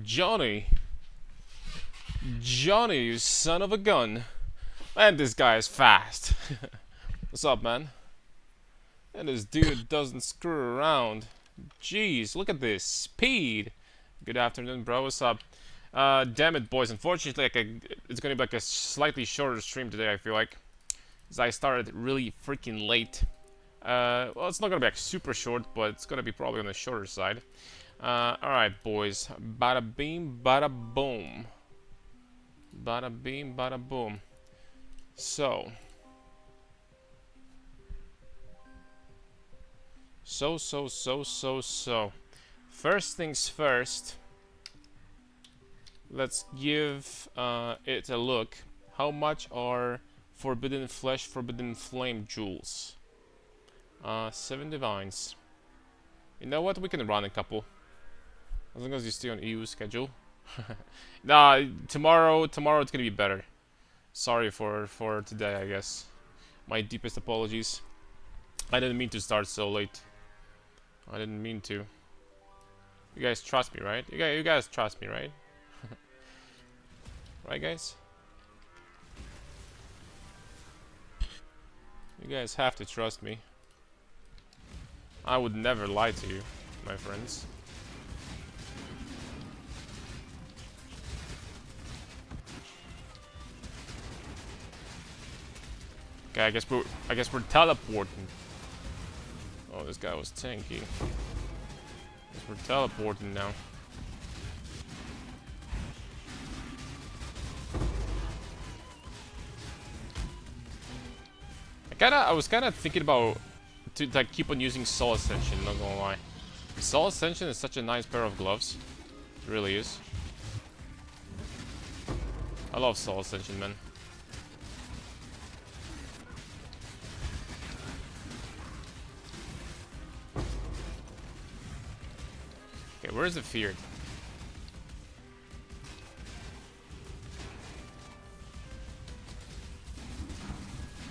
Johnny. Johnny, you son of a gun. Man, this guy is fast. What's up, man? And this dude doesn't screw around. Jeez, look at this speed. Good afternoon, bro. What's up? Damn it, boys. Unfortunately, it's gonna be like a slightly shorter stream today, I feel like. Because I started really freaking late. Well, it's not gonna be like super short, but it's gonna be probably on the shorter side. Alright, boys. Bada beam, bada boom. Bada beam, bada boom. So. First things first. Let's give it a look. How much are Forbidden Flesh, Forbidden Flame jewels? 7 divines. You know what? We can run a couple. As long as you stay on EU schedule. Nah, tomorrow it's gonna be better. Sorry for today, I guess. My deepest apologies. I didn't mean to start so late. I didn't mean to. You guys trust me, right? You guys trust me, right? Right, guys? You guys have to trust me. I would never lie to you, my friends. Okay, I guess we're teleporting. Oh, this guy was tanky. Guess we're teleporting now. I was kinda thinking about to like keep on using Soul Ascension, not gonna lie. Soul Ascension is such a nice pair of gloves. It really is. I love Soul Ascension, man. Okay, where is the Feared?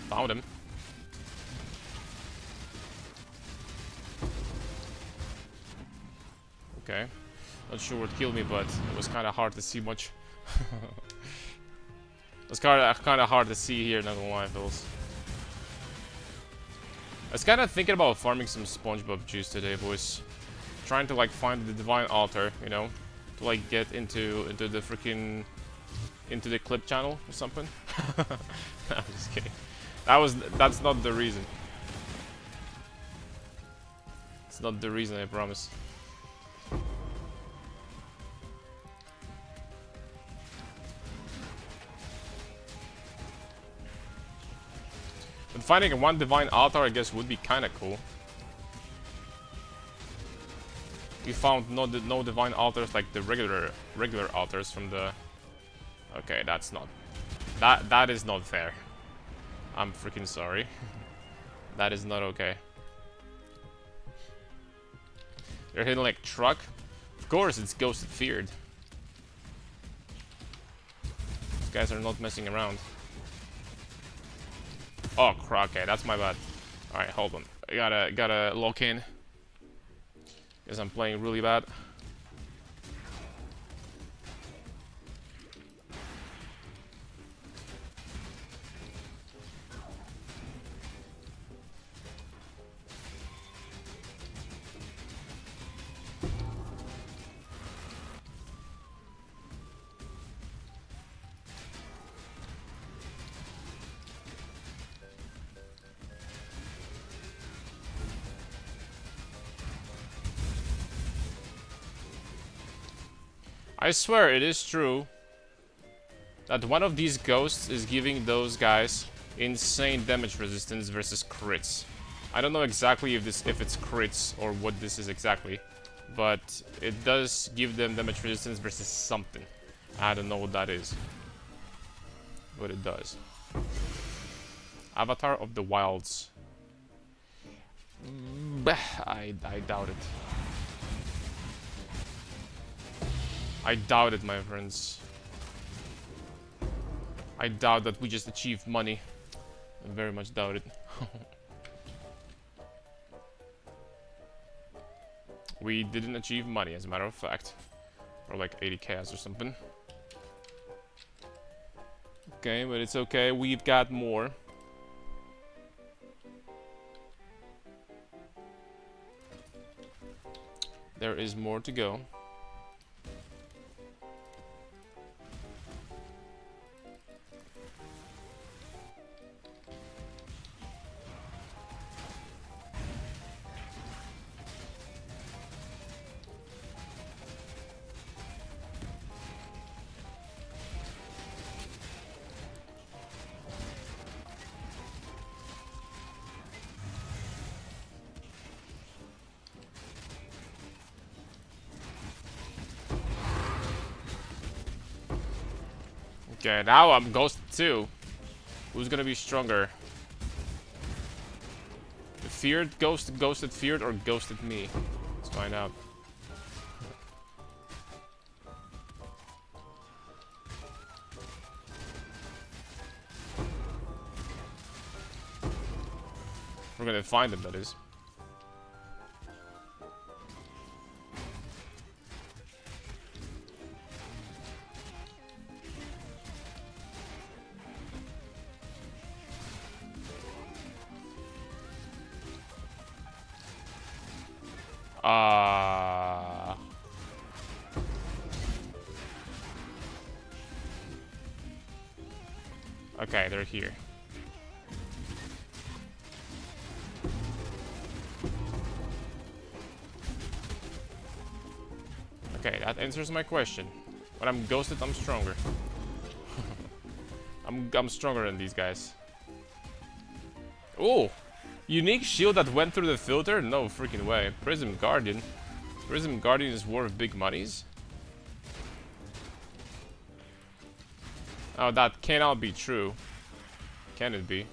Found him. Okay. Not sure what killed me, but it was kind of hard to see much. It was kind of hard to see here, not gonna lie, fellas. I was kind of thinking about farming some SpongeBob juice today, boys. Trying to like find the Divine Altar, you know, to like get into the freaking into the clip channel or something. I'm just kidding. That's not the reason. It's not the reason, I promise. But finding one Divine Altar, I guess, would be kind of cool. We found no Divine Altars like the regular altars from the... Okay, that's not... That is not fair. I'm freaking sorry. That is not okay. They're hitting like truck. Of course, it's Ghosted Feared. These guys are not messing around. Oh, crap. Okay, that's my bad. Alright, hold on. I gotta lock in. Because I'm playing really bad. I swear it is true that one of these ghosts is giving those guys insane damage resistance versus crits. I don't know exactly if it's crits or what this is exactly, but it does give them damage resistance versus something. I don't know what that is, but it does. Avatar of the Wilds. I doubt it. I doubt it, my friends. I doubt that we just achieved money. I very much doubt it. We didn't achieve money, as a matter of fact. Or like 80 chaos or something. Okay, but it's okay. We've got more. There is more to go. Okay, now I'm ghosted too. Who's gonna be stronger? The feared ghost, ghosted feared, or ghosted me? Let's find out. We're gonna find him, that is. Okay, they're here. Okay, that answers my question. When I'm ghosted, I'm stronger. I'm stronger than these guys. Oh! Unique shield that went through the filter? No freaking way. Prism Guardian. Prism Guardian is worth big monies. Oh, that cannot be true. Can it be?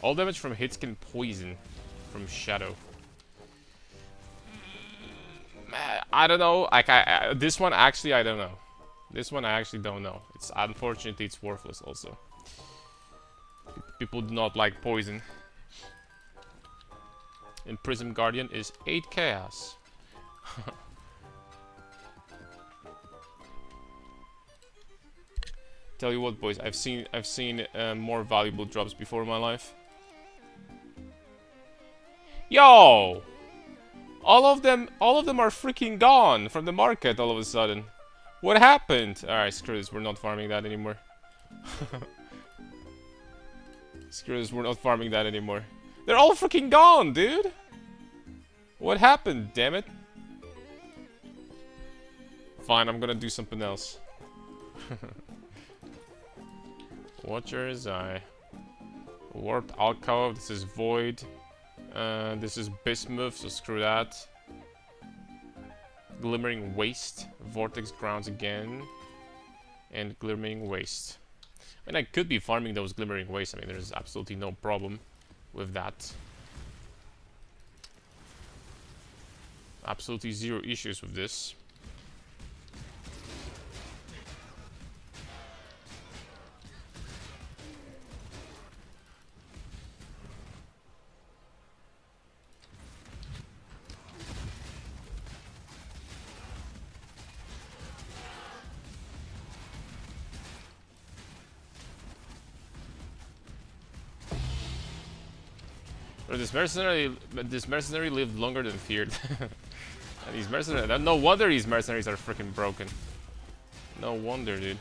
All damage from hits can poison from Shadow. I don't know. Like this one actually I don't know. This one I actually don't know. It's unfortunately it's worthless also. People do not like poison. And Prism Guardian is 8 chaos. Tell you what, boys, I've seen more valuable drops before in my life. Yo! All of them are freaking gone from the market all of a sudden. What happened? Alright, screw this, we're not farming that anymore. Screw this, we're not farming that anymore. They're all freaking gone, dude! What happened, damn it? Fine, I'm gonna do something else. Watcher is I. Warped Alcove, this is Void. This is Bismuth, so screw that. Glimmering Waste. Vortex Grounds again. And Glimmering Waste. I mean, I could be farming those Glimmering Waste. I mean, there's absolutely no problem with that. Absolutely zero issues with this. But this mercenary lived longer than feared. And these mercenaries, no wonder these mercenaries are freaking broken. No wonder, dude.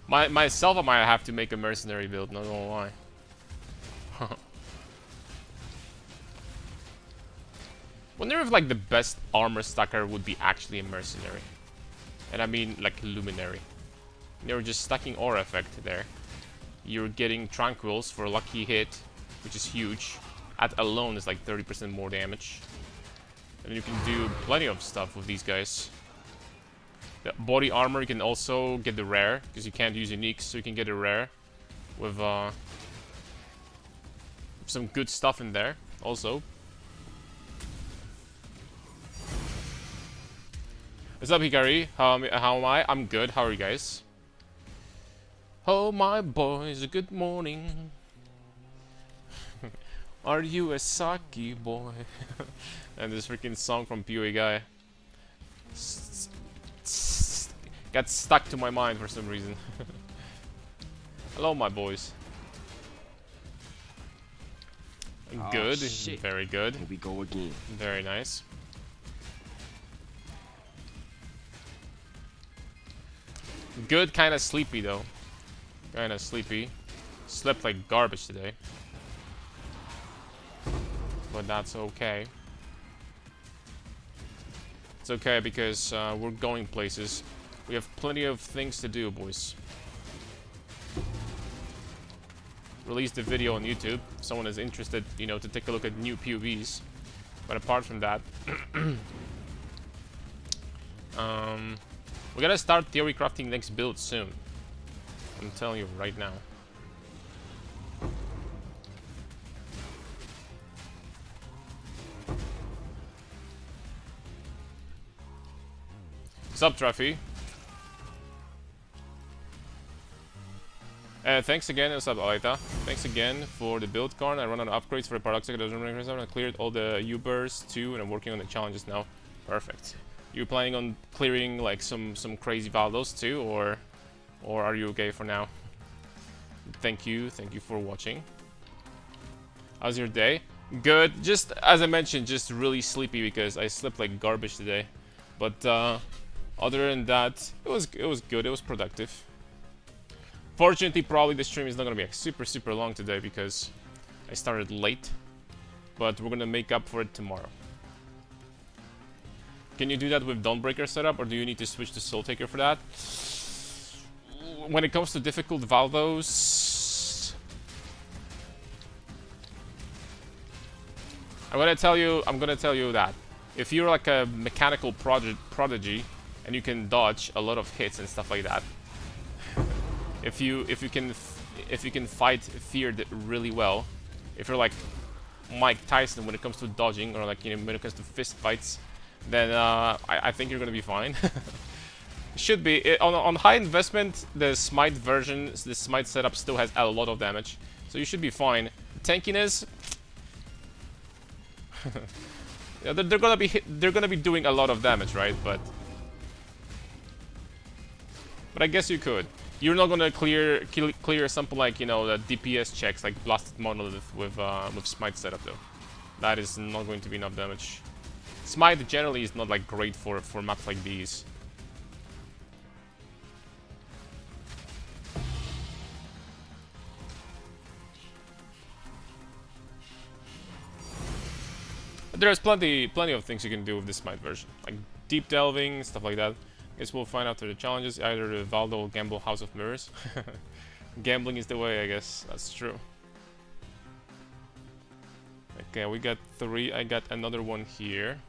Myself, I might have to make a mercenary build, not gonna lie. Wonder if like the best armor stacker would be actually a mercenary. And I mean like luminary. You're just stacking aura effect there. You're getting tranquils for a lucky hit, which is huge. That alone is like 30% more damage. And you can do plenty of stuff with these guys. The body armor, you can also get the rare, because you can't use uniques, so you can get a rare with some good stuff in there also. What's up, Hikari? How am I? I'm good. How are you guys? Oh, my boys, good morning. Are you a sake boy? And this freaking song from POE guy got stuck to my mind for some reason. Hello, my boys. Good, shit. very good. Here we go again. Very nice. Good, kind of sleepy though. Kind of sleepy. Slept like garbage today. But that's okay. It's okay because we're going places. We have plenty of things to do, boys. Release the video on YouTube if someone is interested, you know, to take a look at new POVs. But apart from that, we gotta start theory crafting next build soon. I'm telling you right now. Sup, Trophy? Thanks again, what's up, Alita? Thanks again for the build card. I run out of upgrades for the Paradoxica StrStack. I cleared all the U-bursts too, and I'm working on the challenges now. Perfect. You planning on clearing like some crazy valdos too, or are you okay for now? Thank you for watching. How's your day? Good. Just as I mentioned, just really sleepy because I slept like garbage today. But other than that, it was good. It was productive. Fortunately, probably the stream is not gonna be like super long today because I started late. But we're gonna make up for it tomorrow. Can you do that with Dawnbreaker setup, or do you need to switch to Soul Taker for that? When it comes to difficult valdos, I'm gonna tell you that if you're like a mechanical prodigy and you can dodge a lot of hits and stuff like that, if you can fight feared really well, if you're like Mike Tyson when it comes to dodging, or like, you know, when it comes to fist fights, then I think you're gonna be fine. Should be on high investment. The smite version, the smite setup still has a lot of damage, so you should be fine. Tankiness, yeah, they're gonna be doing a lot of damage, right? But I guess you could. You're not gonna clear something like, you know, the DPS checks like Blasted Monolith with smite setup though. That is not going to be enough damage. Smite generally is not like great for maps like these. But there's plenty of things you can do with this Smite version, like deep delving, stuff like that. Guess we'll find after the challenges. Either the Valdo or Gamble House of Mirrors. Gambling is the way, I guess. That's true. Okay, we got 3. I got another one here.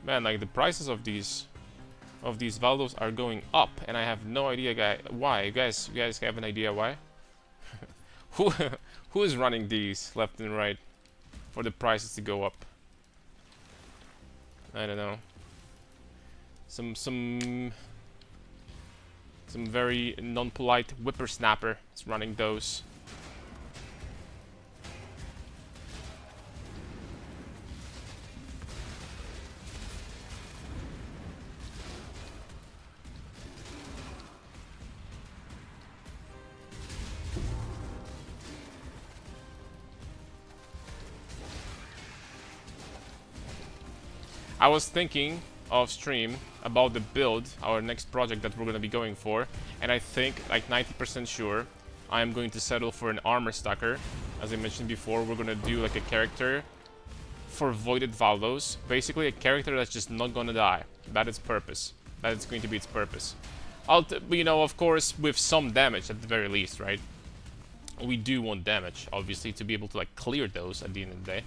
Man, like the prices of these Valdos are going up, and I have no idea why. You guys have an idea why? Who is running these left and right for the prices to go up? I don't know. Some very non-polite whippersnapper is running those. I was thinking off stream about the build, our next project that we're going to be going for, and I think like 90% sure I am going to settle for an armor stacker. As I mentioned before, we're going to do like a character for Voided Valdos, basically a character that's just not going to die. That is purpose. That is going to be its purpose. You know, of course, with some damage at the very least, right? We do want damage, obviously, to be able to like clear those at the end of the day,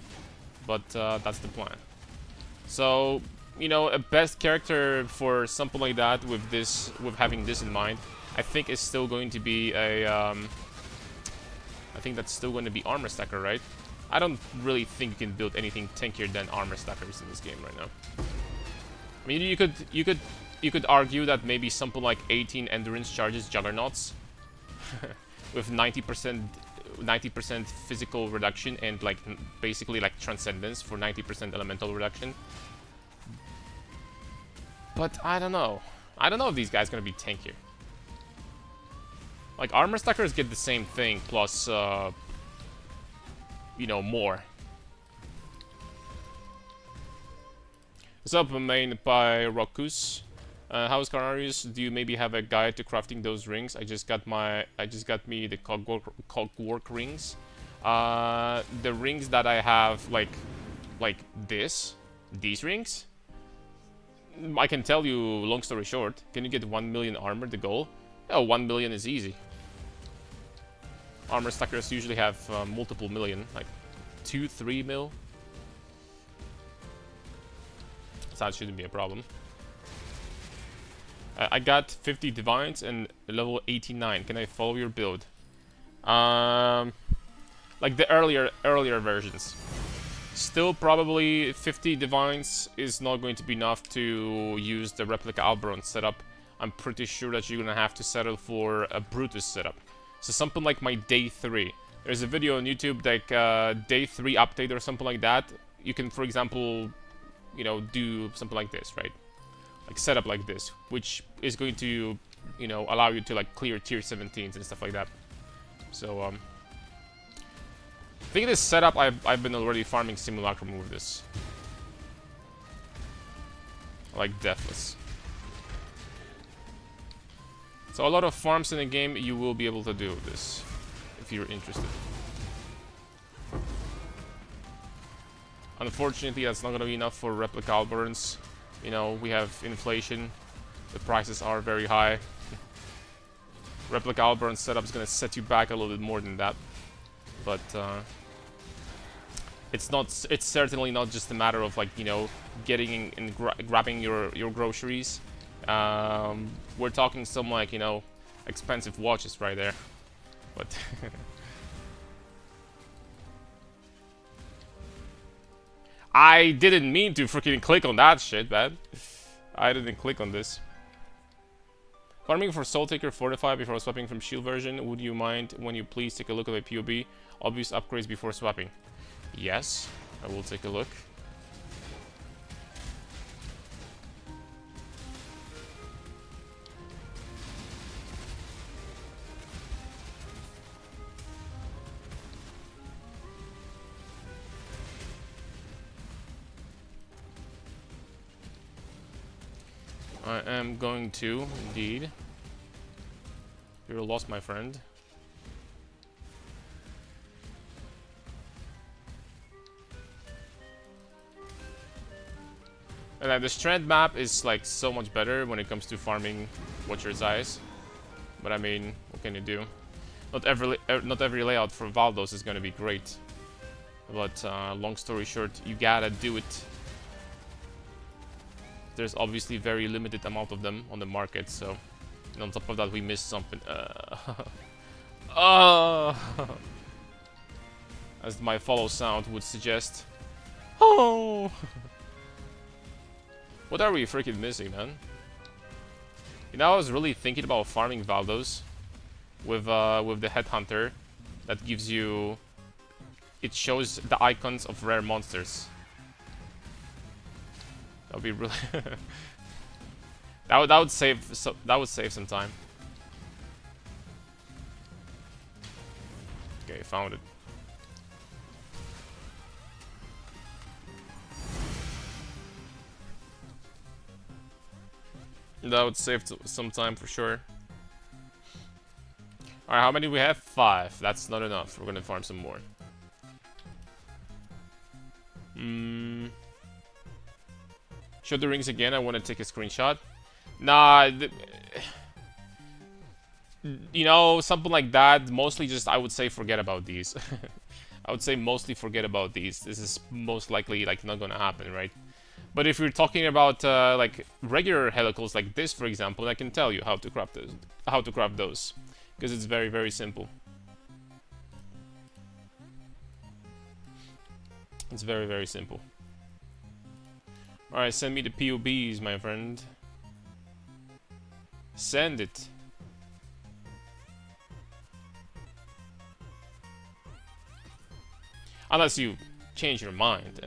but that's the plan. So, you know, a best character for something like that with having this in mind, I think is still going to be a, I think that's still going to be Armor Stacker, right? I don't really think you can build anything tankier than Armor Stackers in this game right now. I mean, you could argue that maybe something like 18 Endurance Charges Juggernauts with 90% 90% physical reduction and like basically like transcendence for 90% elemental reduction. But I don't know. I don't know if these guys are gonna be tankier. Like armor stackers get the same thing plus, you know, more. What's up, main by Rokus? How's Carnarius? Do you maybe have a guide to crafting those rings? I just got me the cogwork rings. The rings that I have, like these rings. I can tell you, long story short, can you get 1 million armor, the goal? Oh, 1 million is easy. Armor stackers usually have multiple million, like 2-3 mil. So that shouldn't be a problem. I got 50 divines and level 89. Can I follow your build? Like the earlier versions. Still, probably 50 divines is not going to be enough to use the replica Alberon setup. I'm pretty sure that you're gonna have to settle for a Brutus setup. So something like my day 3. There's a video on YouTube like day 3 update or something like that. You can, for example, you know, do something like this, right? Like setup like this, which is going to, you know, allow you to like clear tier 17s and stuff like that. So I think this setup I've been already farming Simulacrum with this. Like Deathless. So a lot of farms in the game you will be able to do this if you're interested. Unfortunately, that's not going to be enough for replica Alberons. You know, we have inflation. The prices are very high. Replica Alberon setup is going to set you back a little bit more than that. But it's certainly not just a matter of, like, you know, getting and grabbing your groceries. We're talking some, like, you know, expensive watches right there. But I didn't mean to freaking click on that shit, man. I didn't click on this. Farming for Soul Taker Fortify before swapping from shield version. Would you mind when you please take a look at my POB? Obvious upgrades before swapping. Yes, I will take a look. I am going to, indeed. You're lost, my friend. And the strand map is like so much better when it comes to farming Watcher's Eyes. But I mean, what can you do? Not every layout for Valdos is gonna be great. But long story short, you gotta do it. There's obviously very limited amount of them on the market, so and on top of that we missed something. As my follow sound would suggest. Oh. What are we freaking missing, man? You know, I was really thinking about farming Valdos with the Headhunter that gives you. It shows the icons of rare monsters. That would be really. that would save some time. Okay, found it. That would save some time for sure. Alright, how many do we have? 5. That's not enough. We're gonna farm some more. Show the rings again. I want to take a screenshot. Nah, you know, something like that. Mostly just, I would say, forget about these. I would say mostly forget about these. This is most likely like not gonna happen, right? But if you're talking about like regular helicals like this, for example, I can tell you how to craft those. Because it's very, very simple. It's very, very simple. Alright, send me the POBs, my friend. Send it. Unless you change your mind.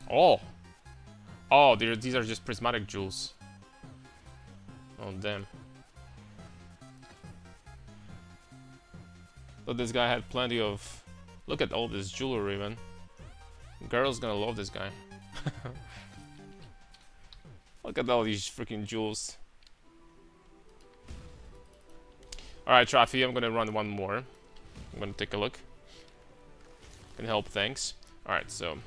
Oh! Oh, these are just prismatic jewels. Oh, damn. Thought this guy had plenty of... Look at all this jewelry, man. Girl's gonna love this guy. Look at all these freaking jewels. Alright, Traffy, I'm gonna run one more. I'm gonna take a look. Can help, thanks. Alright, so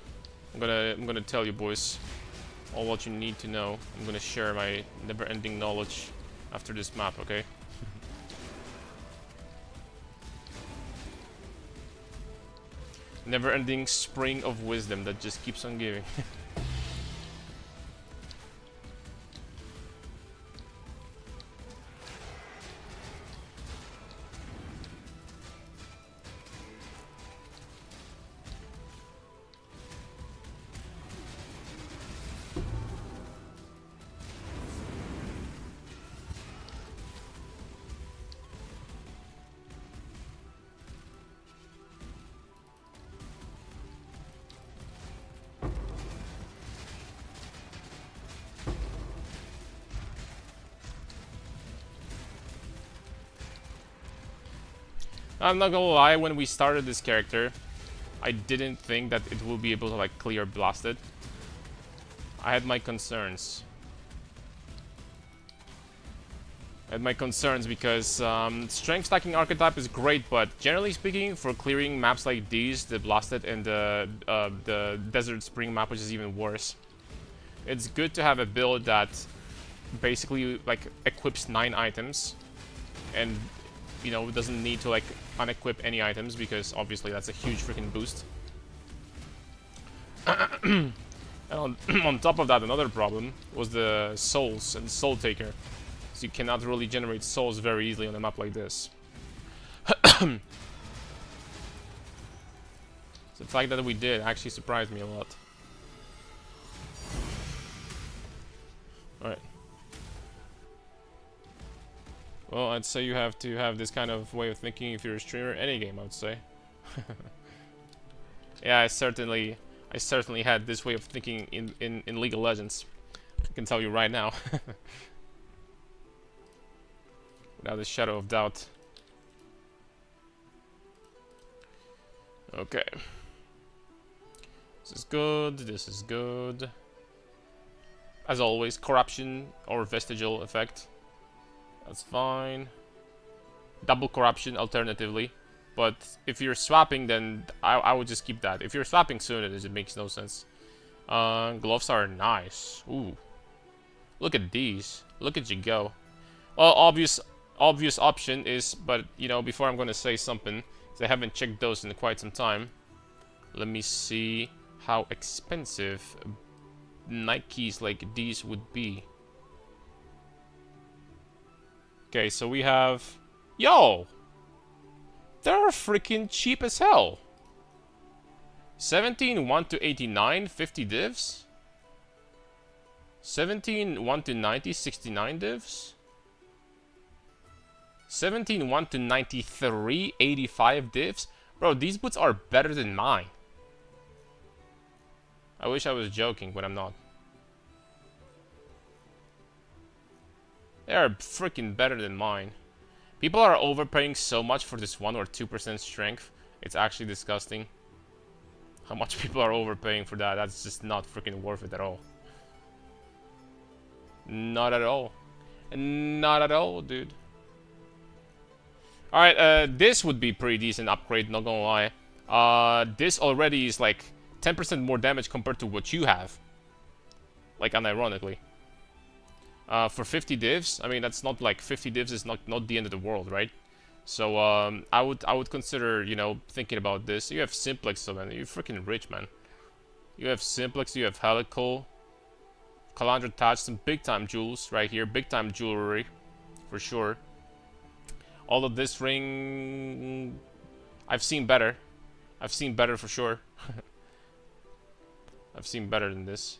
I'm gonna tell you boys all what you need to know. I'm gonna share my never-ending knowledge after this map, okay? Never-ending spring of wisdom that just keeps on giving. I'm not gonna lie, when we started this character, I didn't think that it will be able to like clear blasted. I had my concerns. Because strength stacking archetype is great, but generally speaking, for clearing maps like these, the blasted and the desert spring map, which is even worse, it's good to have a build that basically like equips 9 items, and you know, it doesn't need to like unequip any items, because obviously that's a huge freaking boost. And on top of that, another problem was the souls and soul taker. So you cannot really generate souls very easily on a map like this. So the fact that we did actually surprised me a lot. Alright. Well, I'd say you have to have this kind of way of thinking if you're a streamer. Any game, I would say. Yeah, I certainly had this way of thinking in League of Legends. I can tell you right now. Without a shadow of doubt. Okay. This is good, this is good. As always, corruption or vestigial effect. That's fine. Double corruption alternatively. But if you're swapping, then I would just keep that. If you're swapping soon, it makes no sense. Gloves are nice. Ooh. Look at these. Look at you go. Well, obvious option is, but you know, before I'm gonna say something, because I haven't checked those in quite some time. Let me see how expensive Nikes like these would be. Okay, so we have... Yo! They're freaking cheap as hell. 17 1 to 89, 50 divs. 17 1 to 90, 69 divs. 17 1 to 93, 85 divs. Bro, these boots are better than mine. I wish I was joking, but I'm not. They are freaking better than mine. People are overpaying so much for this 1 or 2% strength. It's actually disgusting. How much people are overpaying for that. That's just not freaking worth it at all. Not at all. Not at all, dude. Alright, this would be pretty decent upgrade, not gonna lie. This already is like 10% more damage compared to what you have. Like, unironically. For 50 divs, I mean, that's not like 50 divs is not the end of the world, right? So I would consider, you know, thinking about this. You have simplex, so man, you're freaking rich, man. You have simplex, you have helical, calandra touch, some big time jewels right here, big time jewelry for sure. All of this ring, I've seen better. I've seen better for sure. I've seen better than this.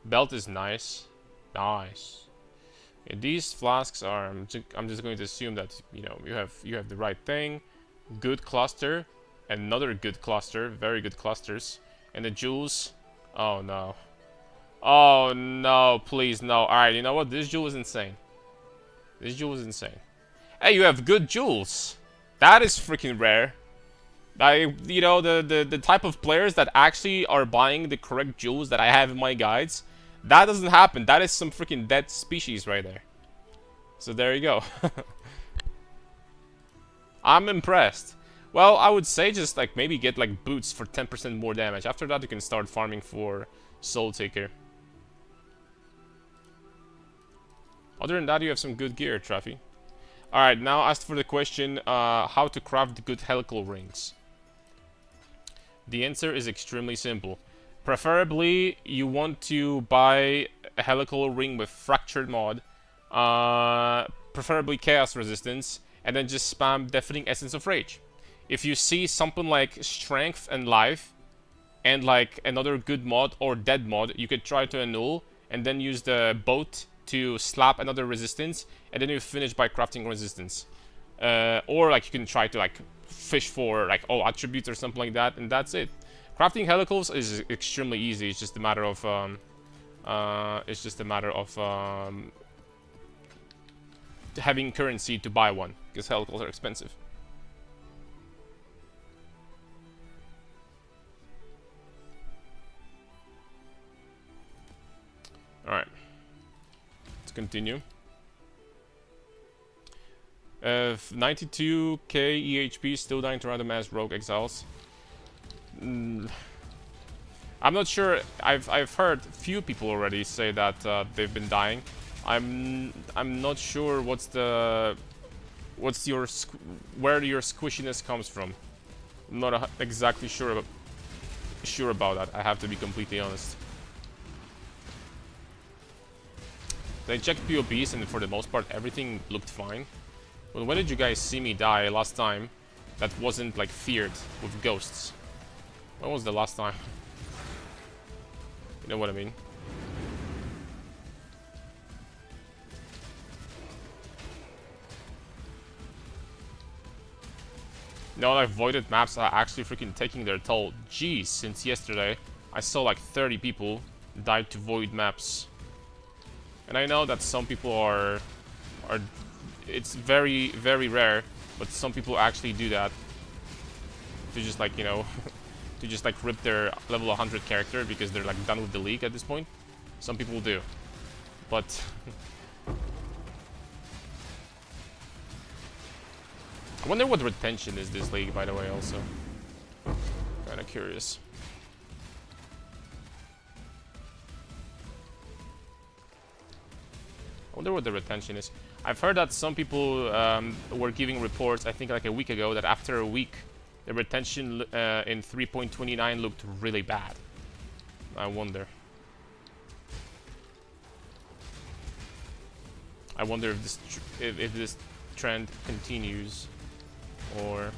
Belt is nice, nice. Yeah, these flasks are. I'm just going to assume that you know you have the right thing. good cluster, another good cluster, very good clusters, and the jewels. Oh no. Oh no, please no. Alright, you know what? This jewel is insane. This jewel is insane. Hey, you have good jewels. That is freaking rare. You know, the type of players that actually are buying the correct jewels that I have in my guides, that doesn't happen. That is some freaking dead species right there. So there you go. I'm impressed. Well, I would say just like maybe get like boots for 10% more damage. After that, you can start farming for Soul Taker. Other than that, you have some good gear, Traffy. Alright, now asked for the question, how to craft good helical rings. The answer is extremely simple. Preferably, you want to buy a helical ring with fractured mod, preferably chaos resistance, and then just spam Deafening Essence of Rage. If you see something like strength and life, and like another good mod or dead mod, you could try to annul, and then use the boat to slap another resistance, and then you finish by crafting resistance. Or like you can try to like fish for like attributes or something like that, and that's it. Crafting helicals is extremely easy. It's just a matter of having currency to buy one, because helicals are expensive. All right, let's continue. 92k EHP, still dying to random as rogue exiles. I'm not sure. I've heard few people already say that they've been dying. I'm not sure where your squishiness comes from. I'm not exactly sure about that. I have to be completely honest. I checked POBs and for the most part everything looked fine. But when did you guys see me die last time that wasn't like feared with ghosts? When was the last time? You know what I mean? No, like voided maps are actually freaking taking their toll. Jeez, since yesterday I saw like 30 people died to void maps. And I know that some people are it's very, very rare, but some people actually do that to just like, you know, to just like rip their level 100 character because they're like done with the league at this point. Some people do, but I wonder what retention is this league, by the way. Also, kind of curious. I wonder what the retention is. I've heard that some people were giving reports, I think like a week ago, that after a week, the retention in 3.29 looked really bad. I wonder. I wonder if this trend continues, or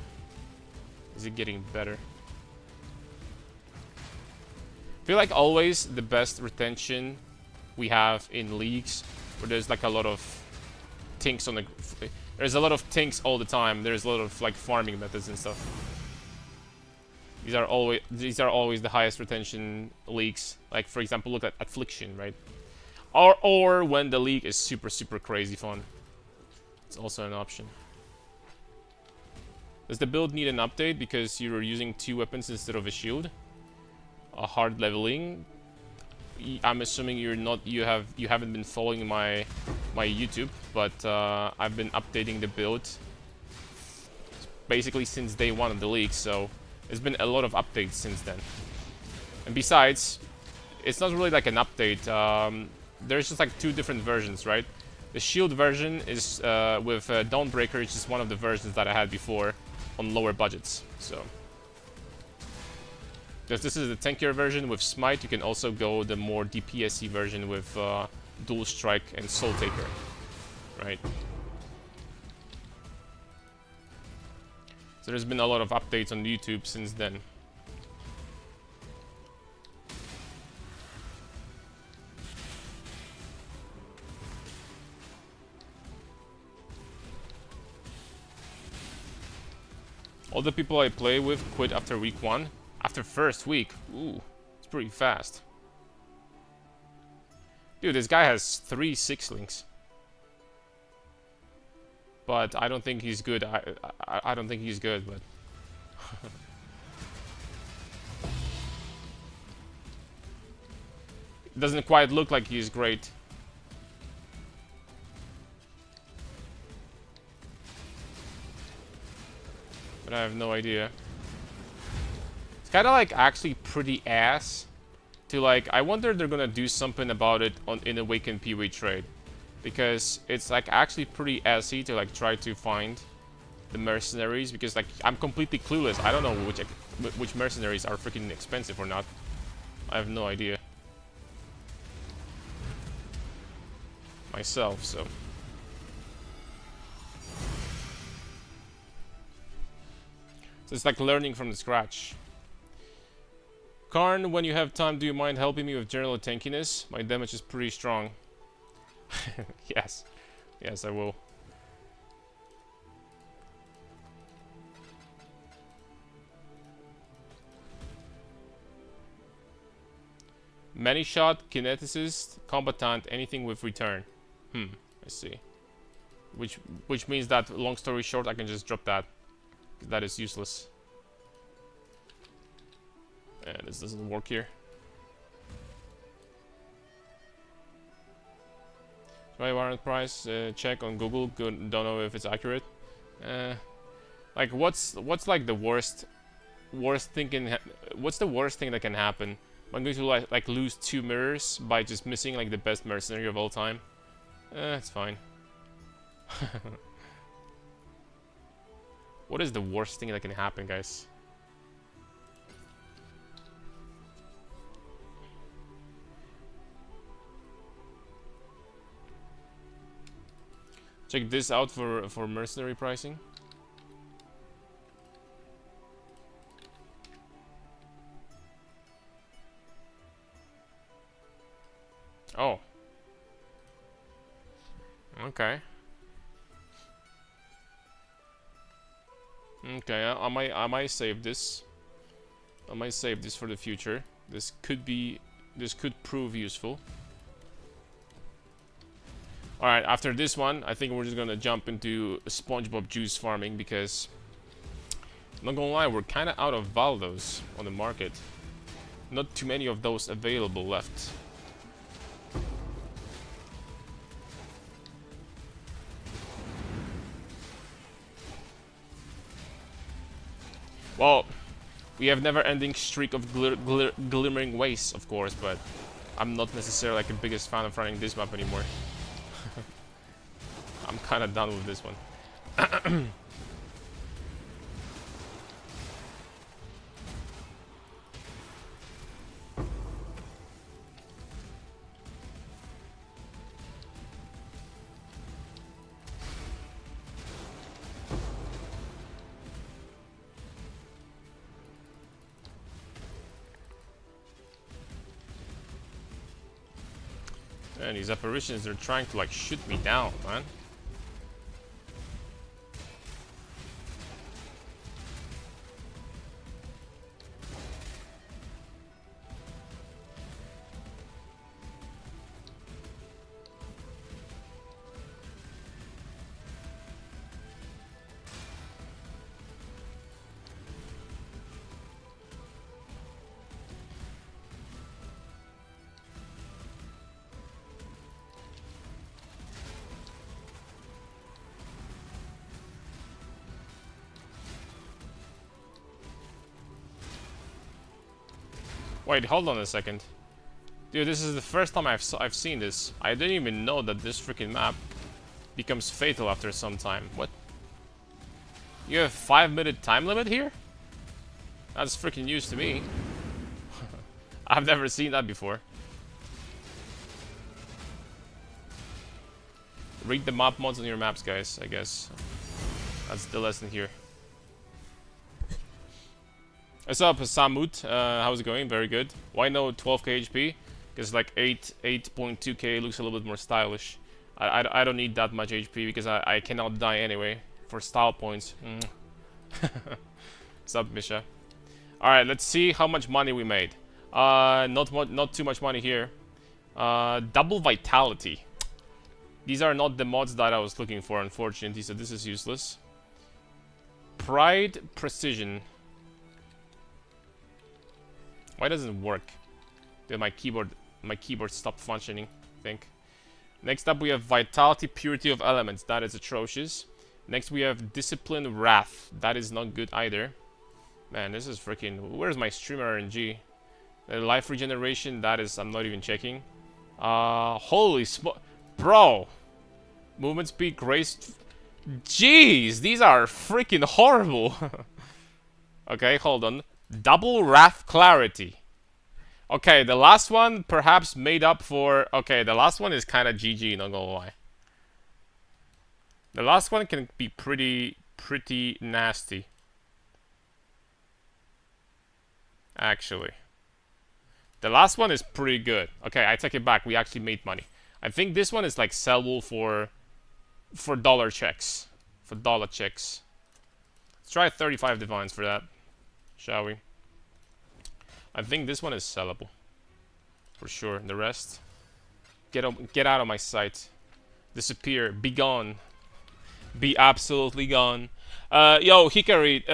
is it getting better? I feel like always the best retention we have in leagues where there's like a lot of tinks on the... There's a lot of tinks all the time. There's a lot of like farming methods and stuff. These are always the highest retention leagues. Like for example, look at Affliction, right? Or when the league is super crazy fun. It's also an option. Does the build need an update because you're using 2 weapons instead of a shield? A hard leveling. I'm assuming you haven't been following my YouTube, but I've been updating the build basically since day 1 of the league, so there's been a lot of updates since then. And besides, it's not really like an update. There's just like 2 different versions, right? The shield version is with Dawnbreaker, which is one of the versions that I had before on lower budgets. So, because this is the tankier version with Smite, you can also go the more DPS-y version with Dual Strike and Soul Taker, right? So there's been a lot of updates on YouTube since then. All the people I play with quit after week 1. After first week. Ooh, it's pretty fast. Dude, this guy has 3 6-links. But I don't think he's good. I don't think he's good, but... It doesn't quite look like he's great. But I have no idea. It's kind of like actually pretty ass to like... I wonder if they're gonna do something about it in Awakened PoE trade. Because it's like actually pretty assy to like try to find the mercenaries, because like I'm completely clueless. I don't know which mercenaries are freaking expensive or not. I have no idea myself, so it's like learning from the scratch. Karn, when you have time, do you mind helping me with general tankiness? My damage is pretty strong. Yes. Yes, I will. Many shot, kineticist, combatant, anything with return. I see. Which means that, long story short, I can just drop that. That is useless. And this doesn't work here. My warrant price, check on Google. Good, don't know if it's accurate. Like what's like the worst thing what's the worst thing that can happen? I'm going to like lose 2 mirrors by just missing like the best mercenary of all time. It's fine. What is the worst thing that can happen, guys? Check this out for mercenary pricing. Oh. Okay. Okay, I might save this. I might save this for the future. This could prove useful. Alright, after this one, I think we're just gonna jump into SpongeBob juice farming, because I'm not gonna lie, we're kinda out of valdos on the market. Not too many of those available left. Well, we have never-ending streak of glimmering wastes, of course, but I'm not necessarily like the biggest fan of running this map anymore. I'm kind of done with this one. And these apparitions, they're trying to like shoot me down, man. Wait, hold on a second. Dude, this is the first time I've seen this. I didn't even know that this freaking map becomes fatal after some time. What? You have a 5-minute time limit here? That's freaking news to me. I've never seen that before. Read the map mods on your maps, guys, I guess. That's the lesson here. What's up, Samut? How's it going? Very good. Why no 12k HP? Because like 8.2k looks a little bit more stylish. I don't need that much HP because I cannot die anyway for style points. Sup, Misha? Alright, let's see how much money we made. Not too much money here. Double vitality. These are not the mods that I was looking for, unfortunately, so this is useless. Pride precision. Why doesn't it work? Did my keyboard stopped functioning, I think. Next up we have vitality, purity of elements. That is atrocious. Next we have discipline, wrath. That is not good either. Man, this is freaking... Where's my streamer RNG? Life regeneration, that is... I'm not even checking. Holy smoke... Bro! Movement speed, grace... Jeez! These are freaking horrible! Okay, hold on. Double wrath clarity. Okay, the last one perhaps made up for... Okay, the last one is kind of GG, not gonna lie. The last one can be pretty nasty. Actually. The last one is pretty good. Okay, I take it back. We actually made money. I think this one is like sellable for dollar checks. For dollar checks. Let's try 35 divines for that. Shall we? I think this one is sellable. For sure. The rest... Get out of my sight. Disappear. Be gone. Be absolutely gone. Yo, Hikari,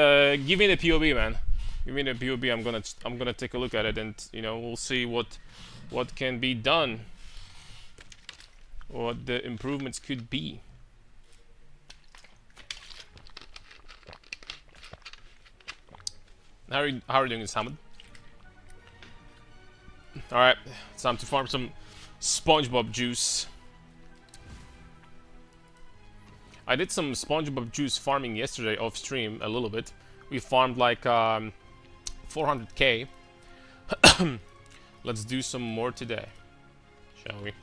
give me the POV, man. Give me the POV. I'm gonna take a look at it, and you know, we'll see what can be done. What the improvements could be. How are you doing, Samad? Alright, it's time to farm some SpongeBob juice. I did some SpongeBob juice farming yesterday off stream a little bit. We farmed like 400k. Let's do some more today, shall we?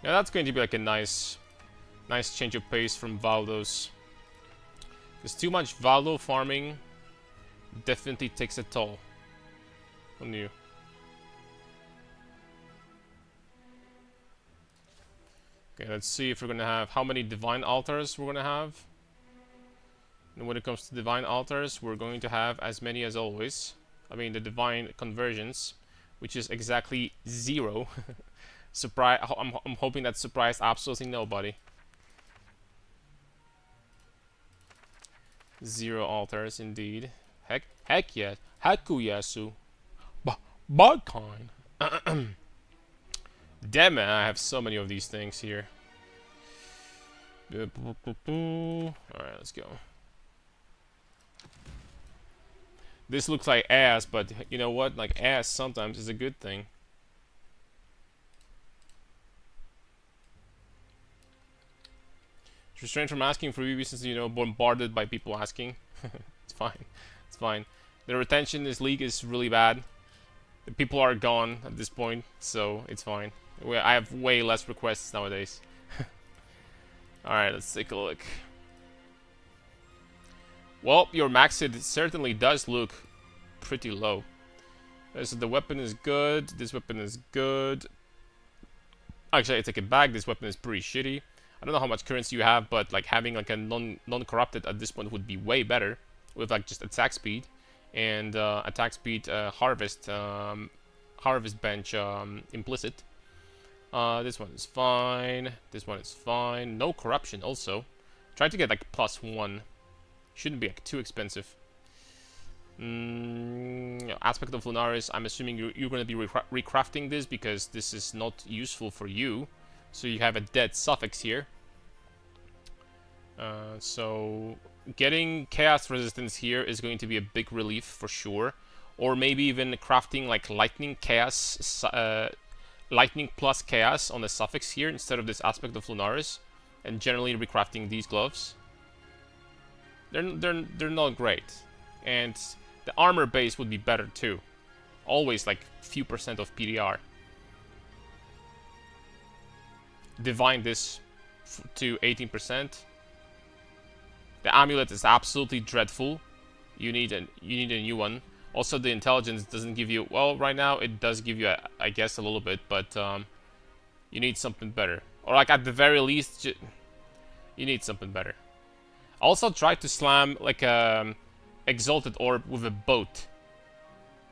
Yeah, that's going to be like a nice change of pace from valdos. Because too much valdo farming definitely takes a toll on you. Okay, let's see if we're gonna have how many divine altars we're gonna have. And when it comes to divine altars, we're going to have as many as always. I mean, the divine conversions, which is exactly 0. Surprise! I'm hoping that surprised absolutely nobody. 0 altars indeed. Heck yes. Hakuyasu. Barkine. Damn it, I have so many of these things here. Alright, let's go. This looks like ass, but you know what? Like, ass sometimes is a good thing. Restrained from asking for BB since, you know, bombarded by people asking. It's fine. It's fine. The retention in this league is really bad. The people are gone at this point, so it's fine. I have way less requests nowadays. Alright, let's take a look. Well, your max hit certainly does look pretty low. So the weapon is good. This weapon is good. Actually, I take it back. This weapon is pretty shitty. I don't know how much currency you have, but like having like a non-corrupted at this point would be way better with like just attack speed and attack speed harvest bench implicit. This one is fine. This one is fine. No corruption also. Try to get like +1. Shouldn't be like too expensive. Aspect of Lunaris. I'm assuming you're going to be recrafting this because this is not useful for you. So you have a dead suffix here. So getting chaos resistance here is going to be a big relief for sure. Or maybe even crafting like lightning chaos, lightning plus chaos on the suffix here instead of this aspect of Lunaris, and generally recrafting these gloves. They're not great, and the armor base would be better too. Always like few percent of PDR. Divine this to 18%. The amulet is absolutely dreadful. You need a new one. Also, the intelligence doesn't give you... Well, right now it does give you, I guess, a little bit, but you need something better. Or like at the very least, You need something better. Also try to slam like a exalted orb with a boat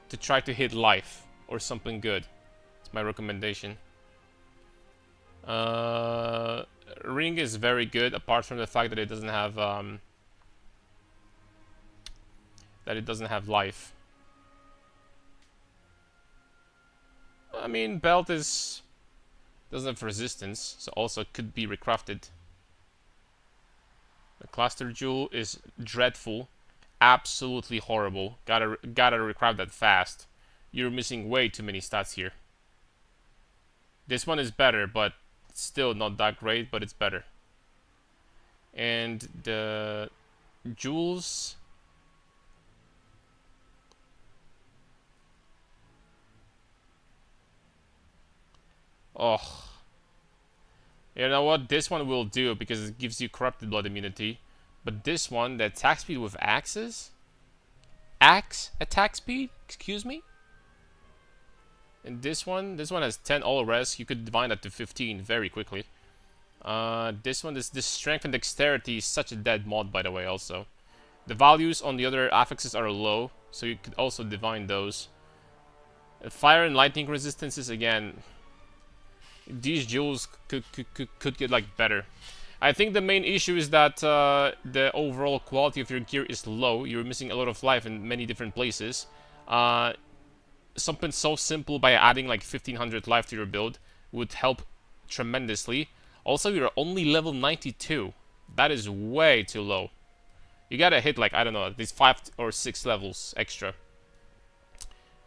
to try to hit life or something good. It's my recommendation. Ring is very good, apart from the fact that it doesn't have life. I mean, belt doesn't have resistance, so also it could be recrafted. The cluster jewel is dreadful, absolutely horrible. Gotta recraft that fast. You're missing way too many stats here. This one is better, but still not that great, but it's better. And the jewels. Oh. You know what? This one will do because it gives you corrupted blood immunity. But this one, the attack speed with axes? Axe attack speed? Excuse me? And this one has 10 all res. You could divine that to 15 very quickly. This one, this strength and dexterity is such a dead mod, by the way, also. The values on the other affixes are low, so you could also divine those. Fire and lightning resistances, again, these jewels could get like better. I think the main issue is that the overall quality of your gear is low. You're missing a lot of life in many different places. Something so simple by adding like 1500 life to your build would help tremendously. Also, you're only level 92. That is way too low. You gotta hit like, I don't know, at least 5 or 6 levels extra.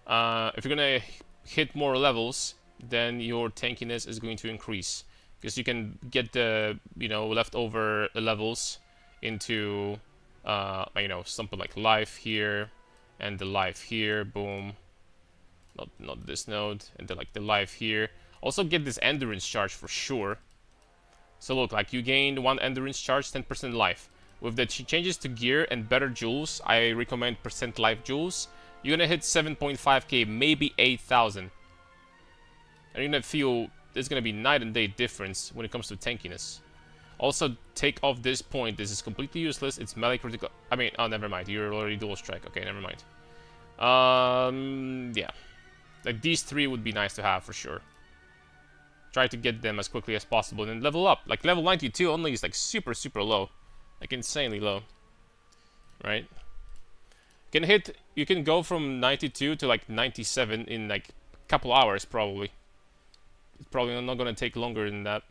If you're gonna hit more levels, then your tankiness is going to increase. Because you can get the, leftover levels into, something like life here, and the life here, boom. Not this node, and then like the life here. Also get this endurance charge for sure. So look, like you gained 1 endurance charge, 10% life. With the changes to gear and better jewels, I recommend percent life jewels. You're gonna hit 7.5k, maybe 8,000. And you're gonna feel there's gonna be night and day difference when it comes to tankiness. Also, take off this point. This is completely useless. It's melee critical. I mean, oh, never mind. You're already dual strike. Okay, never mind. Yeah. Like, these 3 would be nice to have for sure. Try to get them as quickly as possible and then level up. Like, level 92 only is like super, super low. Like, insanely low. Right? You can go from 92 to like 97 in like a couple hours probably. It's probably not gonna take longer than that.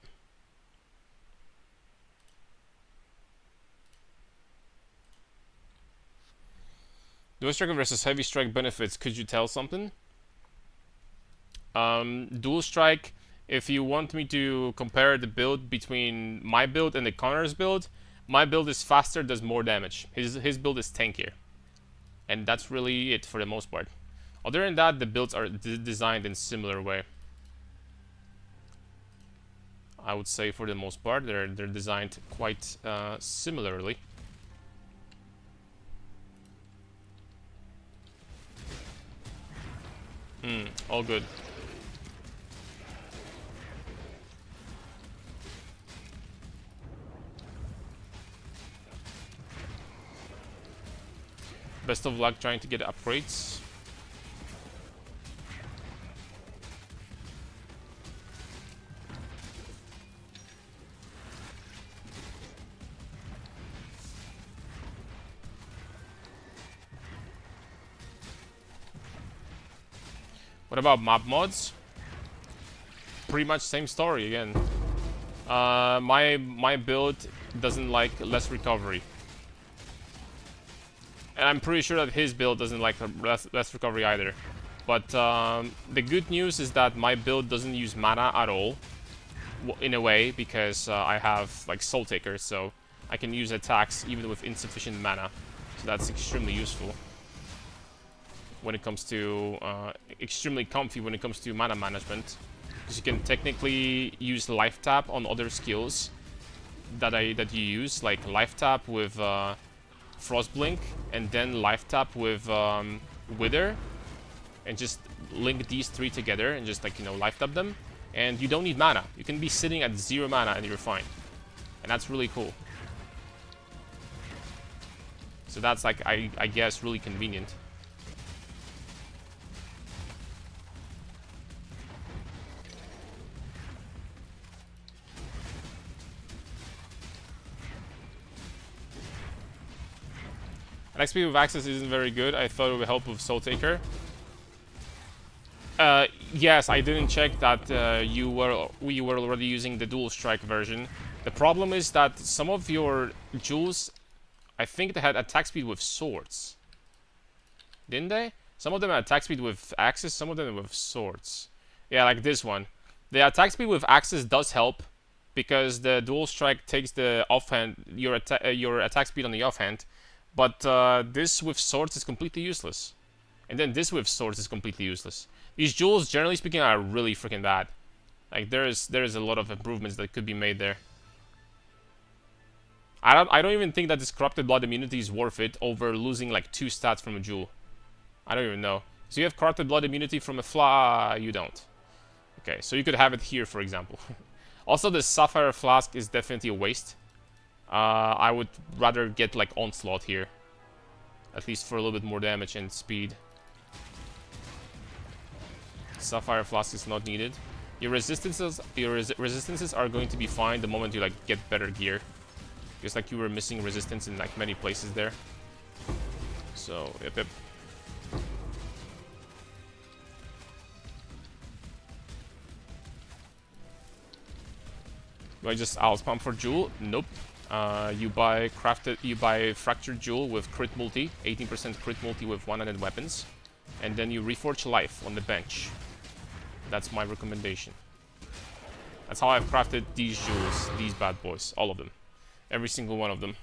Dual strike versus heavy strike benefits. Could you tell something? Dual strike, if you want me to compare the build between my build and the Connor's build, my build is faster, does more damage. His build is tankier. And that's really it for the most part. Other than that, the builds are designed in similar way. I would say for the most part, they're designed quite similarly. All good. Best of luck trying to get upgrades. What about map mods? Pretty much same story again. My build doesn't like less recovery. And I'm pretty sure that his build doesn't like less recovery either. But the good news is that my build doesn't use mana at all, in a way, because I have like Soul Taker, so I can use attacks even with insufficient mana. So that's extremely useful when it comes to extremely comfy when it comes to mana management, because you can technically use life tap on other skills that you use, like life tap with Frost Blink, and then life tap with Wither, and just link these 3 together and just like life tap them, and you don't need mana. You can be sitting at 0 mana and you're fine. And that's really cool. So that's like, I guess, really convenient. XP with access isn't very good. I thought it would help with Soul Taker. Yes, I didn't check that we were already using the dual strike version. The problem is that some of your jewels, I think they had attack speed with swords. Didn't they? Some of them had attack speed with axes, some of them with swords. Yeah, like this one. The attack speed with axes does help because the dual strike takes the offhand, your attack speed on the offhand. But this with swords is completely useless. And then this with swords is completely useless. These jewels, generally speaking, are really freaking bad. Like there is a lot of improvements that could be made there. I don't even think that this corrupted blood immunity is worth it over losing like 2 stats from a jewel. I don't even know. So you have corrupted blood immunity from a flask? You don't. Okay, so you could have it here, for example. Also, the sapphire flask is definitely a waste. I would rather get like onslaught here, at least for a little bit more damage and speed. Sapphire flask is not needed. Your resistances are going to be fine the moment you like get better gear. Just like you were missing resistance in like many places there. So yep. Do I just owl spam for jewel? Nope. You buy fractured jewel with crit multi, 18% crit multi with one-handed weapons, and then you reforge life on the bench. That's my recommendation. That's how I've crafted these jewels, these bad boys, all of them, every single one of them.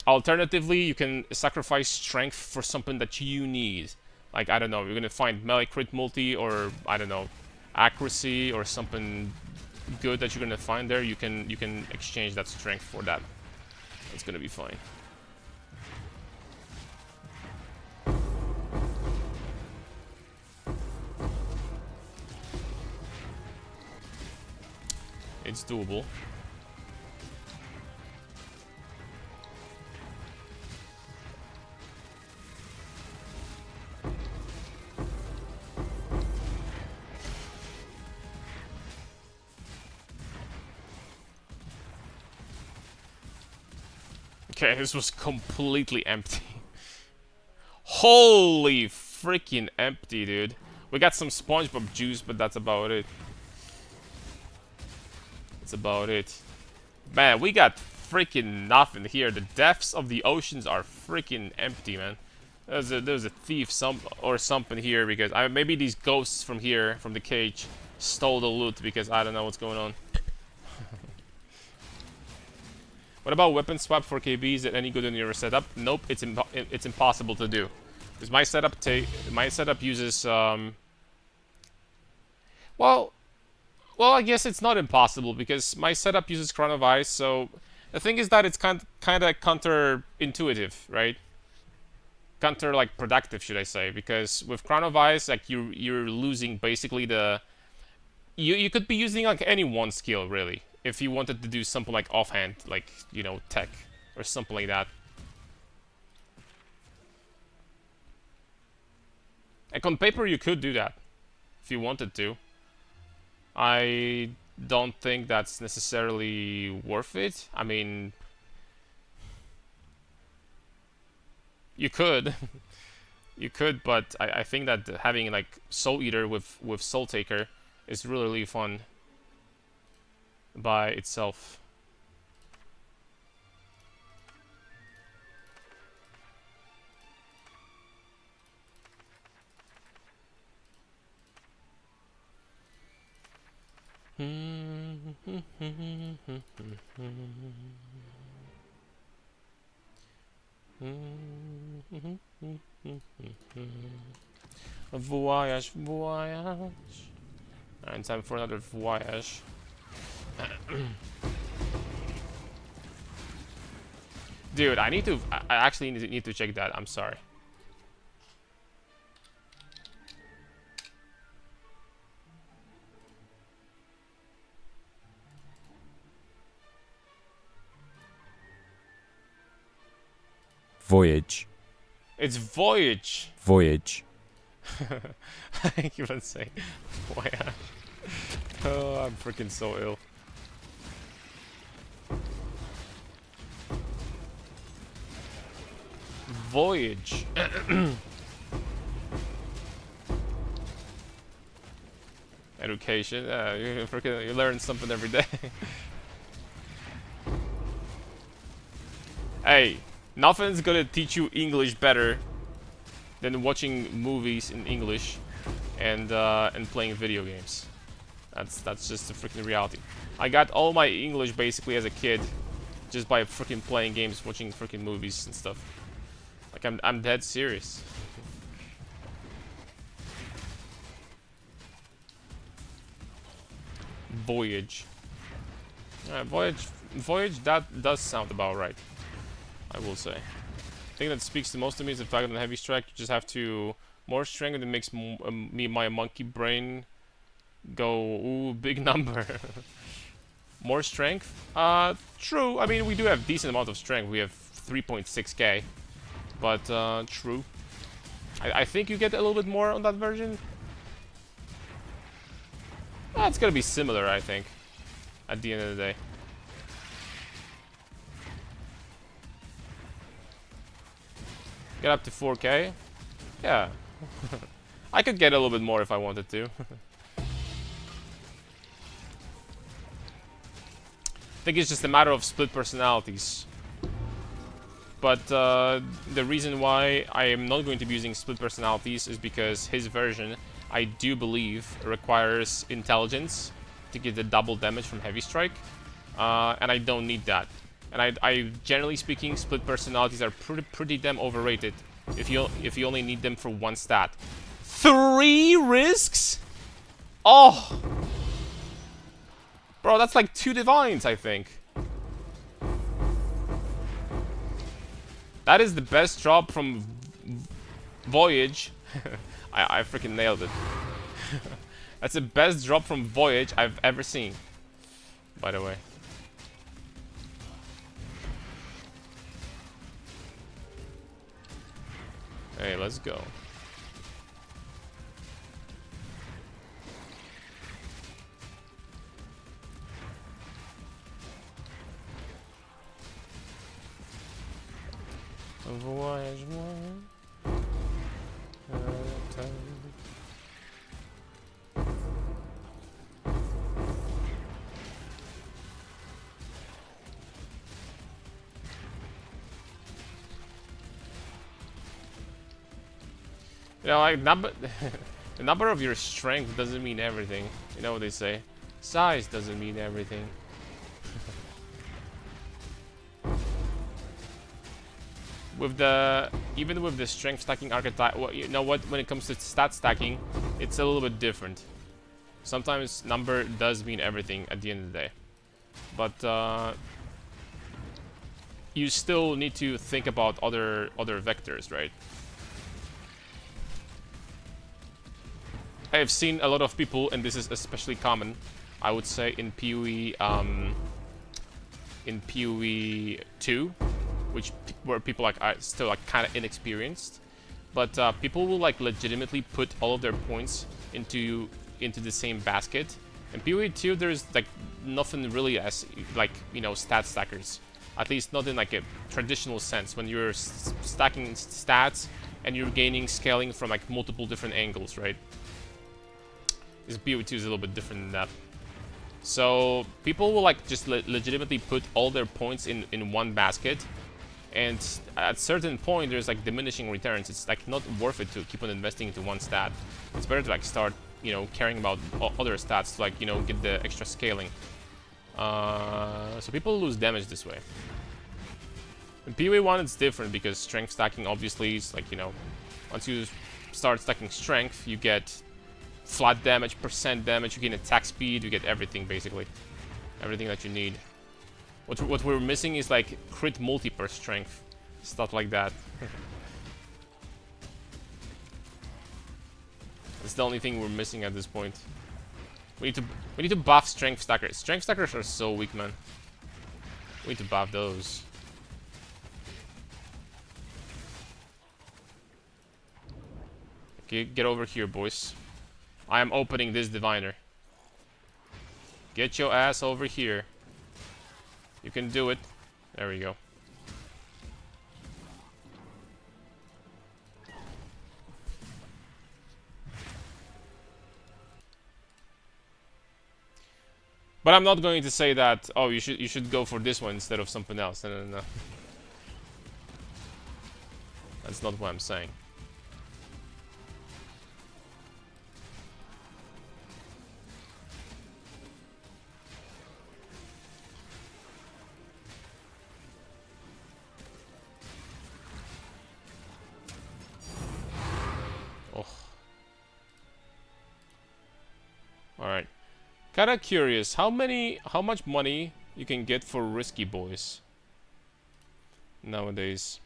Alternatively, you can sacrifice strength for something that you need. Like, I don't know, you're gonna find melee crit multi, or I don't know, accuracy or something good that you're gonna find there. You can exchange that strength for that. It's gonna be fine. It's doable. Okay, this was completely empty. Holy freaking empty, dude. We got some SpongeBob juice, but that's about it. That's about it. Man, we got freaking nothing here. The depths of the oceans are freaking empty, man. There's a thief or something here, because maybe these ghosts from here, from the cage, stole the loot, because I don't know what's going on. What about weapon swap for KB? Is it any good in your setup? Nope, it's impossible to do. Because my setup uses well, I guess it's not impossible, because my setup uses Crown of Ice. So the thing is that it's kind of counterintuitive, right? Like productive, should I say? Because with Crown of Ice, like you're losing basically the. You could be using like any one skill really, if you wanted to do something like offhand, like, you know, tech or something like that. Like on paper you could do that if you wanted to. I don't think that's necessarily worth it. I mean, you could. You could, but I think that having like Soul Eater with Soul Taker is really, really fun by itself. Voyage, voyage. And time for another voyage. Dude, I actually need to check that. I'm sorry. Voyage. It's voyage. Voyage. I keep on saying voyage. Oh, I'm freaking so ill. Voyage. Education. You learn something every day. Hey, nothing's gonna teach you English better than watching movies in English and playing video games. That's just the freaking reality. I got all my English basically as a kid just by freaking playing games, watching freaking movies and stuff. Like I'm dead serious. Voyage. Voyage, that does sound about right, I will say. The thing that speaks the most to me is the fact that on heavy strike you just have to more strength, and it makes my monkey brain go, ooh, big number. More strength? True. I mean, we do have decent amount of strength. We have 3.6k, but true. I think you get a little bit more on that version. It's gonna be similar, I think, at the end of the day. Get up to 4k? Yeah. I could get a little bit more if I wanted to. I think it's just a matter of split personalities. But the reason why I am not going to be using split personalities is because his version, I do believe, requires intelligence to get the double damage from heavy strike, and I don't need that. And I generally speaking, split personalities are pretty damn overrated if you only need them for one stat. 3 risks? Oh, bro, that's like 2 divines, I think. That is the best drop from Voyage. I freaking nailed it. That's the best drop from Voyage I've ever seen, by the way. Hey, let's go. Voyage one. You know, like the number of your strength doesn't mean everything. You know what they say? Size doesn't mean everything. Even with the strength stacking archetype, well, you know what? When it comes to stat stacking, it's a little bit different. Sometimes number does mean everything at the end of the day, but you still need to think about other vectors, right? I have seen a lot of people, and this is especially common, I would say, in PoE 2, where people are still like kind of inexperienced, but people will like legitimately put all of their points into the same basket. In PoE 2, there's like nothing really as like, you know, stat stackers, at least not in like a traditional sense, when you're stacking stats and you're gaining scaling from like multiple different angles, right? This PoE 2 is a little bit different than that. So people will like just legitimately put all their points in one basket, and at a certain point there's like diminishing returns. It's like not worth it to keep on investing into one stat. It's better to like start, you know, caring about other stats to like, you know, get the extra scaling. So people lose damage this way. In PoE 1 it's different because strength stacking obviously is like, you know, once you start stacking strength you get flat damage, percent damage, you gain attack speed, you get everything basically. Everything that you need. What we're missing is like crit multi per strength. Stuff like that. That's the only thing we're missing at this point. We need to buff strength stackers. Strength stackers are so weak, man. We need to buff those. Get over here, boys. I am opening this diviner. Get your ass over here. You can do it. There we go. But I'm not going to say that, oh, you should go for this one instead of something else. No. That's not what I'm saying. Oh. Alright. Kinda curious, how much money you can get for risky boys nowadays?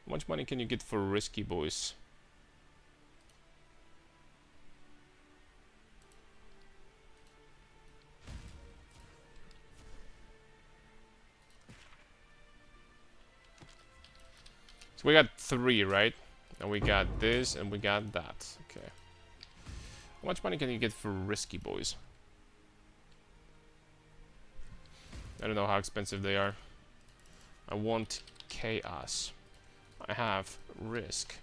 How much money can you get for risky boys? So we got 3, right? And we got this, and we got that. Okay. How much money can you get for risky boys? I don't know how expensive they are. I want chaos. I have risk.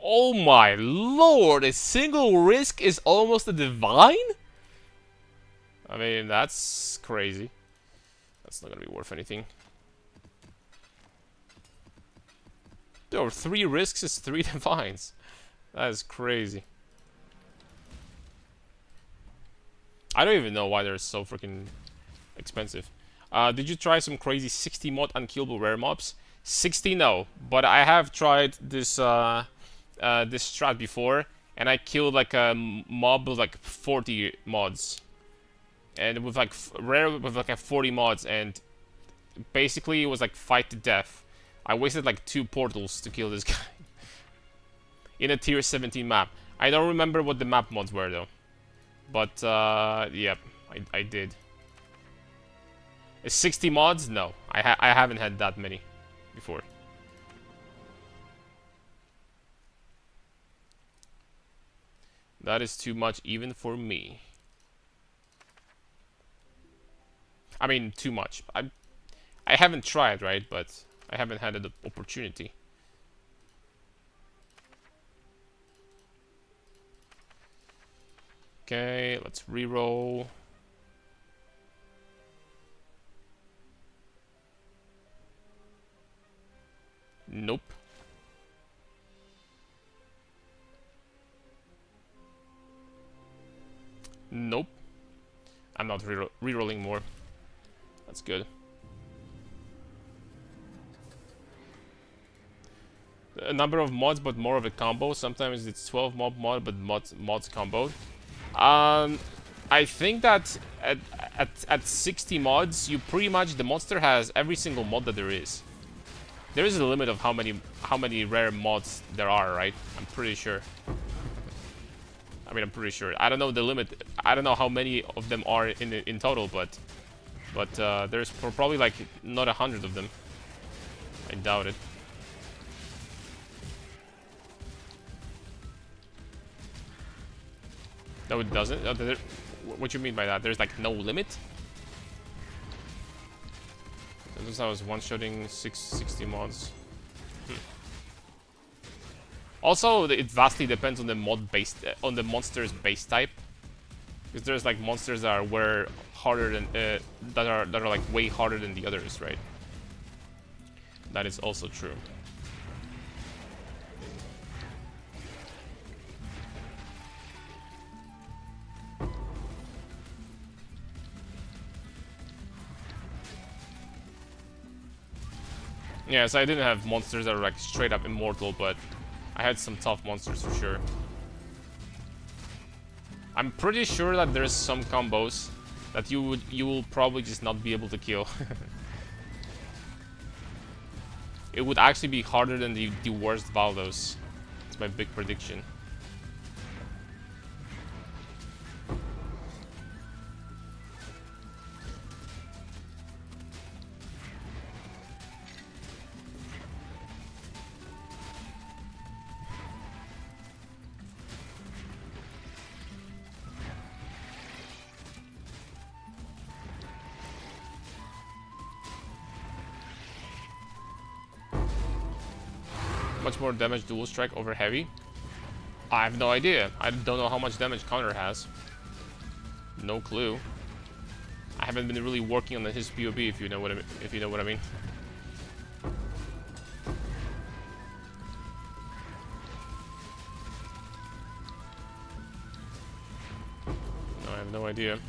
Oh my lord! A single risk is almost a divine? I mean, that's crazy. That's not gonna be worth anything. There are 3 risks is 3 divines. That is crazy. I don't even know why they're so freaking expensive. Did you try some crazy 60 mod unkillable rare mobs? 60 no, but I have tried this this strat before, and I killed like a mob with like 40 mods, and with like rare with like a 40 mods, and basically it was like fight to death. I wasted like 2 portals to kill this guy in a tier 17 map. I don't remember what the map mods were though, but yep, I did. 60 mods? No, I haven't had that many before. That is too much even for me. I mean, too much. I haven't tried, right? But I haven't had the opportunity. Okay, let's reroll. Nope. Nope. I'm not rerolling more. That's good. A number of mods, but more of a combo. Sometimes it's 12 mod, but mods comboed. I think that at 60 mods, you pretty much, the monster has every single mod that there is. There is a limit of how many rare mods there are, right? I'm pretty sure. I mean, I'm pretty sure. I don't know the limit. I don't know how many of them are in total, but there's probably like not 100 of them. I doubt it. No, it doesn't. What you mean by that? There's like no limit? Since I was one-shotting 60 mods. Also, it vastly depends on the mod based on the monster's base type, because there's like monsters that are harder than that are like way harder than the others, right? That is also true. Yeah, so I didn't have monsters that were like straight up immortal, but I had some tough monsters for sure. I'm pretty sure that there's some combos that you will probably just not be able to kill. It would actually be harder than the worst valdos. That's my big prediction. much more damage dual strike over heavy? I have no idea. I don't know how much damage counter has. No clue. I haven't been really working on his POB, if you know what I mean. If you know what I mean. No, I have no idea.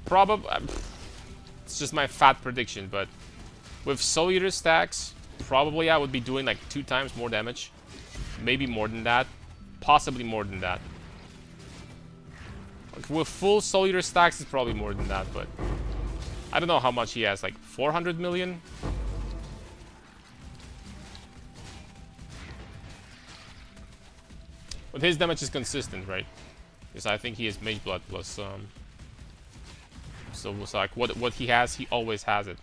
Probably. It's just my fat prediction, but with Soul Eater stacks, probably I would be doing like 2 times more damage. Maybe more than that. Possibly more than that. Like with full Soul Eater stacks, it's probably more than that, but I don't know how much he has. Like 400 million? But his damage is consistent, right? Because I think he is Mage Blood plus so it's like what he has, he always has it.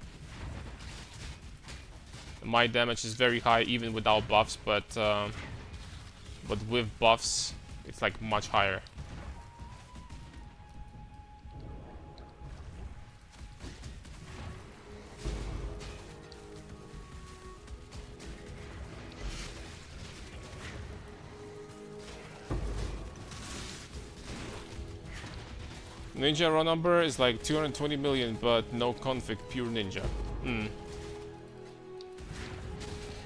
My damage is very high even without buffs, but with buffs, it's like much higher. Ninja raw number is like 220 million, but no config, pure ninja.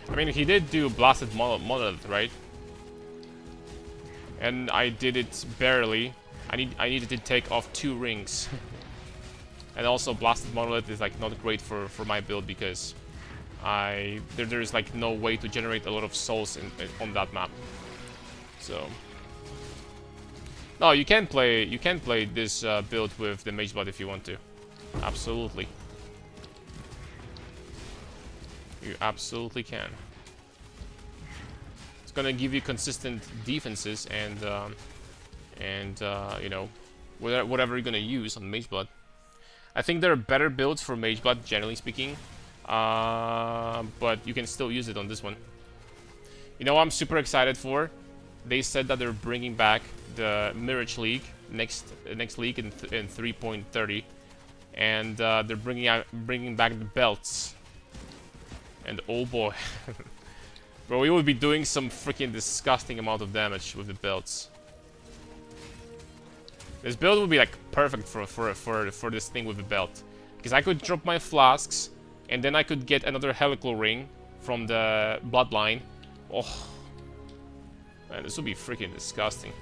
I mean, he did do blasted monolith, right? And I did it barely. I needed to take off 2 rings. And also blasted monolith is like not great for my build because there's like no way to generate a lot of souls on that map. So no, you can play this build with the Mage Blood if you want to. Absolutely. You absolutely can. It's gonna give you consistent defenses and you know, whatever you're gonna use on Mage Blood. I think there are better builds for Mage Blood, generally speaking, but you can still use it on this one. You know what I'm super excited for? They said that they're bringing back the Mirage League next league in 3.30, and they're bringing back the belts. And oh boy, bro, we will be doing some freaking disgusting amount of damage with the belts. This build would be like perfect for this thing with the belt, because I could drop my flasks, and then I could get another helical ring from the bloodline. Oh, man, this would be freaking disgusting.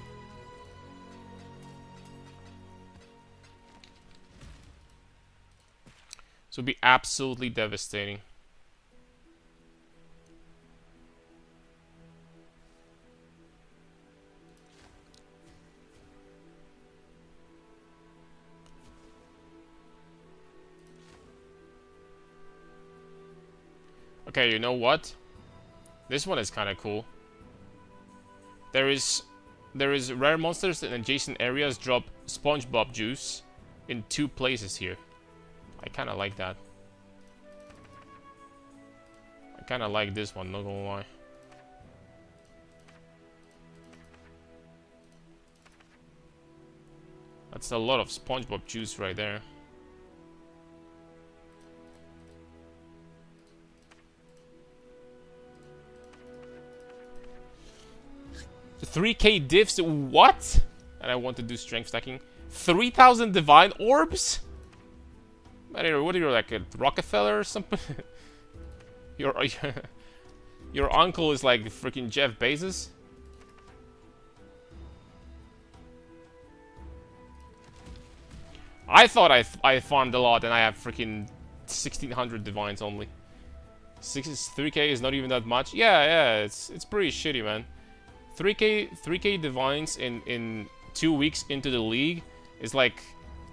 This would be absolutely devastating. Okay, you know what? This one is kind of cool. There is rare monsters in adjacent areas drop SpongeBob juice in 2 places here. I kind of like that. I kind of like this one, not gonna lie. That's a lot of SpongeBob juice right there. 3k diffs, what? And I want to do strength stacking. 3,000 divine orbs? Man, what are you, like a Rockefeller or something? Your uncle is like freaking Jeff Bezos? I thought I farmed a lot and I have freaking 1,600 divines only. 3k is not even that much. Yeah, it's pretty shitty, man. 3k divines in 2 weeks into the league is like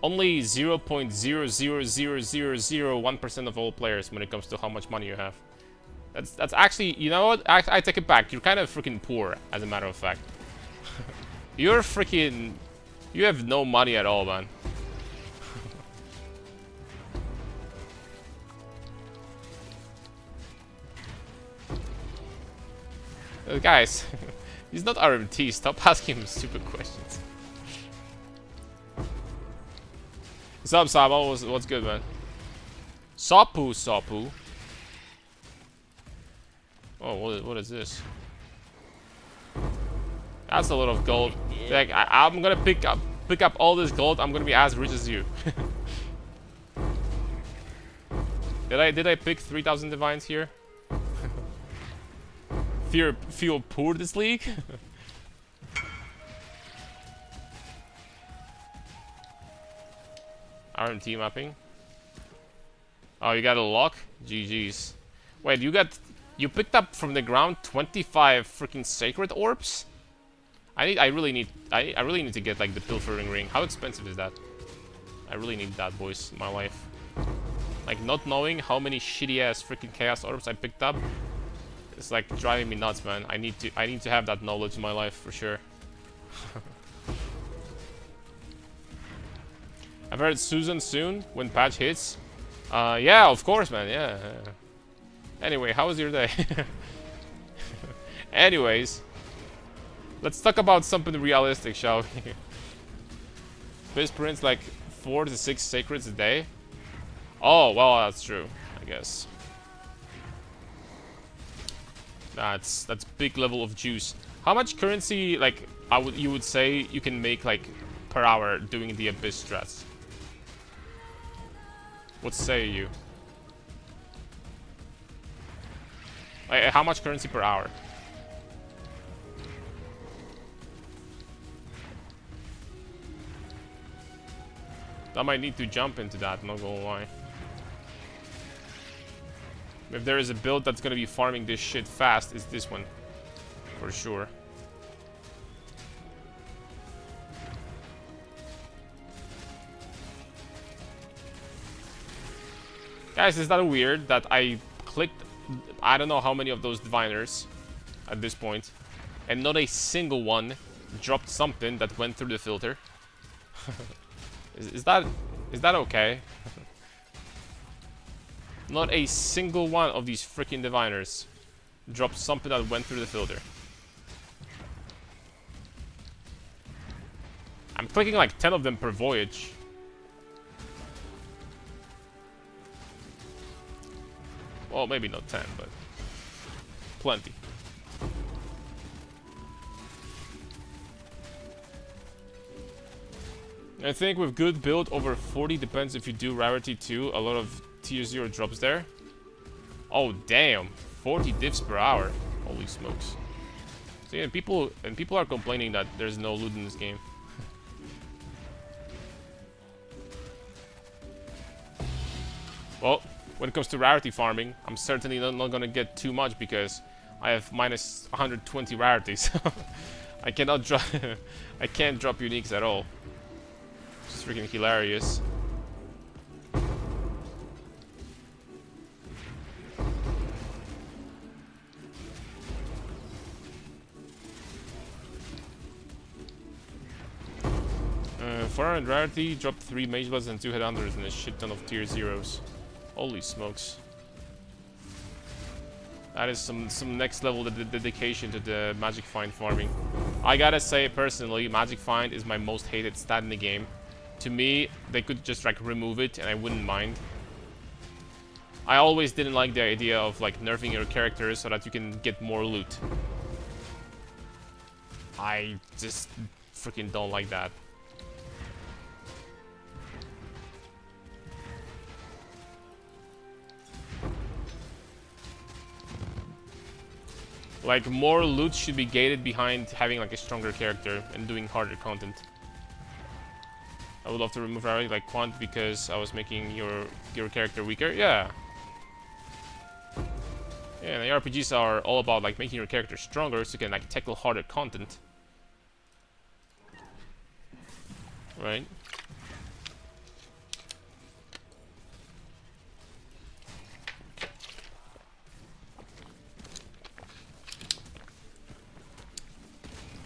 only 0.00001% of all players when it comes to how much money you have. That's actually, you know what? I take it back. You're kind of freaking poor, as a matter of fact. You have no money at all, man. Guys, he's not RMT. Stop asking him stupid questions. What's up, Sabo? What's good, man? Sapu. Oh, what is this? That's a lot of gold. Like, I'm gonna pick up all this gold. I'm gonna be as rich as you. Did I pick 3,000 divines here? Feel poor this league? RMT mapping. Oh, you got a lock? GG's. Wait, you picked up from the ground 25 freaking sacred orbs? I really need to get like the pilfering ring. How expensive is that? I really need that, boys, in my life. Like, not knowing how many shitty ass freaking chaos orbs I picked up, it's like driving me nuts, man. I need to have that knowledge in my life for sure. I've heard Susan soon when patch hits. Yeah, of course, man. Yeah. Anyway, how was your day? Anyways, let's talk about something realistic, shall we? Biz prints like 4 to 6 sacreds a day. Oh, well, that's true, I guess. That's big level of juice. How much currency, like, you would say you can make, like, per hour doing the Abyss strats? What say you? Like, how much currency per hour? I might need to jump into that, not gonna lie. If there is a build that's gonna be farming this shit fast, it's this one. For sure. Guys, is that weird that I clicked I don't know how many of those diviners at this point, and not a single one dropped something that went through the filter? Is that okay? Not a single one of these freaking diviners dropped something that went through the filter. I'm clicking like 10 of them per voyage. Well, maybe not 10, but plenty. I think with good build over 40, depends if you do rarity too, a lot of tier 0 drops there. Oh damn, 40 diffs per hour. Holy smokes. So yeah, people are complaining that there's no loot in this game. Well, when it comes to rarity farming, I'm certainly not gonna get too much because I have minus 120 rarities. I cannot drop I can't drop uniques at all. It's freaking hilarious. Uh, 400 rarity, dropped 3 mage bloods and 2 headhunters and a shit ton of tier 0s. Holy smokes. That is some next level dedication to the magic find farming. I gotta say personally, magic find is my most hated stat in the game. To me, they could just like remove it and I wouldn't mind. I always didn't like the idea of like nerfing your characters so that you can get more loot. I just freaking don't like that. Like, more loot should be gated behind having like a stronger character and doing harder content. I would love to remove rarity like Quant because I was making your character weaker. Yeah. Yeah, the RPGs are all about like making your character stronger so you can like tackle harder content. Right?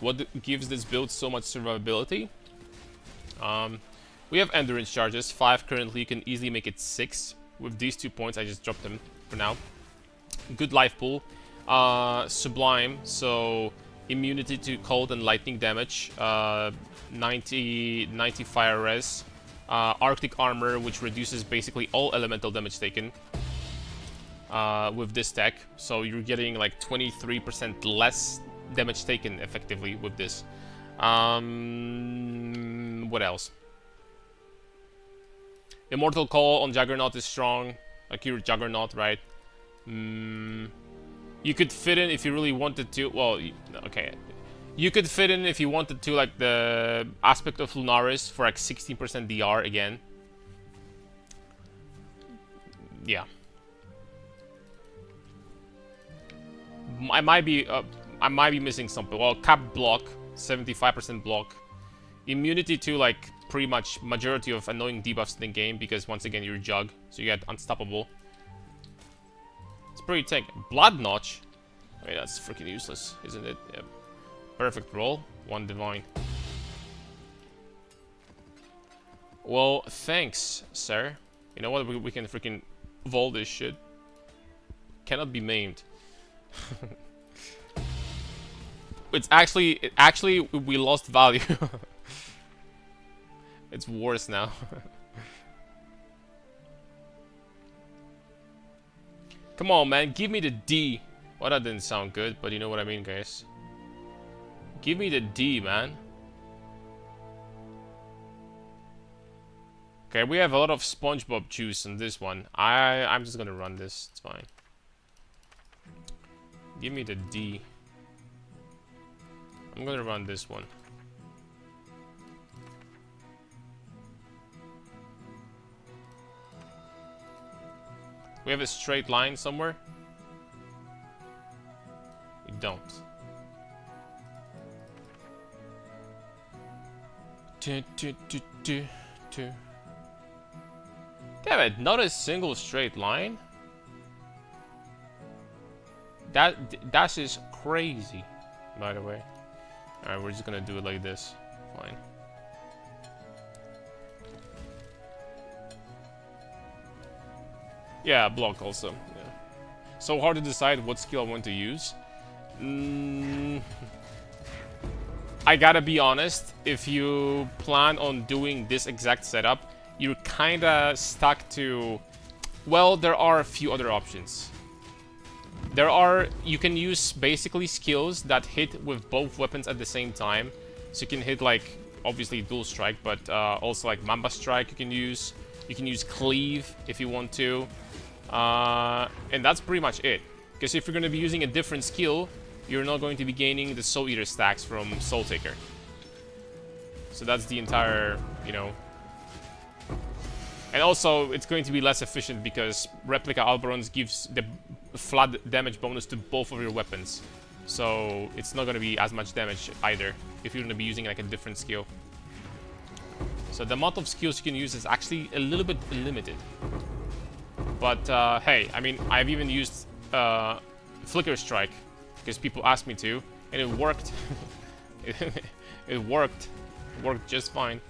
What gives this build so much survivability? We have endurance charges, 5 currently, you can easily make it 6. With these 2 points, I just dropped them for now. Good life pool. Sublime, so immunity to cold and lightning damage, 90 fire res. Arctic armor, which reduces basically all elemental damage taken. with this tech. So you're getting like 23% less damage taken effectively with this. What else? Immortal Call on Juggernaut is strong. Like your Juggernaut, right? You could fit in if you really wanted to. Well, okay. You could fit in if you wanted to, like the aspect of Lunaris for like 16% DR again. Yeah. I might be missing something. Well, cap block, 75% block, immunity to like pretty much majority of annoying debuffs in the game because once again you're Jugg, so you get unstoppable. It's pretty tank. Blood Notch. I mean, that's freaking useless, isn't it? Yep. Perfect roll. 1 divine. Well, thanks, sir. You know what? We can freaking vault this shit. Cannot be maimed. It's actually we lost value. It's worse now. Come on, man, give me the D. Well, that didn't sound good, but you know what I mean, guys. Give me the D, man. Okay, we have a lot of SpongeBob juice in this one. I'm just gonna run this. It's fine. Give me the D. I'm gonna run this one. We have a straight line somewhere? We don't. Damn it, not a single straight line? That is crazy, by the way. Alright, we're just gonna do it like this. Fine. Yeah, block also. Yeah. So hard to decide what skill I want to use. I gotta be honest, if you plan on doing this exact setup, you're kinda stuck to... Well, there are a few other options. You can use basically skills that hit with both weapons at the same time. So you can hit like, obviously dual strike, but also like Mamba Strike you can use. You can use Cleave if you want to. And that's pretty much it. Because if you're going to be using a different skill, you're not going to be gaining the Soul Eater stacks from Soul Taker. So that's the entire, you know... And also, it's going to be less efficient because Replica Alberons gives the flood damage bonus to both of your weapons. So it's not going to be as much damage either if you're going to be using like a different skill. So the amount of skills you can use is actually a little bit limited. But hey, I mean, I've even used Flicker Strike because people asked me to, and it worked. It worked. It worked just fine.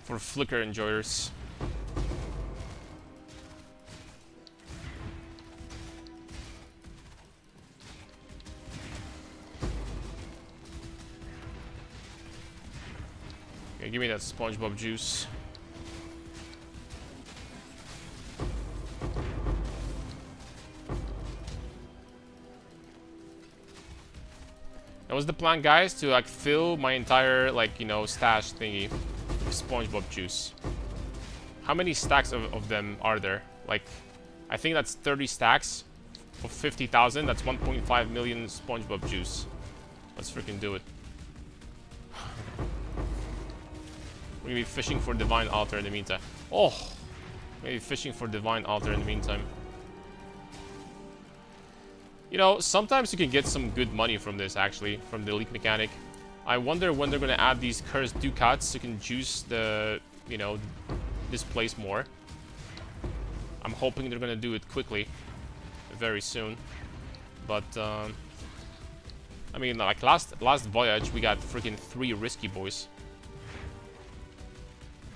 For Flicker enjoyers. Okay, give me that SpongeBob juice. That was the plan, guys, to like fill my entire like, you know, stash thingy with SpongeBob juice. How many stacks of them are there? Like, I think that's 30 stacks for 50,000. That's 1.5 million SpongeBob juice. Let's freaking do it. We're gonna be fishing for Divine Altar in the meantime. Oh! Maybe fishing for Divine Altar in the meantime. You know, sometimes you can get some good money from this, actually, from the leak mechanic. I wonder when they're gonna add these cursed ducats so you can juice the, you know, this place more. I'm hoping they're gonna do it quickly, very soon. But, I mean, like last voyage, we got freaking 3 risky boys.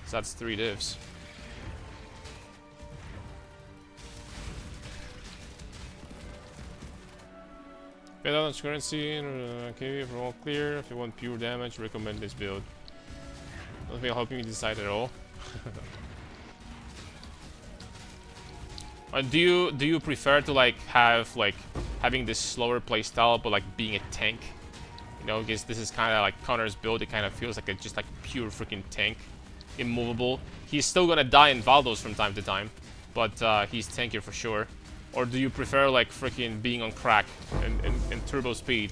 So that's 3 divs. Pay down on currency. Okay, for all clear. If you want pure damage, recommend this build. Nothing will help me decide at all. Do you prefer to like have like having this slower playstyle, but like being a tank? You know, because this is kind of like Connor's build. It kind of feels like just like pure freaking tank, immovable. He's still gonna die in valdos from time to time, but he's tankier for sure. Or do you prefer like freaking being on crack and turbo speed?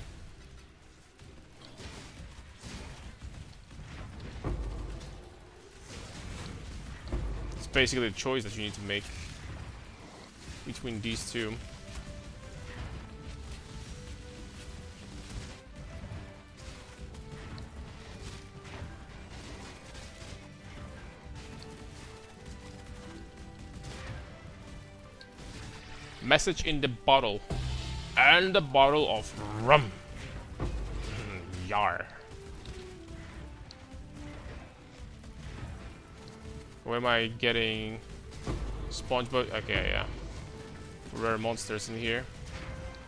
It's basically the choice that you need to make between these two. Message in the bottle. And a bottle of rum. Yar. Where am I getting spongebob? Okay, yeah. Rare monsters in here.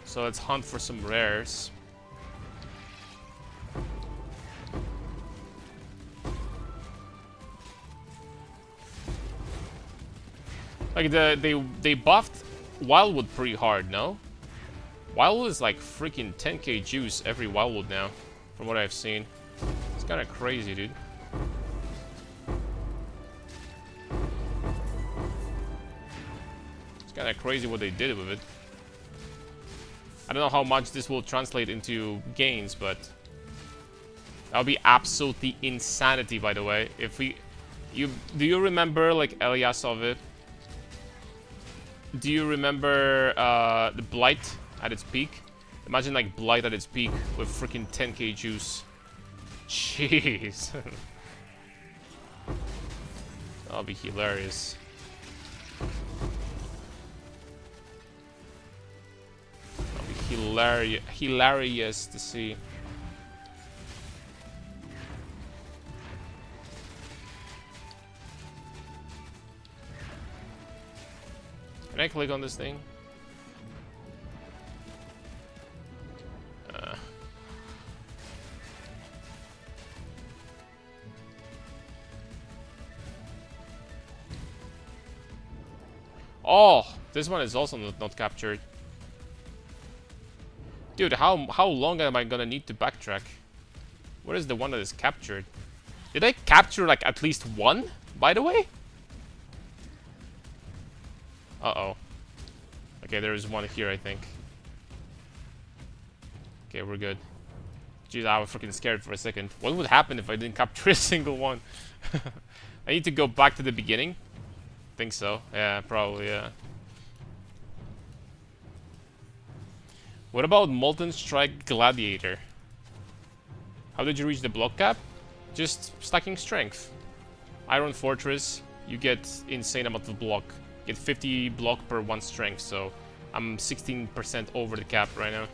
So let's hunt for some rares. Like they buffed Wildwood pretty hard, no? Wildwood is like freaking 10k juice every Wildwood now, from what I've seen. It's kind of crazy, dude. It's kind of crazy what they did with it. I don't know how much this will translate into gains, but that would be absolutely insanity, by the way. If we... do you remember, like, Eliasov? Do you remember the Blight at its peak? Imagine, like, Blight at its peak with freaking 10k juice. Jeez. That'll be hilarious. Hilarious to see. Can I click on this thing? Oh, this one is also not captured. Dude, how long am I gonna need to backtrack? What is the one that is captured? Did I capture like at least one, by the way? Uh-oh. Okay, there is one here, I think. Okay, we're good. Jeez, I was freaking scared for a second. What would happen if I didn't capture a single one? I need to go back to the beginning? Think so. Yeah, probably, yeah. What about Molten Strike Gladiator? How did you reach the block cap? Just stacking strength. Iron Fortress, you get insane amount of block. Get 50 block per 1 strength, so I'm 16% over the cap right now.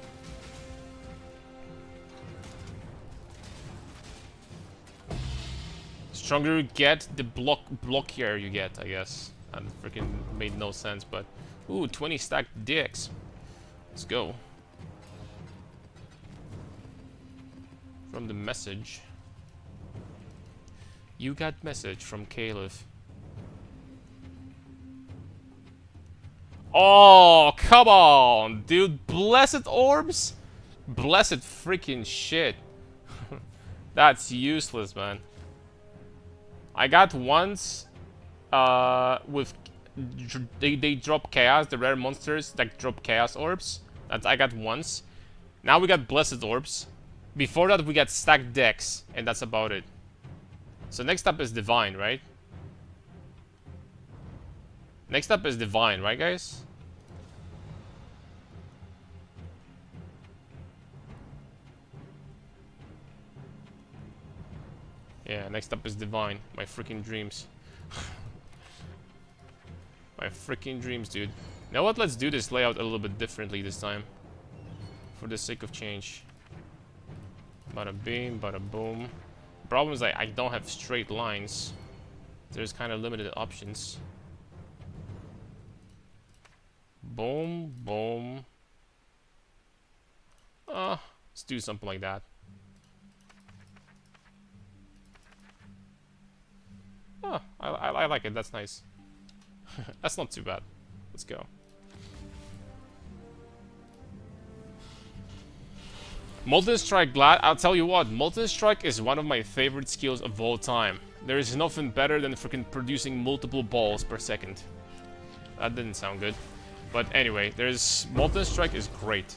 Stronger you get, the blockier you get, I guess. That freaking made no sense, but... Ooh, 20 stacked dicks. Let's go. From the message. You got message from Caliph. Oh, come on, dude. Blessed orbs? Blessed freaking shit. That's useless, man. I got once with... They drop chaos, the rare monsters that drop chaos orbs. That I got once. Now we got blessed orbs. Before that we got stacked decks, and that's about it. So next up is divine, right? Next up is divine, right guys? Yeah, next up is divine. My freaking dreams. My freaking dreams, dude. You know what? Let's do this layout a little bit differently this time. For the sake of change. Bada bing, bada boom. Problem is I don't have straight lines. There's kind of limited options. Boom, boom. do something like that. Oh, I like it. That's nice. That's not too bad. Let's go. Molten Strike, I'll tell you what, Molten Strike is one of my favorite skills of all time. There is nothing better than freaking producing multiple balls per second. That didn't sound good. But anyway, Molten Strike is great.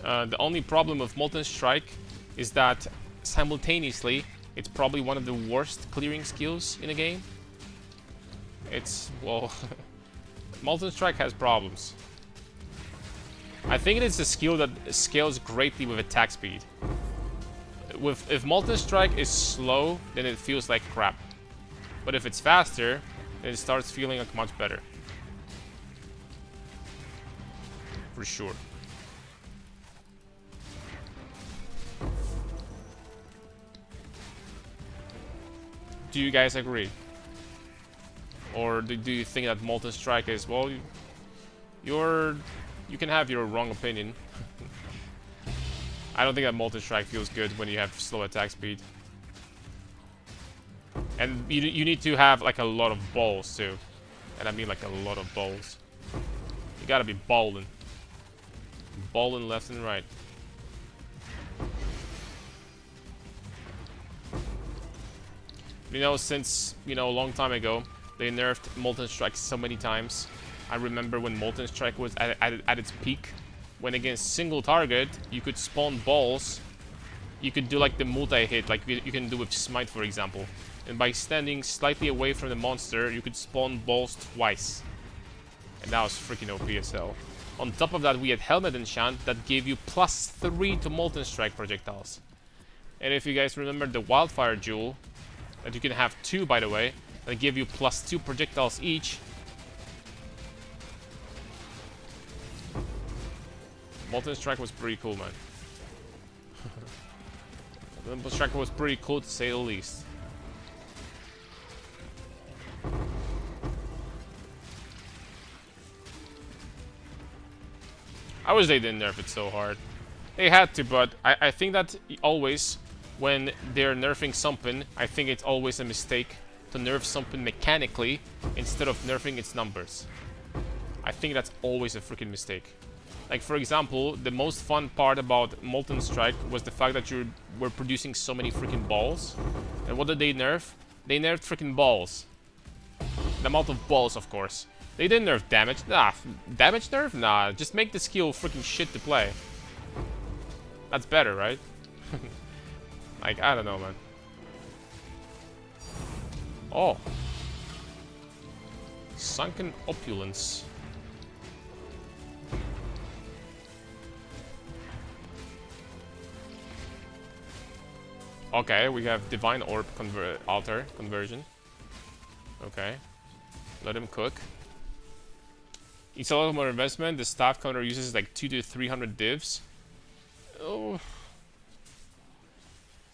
The only problem with Molten Strike is that simultaneously, it's probably one of the worst clearing skills in a game. It's, well, Molten Strike has problems. I think it is a skill that scales greatly with attack speed. If Molten Strike is slow, then it feels like crap. But if it's faster, then it starts feeling like much better. For sure. Do you guys agree? Or do you think that Molten Strike is, well, you can have your wrong opinion. I don't think that Molten Strike feels good when you have slow attack speed. And you need to have like a lot of balls too. And I mean like a lot of balls. You gotta be balling. Balling left and right. You know, since, you know, a long time ago, they nerfed Molten Strike so many times. I remember when Molten Strike was at its peak, when against single target, you could spawn balls. You could do like the multi-hit, like you can do with Smite, for example. And by standing slightly away from the monster, you could spawn balls twice. And that was freaking OP as hell. On top of that, we had Helmet Enchant that gave you +3 to Molten Strike projectiles. And if you guys remember the Wildfire Jewel, that you can have 2 by the way, that give you +2 projectiles each. Molten Strike was pretty cool, man. Molten Strike was pretty cool to say the least. I wish they didn't nerf it so hard. They had to, but I think that always, when they're nerfing something, I think it's always a mistake to nerf something mechanically instead of nerfing its numbers. I think that's always a freaking mistake. Like, for example, the most fun part about Molten Strike was the fact that you were producing so many freaking balls. And what did they nerf? They nerfed freaking balls. The amount of balls, of course. They didn't nerf damage. Nah, damage nerf? Nah, just make the skill freaking shit to play. That's better, right? Like, I don't know, man. Oh. Sunken Opulence. Okay, we have Divine Orb Altar conversion. Okay. Let him cook. It's a lot more investment. The staff counter uses like 200 to 300 divs. Oh.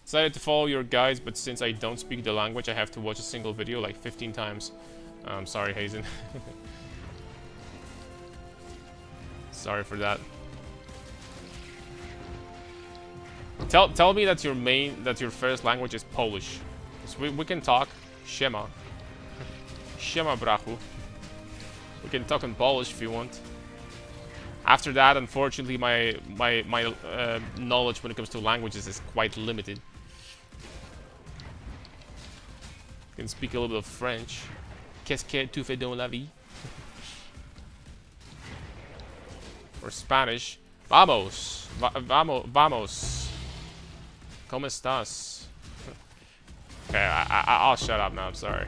Decided to follow your guides, but since I don't speak the language, I have to watch a single video like 15 times. I'm sorry, Hazen. Sorry for that. Tell me that your first language is Polish. So we can talk. Siema. Siema, brachu. We can talk in Polish if you want. After that, unfortunately, my knowledge when it comes to languages is quite limited. I can speak a little bit of French. Qu'est-ce que tu fais dans la vie? Or Spanish. Vamos. Vamos. ¿Cómo estás? Okay, I'll shut up now. I'm sorry.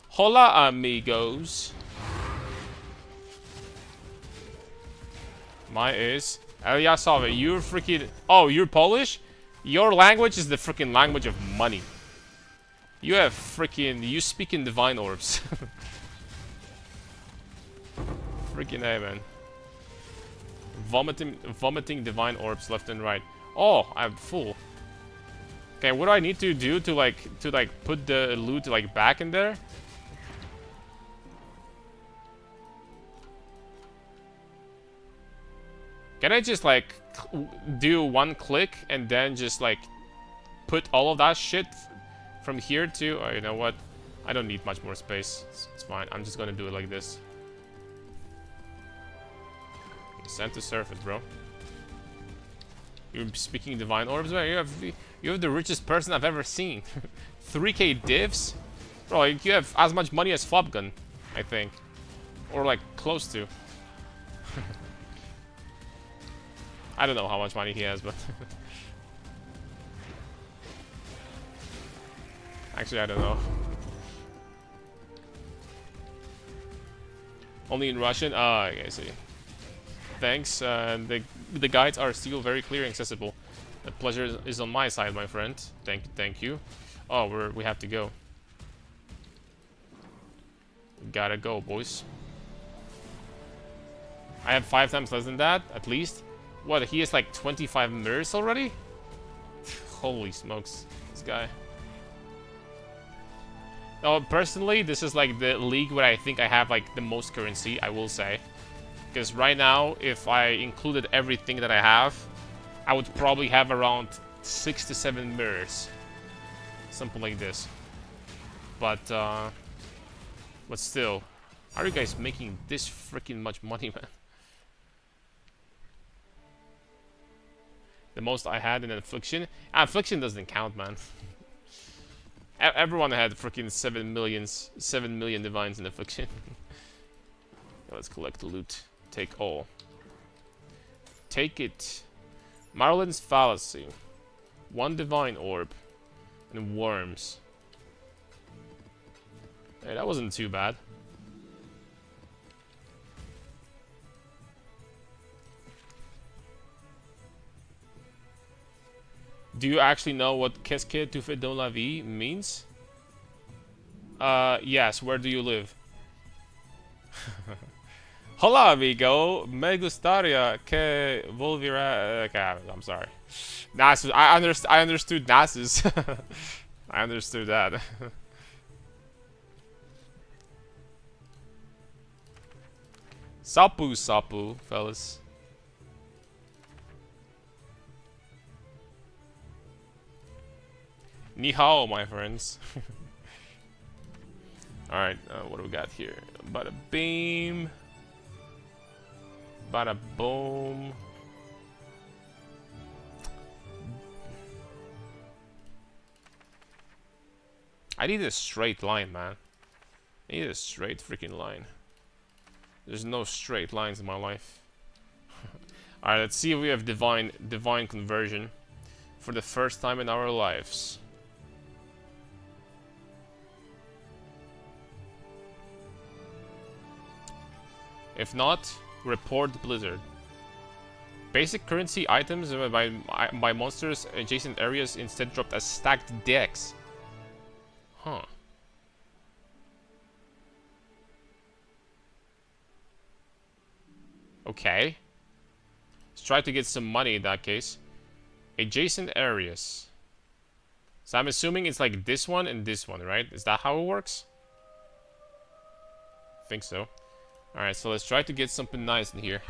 Hola, amigos. Mine is Eliasove. You're freaking. Oh, you're Polish? Your language is the freaking language of money. You have freaking. You speak in divine orbs. Freaking A, man. Vomiting divine orbs left and right. Oh, I'm full. Okay, what do I need to do to put the loot like back in there? Can I just like do one click and then just like put all of that shit from here to... Oh, you know what? I don't need much more space. It's fine. I'm just gonna do it like this. Send to surface, bro. You're speaking divine orbs, man. You're the richest person I've ever seen. 3k divs? Bro, you have as much money as Flopgun, I think. Or like close to. I don't know how much money he has, but... Actually, I don't know. Only in Russian? Ah, I see. Thanks. The guides are still very clear and accessible. The pleasure is on my side, my friend. Thank you. Oh, we have to go. We gotta go, boys. I have 5 times less than that, at least. What? He has like 25 mirrors already? Holy smokes, this guy. No, personally, this is like the league where I think I have like the most currency, I will say. Because right now, if I included everything that I have, I would probably have around 6 to 7 mirrors. Something like this. But still, how are you guys making this freaking much money, man? The most I had in Affliction? Affliction doesn't count, man. Everyone had freaking 7 million divines in Affliction. Let's collect the loot. Take all. Take it. Marlin's Fallacy. 1 divine orb. And worms. Hey, that wasn't too bad. Do you actually know what Qu'est-ce que tu fais dans la vie means? Yes, where do you live? Hola, amigo. Me gustaría que volviera... Okay, I'm sorry. Nasus. I understood Nasus. I understood that. Sapu, sapu, fellas. Ni hao, my friends. Alright, what do we got here? Bada beam. Bada boom. I need a straight line, man. I need a straight freaking line. There's no straight lines in my life. Alright, let's see if we have divine conversion for the first time in our lives. If not, report Blizzard. Basic currency items by monsters adjacent areas instead dropped as stacked decks. Huh. Okay. Let's try to get some money in that case. Adjacent areas. So I'm assuming it's like this one and this one, right? Is that how it works? I think so. Alright, so let's try to get something nice in here.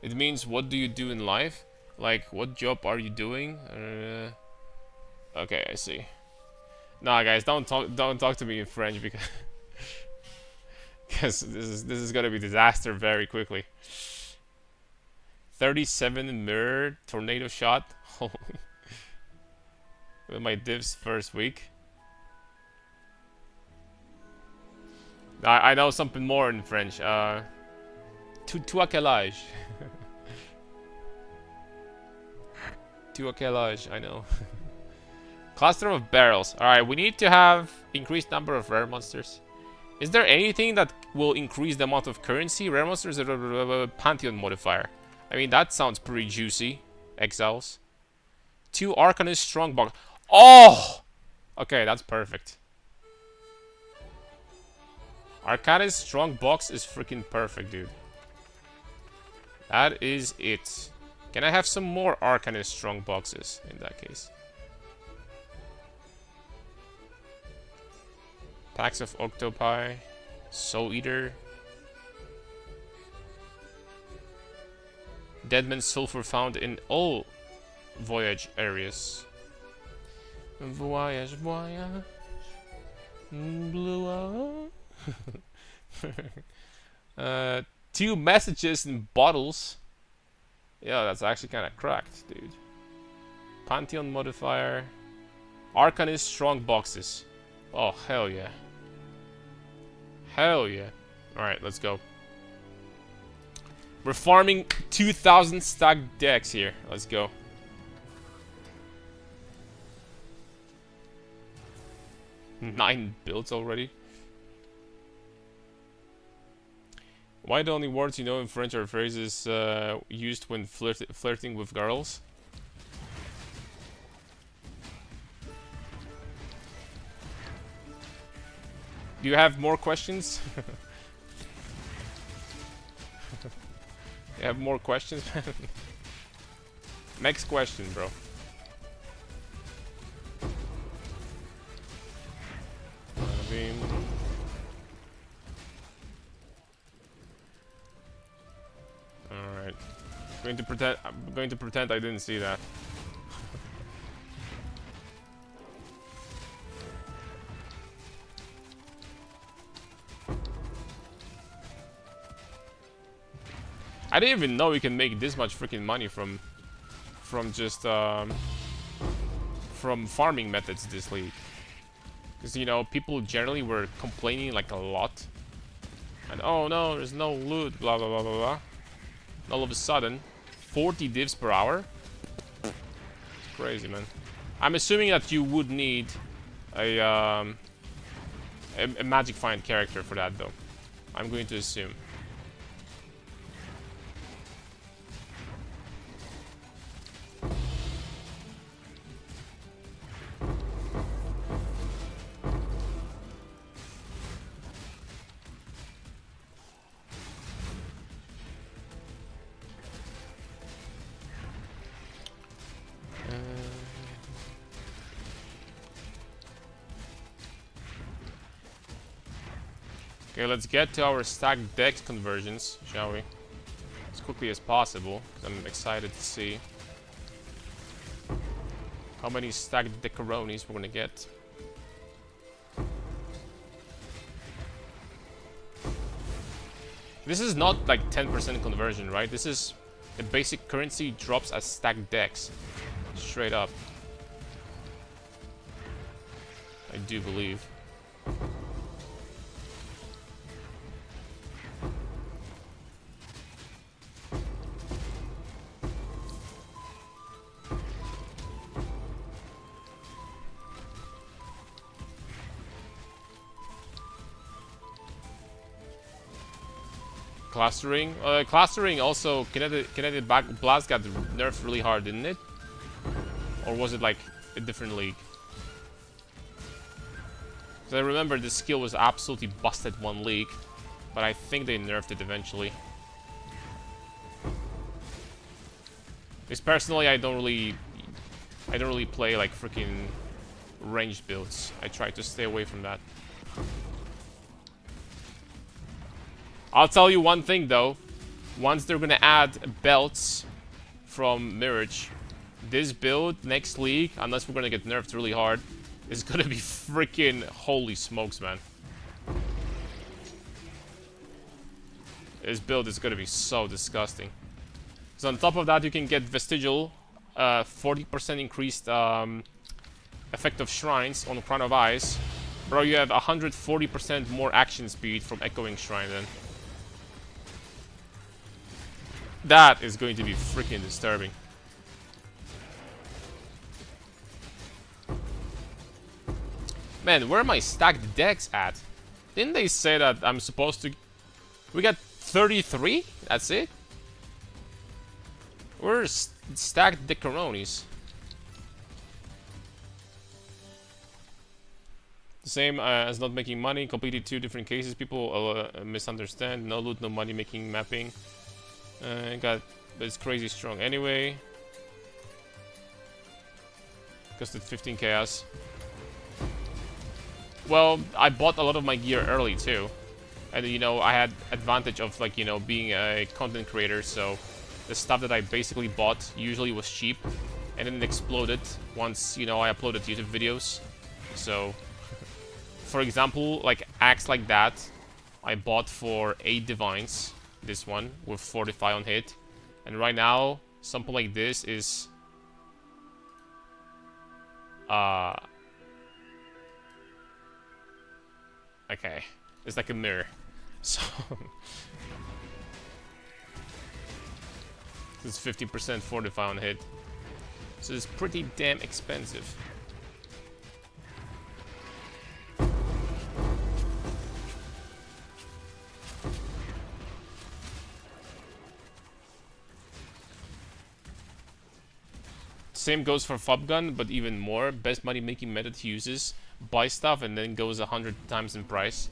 It means, what do you do in life? Like, what job are you doing? Okay, I see. Nah, guys, don't talk to me in French because because this is gonna be disaster very quickly. 37 mirror tornado shot. With my divs first week. I know something more in French. Tu à quel âge? Tu à quel âge? I know. Cluster of barrels. Alright, we need to have increased number of rare monsters. Is there anything that will increase the amount of currency? Rare monsters are a Pantheon modifier. I mean, that sounds pretty juicy. Exiles. 2 Arcanist Strongbox. Oh! Okay, that's perfect. Arcanist Strongbox is freaking perfect, dude. That is it. Can I have some more Arcanist Strongboxes in that case? Packs of Octopi. Soul Eater. Deadman sulfur found in all voyage areas. Voyage, voyage. Blue. 2 messages in bottles. Yeah, that's actually kind of cracked, dude. Pantheon modifier. Arcanist strong boxes. Oh, hell yeah. Hell yeah. Alright, let's go. We're farming 2,000 stacked decks here. Let's go. Nine builds already. Why the only words you know in French are phrases used when flirting with girls? Do you have more questions? You have more questions, man? Next question, bro. Beam. Alright. I'm going to pretend I didn't see that. I didn't even know you can make this much freaking money from just from farming methods this league. Because, you know, people generally were complaining like a lot. And oh no, there's no loot, blah blah blah blah blah. And all of a sudden, 40 divs per hour? Crazy, man. I'm assuming that you would need a magic find character for that, though. I'm going to assume. Okay, let's get to our stacked decks conversions, shall we? As quickly as possible, because I'm excited to see how many stacked decaronis we're gonna get. This is not like 10% conversion, right? This is the basic currency drops as stacked decks. Straight up. I do believe. Clustering? Clustering also, kinetic blast got nerfed really hard, didn't it? Or was it like a different league? Because I remember this skill was absolutely busted one league, but I think they nerfed it eventually. Because personally, I don't really play like freaking ranged builds. I try to stay away from that. I'll tell you one thing though, once they're gonna add belts from Mirage, this build next league, unless we're gonna get nerfed really hard, is gonna be freaking holy smokes, man. This build is gonna be so disgusting. So on top of that, you can get Vestigial, 40% increased effect of Shrines on Crown of Ice. Bro, you have 140% more action speed from Echoing Shrine then. That is going to be freaking disturbing. Man, where are my stacked decks at? Didn't they say that I'm supposed to... We got 33? That's it? Where's stacked decaronis? The same as not making money. Completely 2 different cases. People misunderstand. No loot, no money making mapping. But it's crazy strong anyway. Costed 15 chaos. Well, I bought a lot of my gear early too. And you know, I had advantage of like, you know, being a content creator, so the stuff that I basically bought usually was cheap, and then it exploded once, you know, I uploaded YouTube videos. So, for example, like axe like that, I bought for 8 divines, this one, with 45 on hit. And right now, something like this is... okay, it's like a mirror. So... it's 50% fortify on hit. So it's pretty damn expensive. Same goes for fob gun, but even more. Best money making method he uses: buy stuff and then goes 100 times in price.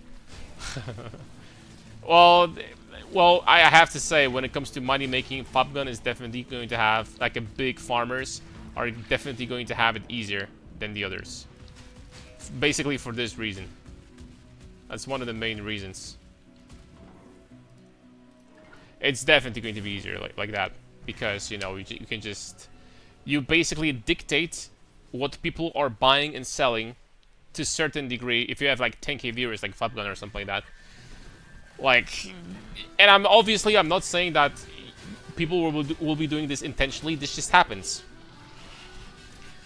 well, I have to say, when it comes to money making, fob gun is definitely going to have, like, a big farmers are definitely going to have it easier than the others. Basically for this reason. That's one of the main reasons. It's definitely going to be easier like that, because, you know, you can just... you basically dictate what people are buying and selling to a certain degree. If you have like 10k viewers, like Fabgun or something like that, like, and I'm not saying that people will be doing this intentionally. This just happens.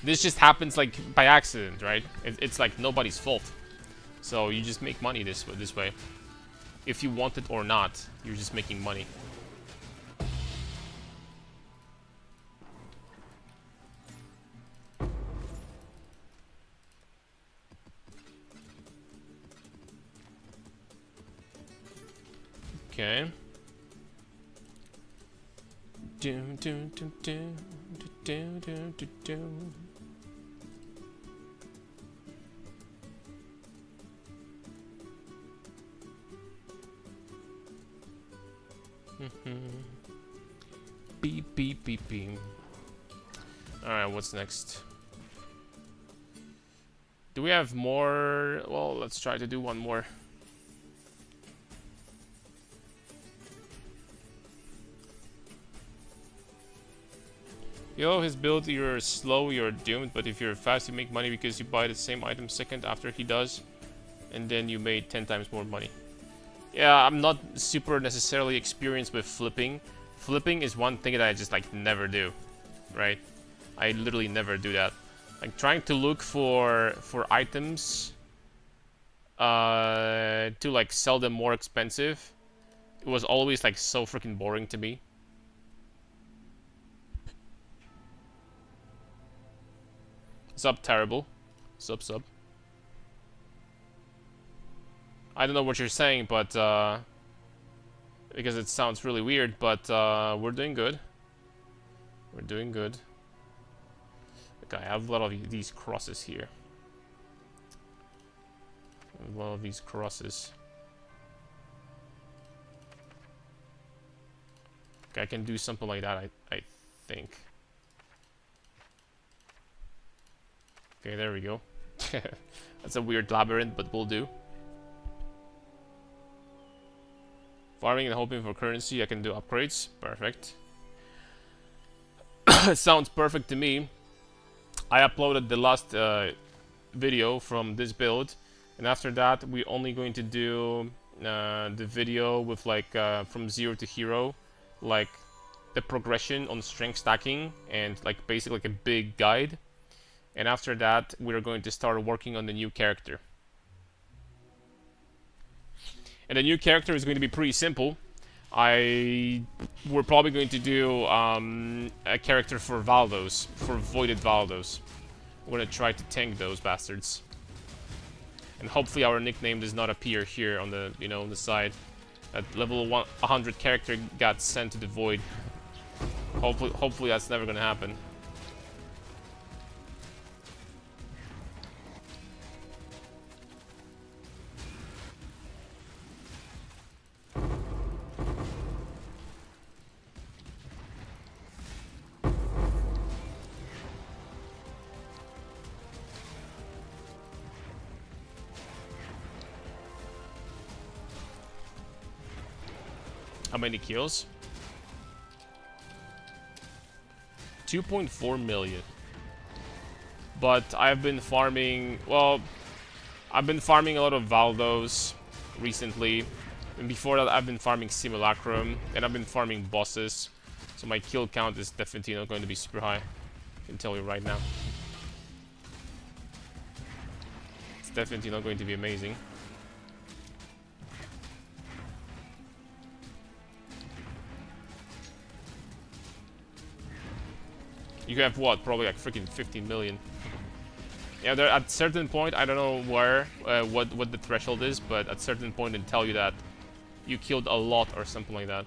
This just happens like by accident, right? It's like nobody's fault. So you just make money this way. If you want it or not, you're just making money. Okay. Beep beep beep beep. Alright, what's next? Do we have more? Well, let's try to do one more. Yo, his build, you're slow, you're doomed, but if you're fast, you make money because you buy the same item second after he does, and then you made 10 times more money. Yeah, I'm not super necessarily experienced with flipping. Flipping is one thing that I just, like, never do, right? I literally never do that. Like, trying to look for items to, like, sell them more expensive, it was always, like, so freaking boring to me. Sub terrible. Sub. I don't know what you're saying, but because it sounds really weird, but we're doing good. We're doing good. Okay, I have a lot of these crosses here. A lot of these crosses. Okay, I can do something like that, I think. Okay, there we go. That's a weird labyrinth, but we'll do. Farming and hoping for currency, I can do upgrades. Perfect. Sounds perfect to me. I uploaded the last video from this build, and after that we're only going to do the video with, like, from 0 to hero, like the progression on strength stacking, and, like, basically like a big guide. And after that, we're going to start working on the new character. And the new character is going to be pretty simple. We're probably going to do a character for valdos, for voided valdos. We're going to try to tank those bastards. And hopefully our nickname does not appear here on the, you know, on the side. That level 100 character got sent to the void. Hopefully that's never going to happen. How many kills? 2.4 million. But I've been farming, well, I've been farming a lot of valdos recently. And before that, I've been farming simulacrum, and I've been farming bosses. So my kill count is definitely not going to be super high. I can tell you right now. It's definitely not going to be amazing. You have what? Probably like freaking 15 million. Yeah, there at certain point, I don't know where, what the threshold is, but at certain point it'll tell you that you killed a lot or something like that.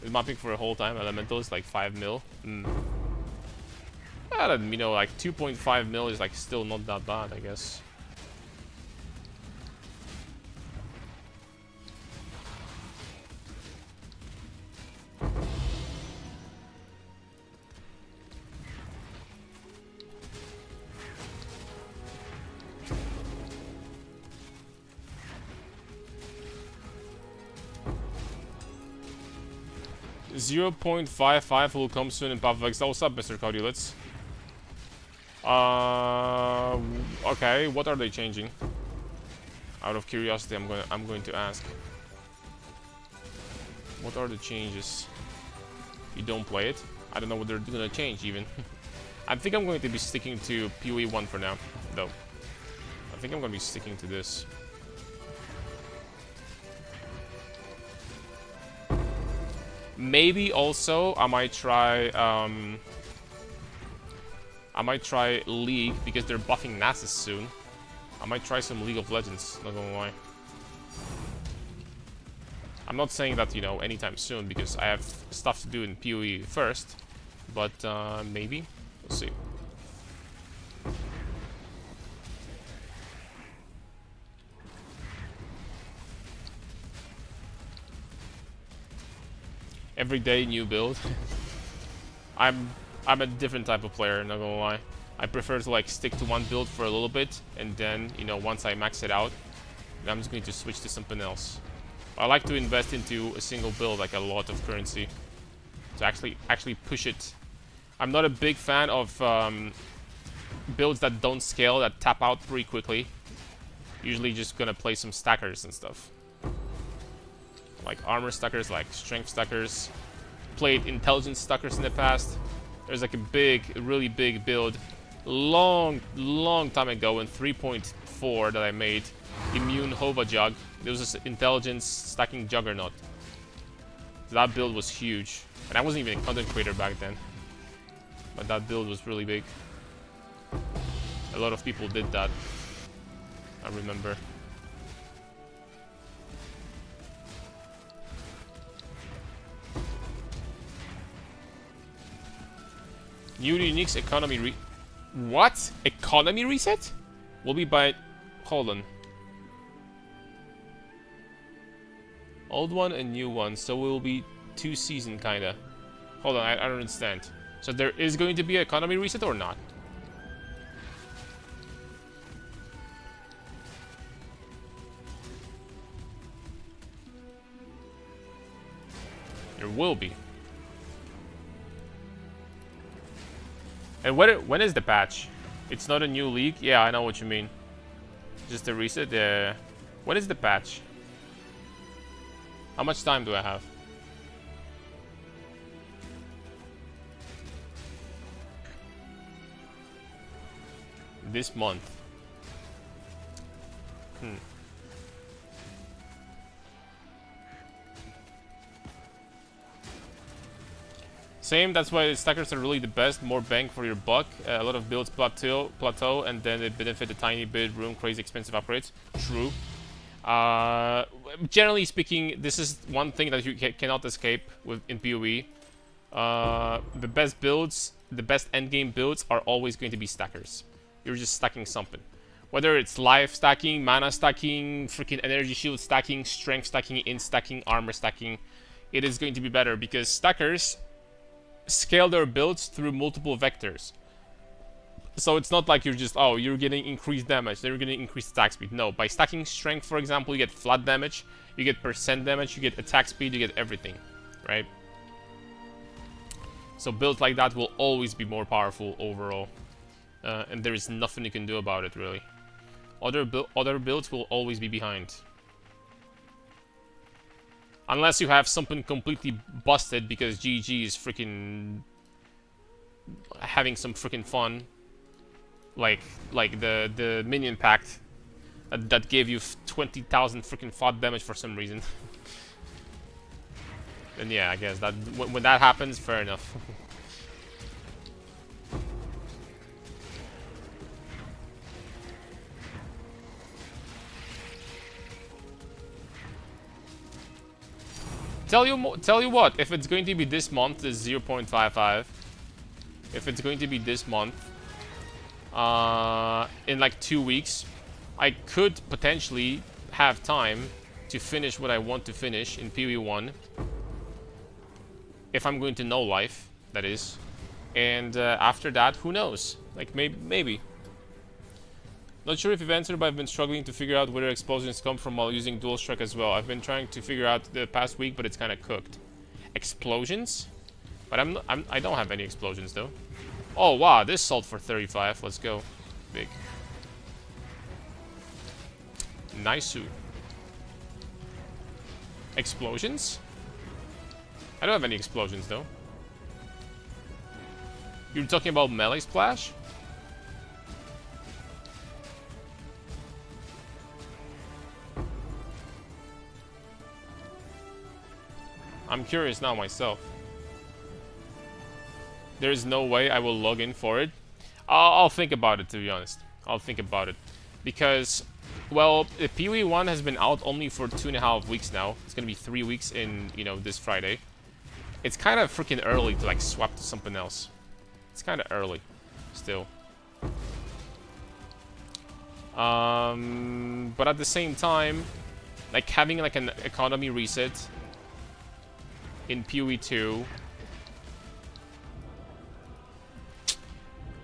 Is mapping for a whole time elemental is like 5 mil. You know, like 2.5 mil is like still not that bad, I guess. .55 will come soon in Paradoxica. What's up, Mr. Codulets? Okay, what are they changing? Out of curiosity, I'm going to ask. What are the changes? You don't play it? I don't know what they're gonna change even. I think I'm going to be sticking to PoE 1 for now, though. I think I'm gonna be sticking to this. Maybe also I might try League because they're buffing Nasus soon. I might try some League of Legends, not gonna lie. I'm not saying that, you know, anytime soon because I have stuff to do in PoE first, but maybe. We'll see. Every day new build. I'm a different type of player, not gonna lie. I prefer to like stick to one build for a little bit, and then, you know, once I max it out, I'm just going to switch to something else. I like to invest into a single build, like a lot of currency, to actually push it. I'm not a big fan of builds that don't scale, that tap out pretty quickly. Usually just gonna play some stackers and stuff. Like armor stackers, like strength stackers. Played intelligence stackers in the past. There's like a really big build long time ago in 3.4 that I made. Immune Hova Jugg. There was this intelligence stacking juggernaut. That build was huge. And I wasn't even a content creator back then. But that build was really big. A lot of people did that. I remember. New Unique's economy What? Economy reset? Will be by... Hold on. Old one and new one, so we'll be 2 season kinda. Hold on, I don't understand. So there is going to be an economy reset or not? There will be. And when is the patch? It's not a new league? Yeah, I know what you mean. Just a reset? Yeah. When is the patch? How much time do I have? This month. Same, that's why stackers are really the best, more bang for your buck. A lot of builds plateau, and then they benefit a tiny bit, room, crazy expensive upgrades. True. Generally speaking, this is one thing that you cannot escape in PoE. The best builds, the best endgame builds are always going to be stackers. You're just stacking something. Whether it's life stacking, mana stacking, freaking energy shield stacking, strength stacking, int stacking, armor stacking, it is going to be better because stackers scale their builds through multiple vectors. So it's not like you're just, oh, you're getting increased damage, then you're getting increased attack speed. No, by stacking strength, for example, you get flat damage, you get percent damage, you get attack speed, you get everything, right? So builds like that will always be more powerful overall. And there is nothing you can do about it, really. Other builds will always be behind. Unless you have something completely busted because GG is freaking having some freaking fun. Like the minion pact that gave you 20,000 freaking thought damage for some reason. And yeah, I guess that when that happens, fair enough. Tell you what, if it's going to be this month, it's 0.55. If it's going to be this month, in like 2 weeks, I could potentially have time to finish what I want to finish in PoE1. If I'm going to know life, that is. And after that, who knows? Like, maybe. Not sure if you've answered, but I've been struggling to figure out where explosions come from while using dual strike as well. I've been trying to figure out the past week, but it's kind of cooked. Explosions? But I don't have any explosions, though. Oh, wow, this sold for 35. Let's go. Big. Nice. Explosions? I don't have any explosions, though. You're talking about melee splash? I'm curious now myself. There's no way I will log in for it. I'll think about it, to be honest. I'll think about it. Because, well, the PoE1 has been out only for 2.5 weeks now. It's gonna be 3 weeks in, you know, this Friday. It's kind of freaking early to, like, swap to something else. It's kind of early, still. But at the same time, like, having, like, an economy reset in PoE2,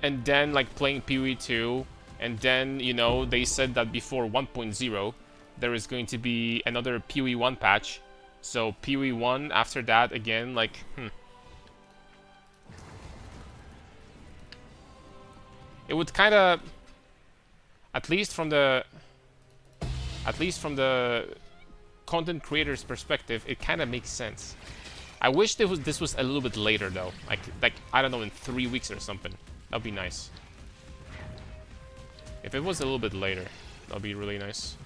and then, like, playing PoE2, and then, you know, they said that before 1.0, there is going to be another PoE1 patch. So, PoE1, after that, again, like, It would kind of, at least from the content creator's perspective, it kind of makes sense. I wish this was a little bit later, though. Like, I don't know, in 3 weeks or something. That'd be nice. If it was a little bit later, that'd be really nice.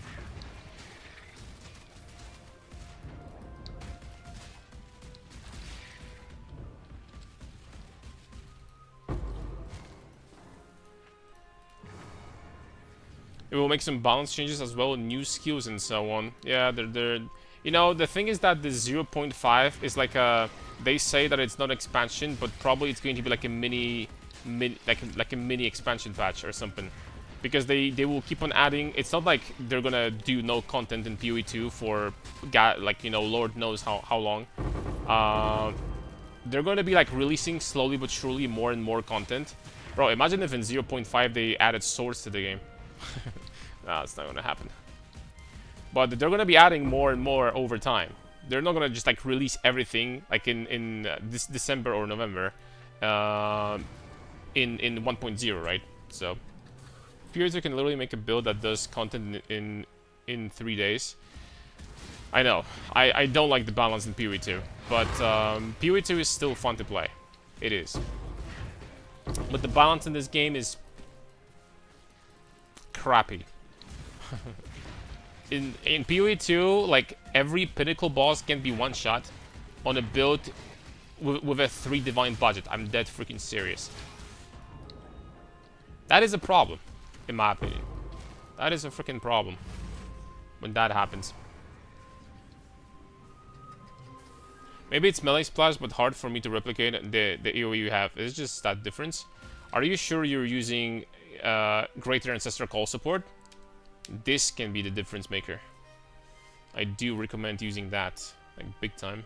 It will make some balance changes as well, new skills and so on. Yeah, they're you know, the thing is that the 0.5 is like a, they say that it's not expansion, but probably it's going to be like a mini expansion patch or something. Because they will keep on adding. It's not like they're gonna do no content in PoE2 for, like, you know, Lord knows how long. They're gonna be like releasing slowly but surely more and more content. Bro, imagine if in 0.5 they added swords to the game. Nah, it's not gonna happen. But they're gonna be adding more and more over time. They're not gonna just like release everything like in this December or November, in 1.0, right? So, Furious can literally make a build that does content in 3 days. I know. I don't like the balance in PoE2, but PoE2 is still fun to play. It is. But the balance in this game is crappy. in PoE2, like, every pinnacle boss can be one shot on a build with a 3 divine budget. I'm dead freaking serious. That is a problem, in my opinion. That is a freaking problem when that happens. Maybe it's melee splash, but hard for me to replicate the AoE you have. It's just that difference. Are you sure you're using Greater Ancestor Call support? This can be the difference maker. I do recommend using that, like, big time.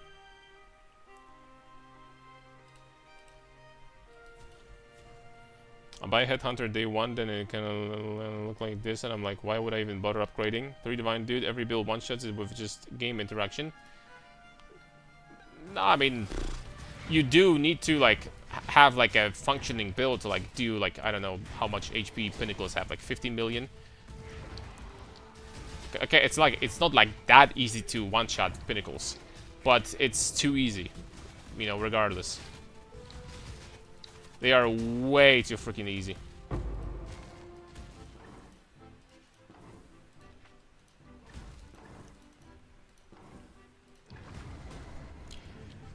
I buy Headhunter day 1, then it kind of look like this, and I'm like, why would I even bother upgrading? 3 Divine Dude, every build one-shots it with just game interaction. No, I mean, you do need to like have like a functioning build to like do like, I don't know how much HP pinnacles have, like 50 million. Okay, it's like, it's not like that easy to one-shot pinnacles, but it's too easy, you know, regardless. They are way too freaking easy.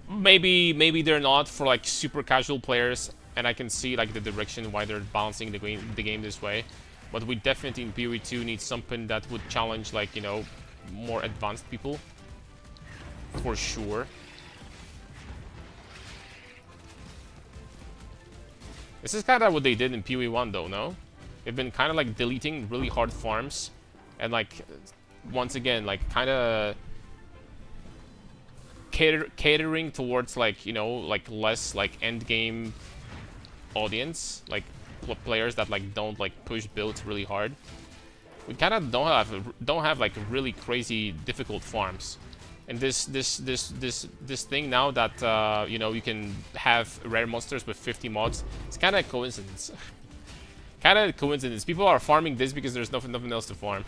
Maybe they're not for like super casual players, and I can see like the direction why they're balancing the game this way. But we definitely in PoE 2 need something that would challenge, like, you know, more advanced people. For sure. This is kind of what they did in PoE 1 though, no? They've been kind of like deleting really hard farms. And like, once again, like kind of catering towards like, you know, like less like end game audience. Like players that like don't like push builds really hard. We kind of don't have like really crazy difficult farms, and this thing now that you know, you can have rare monsters with 50 mods. It's kind of a coincidence. Kind of a coincidence. People are farming this because there's nothing else to farm.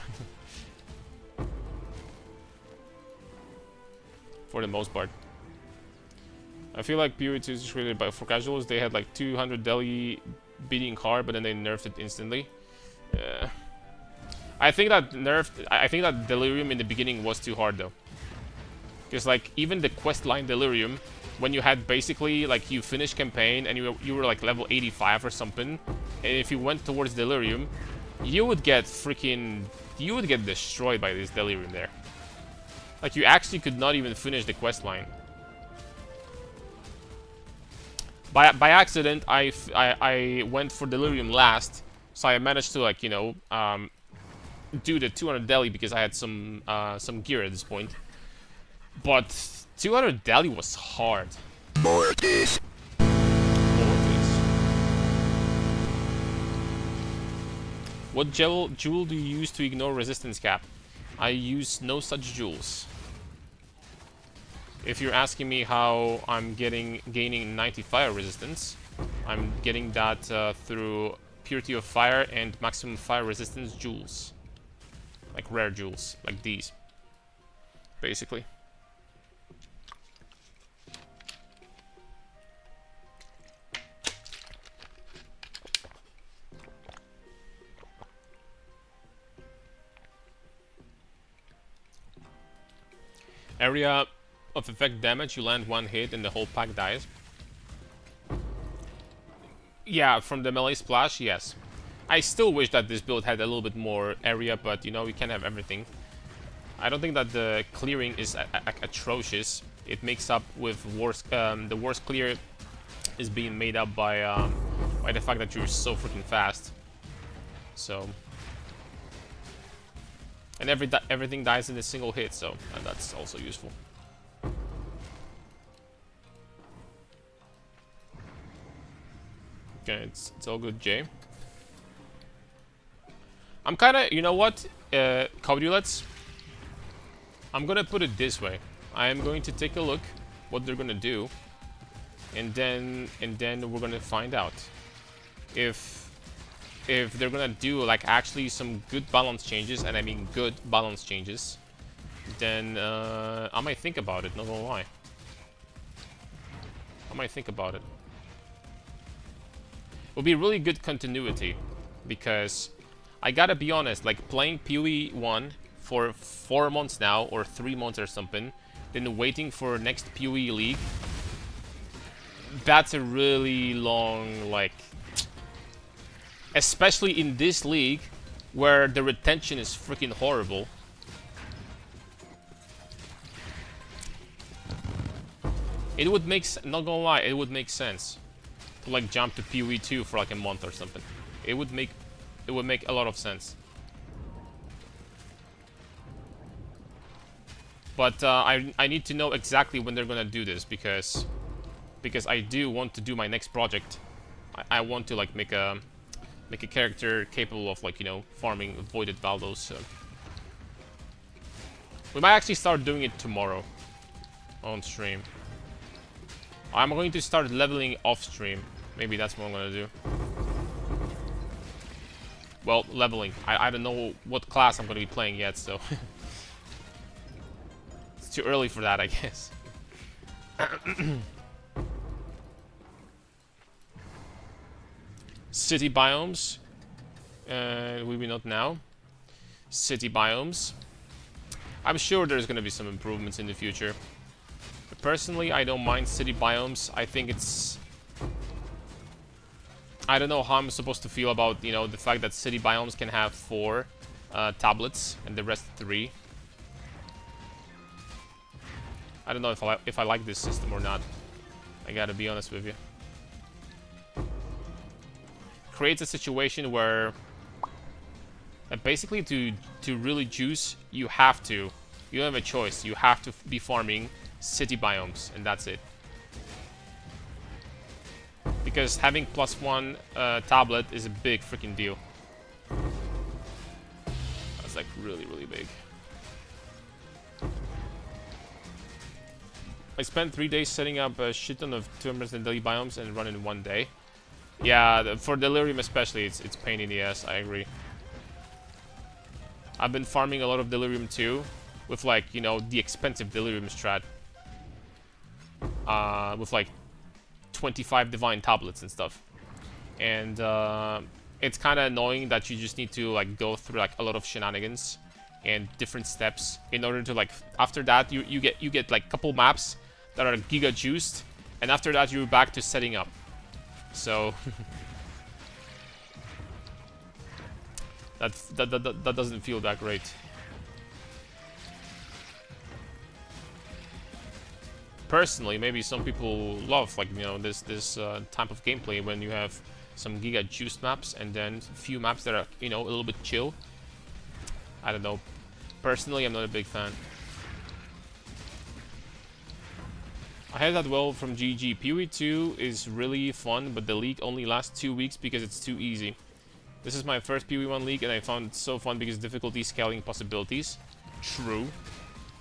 For the most part. I feel like PoE 2 is created for casuals. They had like 200 deli beating hard, but then they nerfed it instantly. I think that Delirium in the beginning was too hard though. Because like even the quest line Delirium, when you had basically like you finished campaign and you were like level 85 or something, and if you went towards Delirium, you would get destroyed by this Delirium there. Like you actually could not even finish the quest line. By accident, I went for Delirium last, so I managed to, like, you know, do the 200 deli because I had some gear at this point. But 200 deli was hard. More of this. What jewel do you use to ignore resistance cap? I use no such jewels. If you're asking me how I'm gaining 90 fire resistance, I'm getting that through Purity of Fire and Maximum Fire Resistance jewels. Like rare jewels, like these. Basically. Area of effect damage, you land one hit and the whole pack dies. Yeah, from the melee splash, yes. I still wish that this build had a little bit more area, but you know, you can't have everything. I don't think that the clearing is atrocious. It makes up with worst, the worst clear is being made up by the fact that you're so freaking fast. So, and everything dies in a single hit, so that's also useful. Okay, it's all good, Jay. I'm kind of, you know what, Caudulets? I'm gonna put it this way. I am going to take a look what they're gonna do, and then we're gonna find out if they're gonna do like actually some good balance changes, and I mean good balance changes. Then I might think about it. Not gonna lie, I might think about it. Will be really good continuity, because I gotta be honest, like playing PoE 1 for 4 months now, or 3 months or something, then waiting for next PoE League, that's a really long, like, especially in this league, where the retention is freaking horrible. It would make, not gonna lie, it would make sense to like jump to PoE 2 for like a month or something. It would make a lot of sense. But I need to know exactly when they're gonna do this, because I do want to do my next project. I want to like make a character capable of, like, you know, farming voided valdos. So we might actually start doing it tomorrow on stream. I'm going to start leveling off stream. Maybe that's what I'm gonna do. Well, leveling. I don't know what class I'm gonna be playing yet, so it's too early for that, I guess. City biomes. Will be not now. City biomes. I'm sure there's gonna be some improvements in the future. But personally, I don't mind city biomes. I think it's... I don't know how I'm supposed to feel about, you know, the fact that city biomes can have 4 tablets and the rest 3. I don't know if I like this system or not. I gotta be honest with you. Creates a situation where basically to really juice, you have to. You don't have a choice. You have to be farming city biomes, and that's it. Because having +1 tablet is a big freaking deal. That's like really, really big. I spent 3 days setting up a shit ton of tournaments and daily biomes and run in 1 day. Yeah, for Delirium especially, it's pain in the ass, I agree. I've been farming a lot of Delirium too, with like, you know, the expensive Delirium strat. With like 25 divine tablets and stuff. And it's kind of annoying that you just need to like go through like a lot of shenanigans and different steps in order to like, after that you get like couple maps that are giga juiced, and after that you're back to setting up. So that doesn't feel that great. Personally, maybe some people love, like, you know, this type of gameplay when you have some giga juiced maps and then few maps that are, you know, a little bit chill. I don't know. Personally, I'm not a big fan. I had that well from GG. PoE 2 is really fun, but the league only lasts 2 weeks because it's too easy. This is my first PoE 1 league, and I found it so fun because difficulty scaling possibilities. True.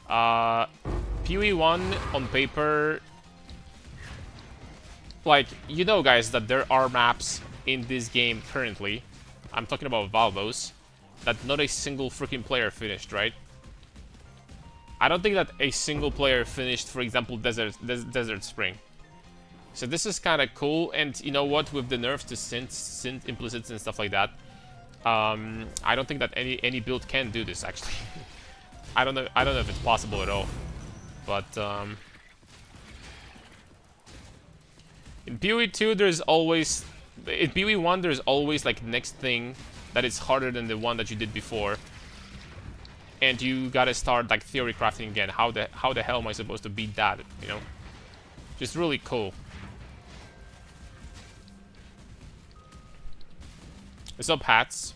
PoE 1 on paper, like, you know, guys, that there are maps in this game currently. I'm talking about valdos, that not a single freaking player finished, right? I don't think that a single player finished, for example, Desert Spring. So this is kind of cool, and you know what? With the nerfs to synth implicits and stuff like that, I don't think that any build can do this actually. I don't know if it's possible at all, but in PoE 2 there's always, in PoE 1 there's always like next thing that is harder than the one that you did before. And you gotta start like theory crafting again. How the hell am I supposed to beat that? You know, just really cool. What's up, hats?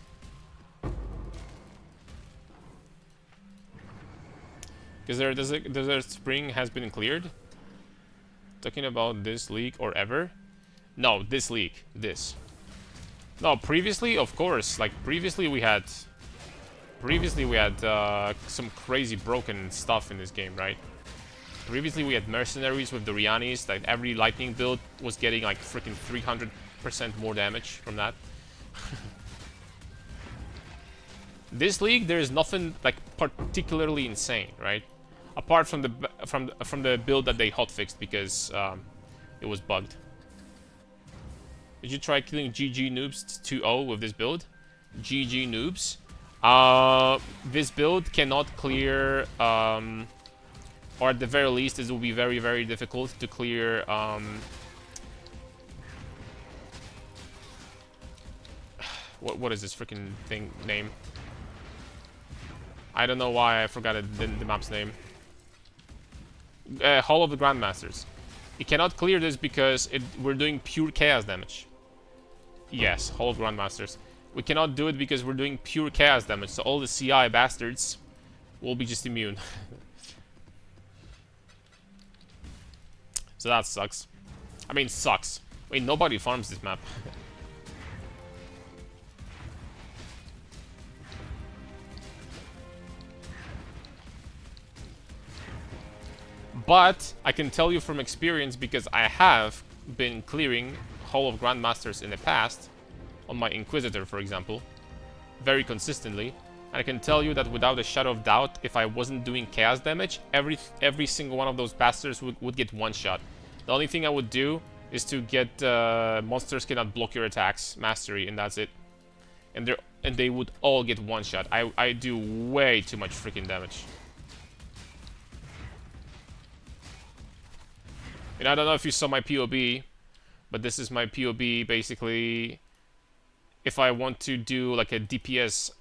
Because Desert Spring has been cleared. Talking about this league or ever? No, this league. This. No, previously, of course. Like previously we had some crazy broken stuff in this game, right? Previously we had mercenaries with the Rianis, like every lightning build was getting like freaking 300% more damage from that. This league, there's nothing like particularly insane, right? Apart from the build that they hotfixed because it was bugged. Did you try killing GG noobs 2-0 with this build? GG noobs. This build cannot clear, or at the very least, this will be very, very difficult to clear, what is this freaking thing name? I don't know why I forgot the map's name. Hall of the Grandmasters. It cannot clear this because we're doing pure chaos damage. Yes, Hall of Grandmasters. We cannot do it because we're doing pure chaos damage, so all the CI bastards will be just immune. So that sucks. I mean, sucks. Wait, nobody farms this map. But I can tell you from experience, because I have been clearing Hall of Grandmasters in the past, on my Inquisitor, for example, very consistently. And I can tell you that without a shadow of doubt, if I wasn't doing chaos damage, every single one of those bastards would get one shot. The only thing I would do is to get monsters cannot block your attacks mastery, and that's it. And they would all get one shot. I do way too much freaking damage. And I don't know if you saw my POB, but this is my POB basically. If I want to do like a DPS,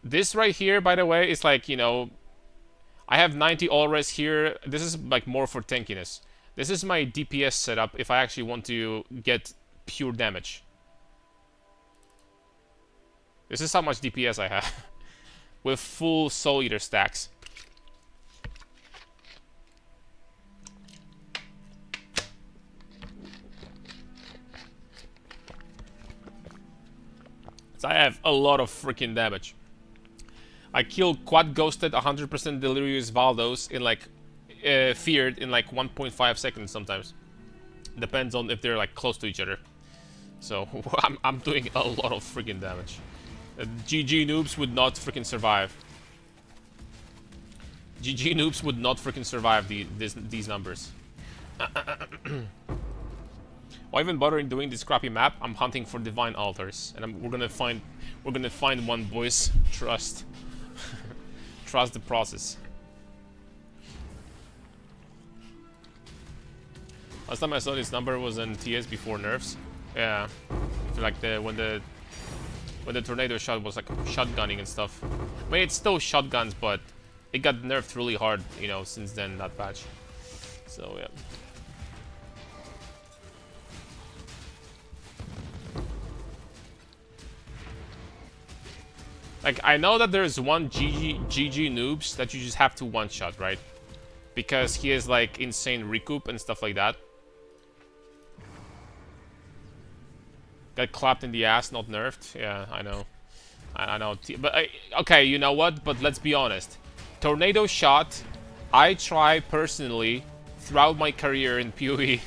this right here, by the way, is like, you know, I have 90 all res here. This is like more for tankiness. This is my DPS setup if I actually want to get pure damage. This is how much DPS I have with full Soul Eater stacks. So I have a lot of freaking damage. I killed quad ghosted 100% delirious valdos in like feared in like 1.5 seconds sometimes. Depends on if they're like close to each other. So I'm doing a lot of freaking damage. GG noobs would not freaking survive. GG noobs would not freaking survive these numbers. Why even bother doing this crappy map? I'm hunting for divine altars, and we're gonna find one, boys. Trust. Trust the process. Last time I saw this number was in TS before nerfs. Yeah, like when the tornado shot was like shotgunning and stuff. I mean, it's still shotguns, but it got nerfed really hard, you know, since then, that patch. So yeah. Like, I know that there's one GG noobs that you just have to one-shot, right? Because he has, like, insane recoup and stuff like that. Got clapped in the ass, not nerfed. Yeah, I know. I know. But, okay, you know what? But let's be honest. Tornado shot, I try, personally, throughout my career in PoE,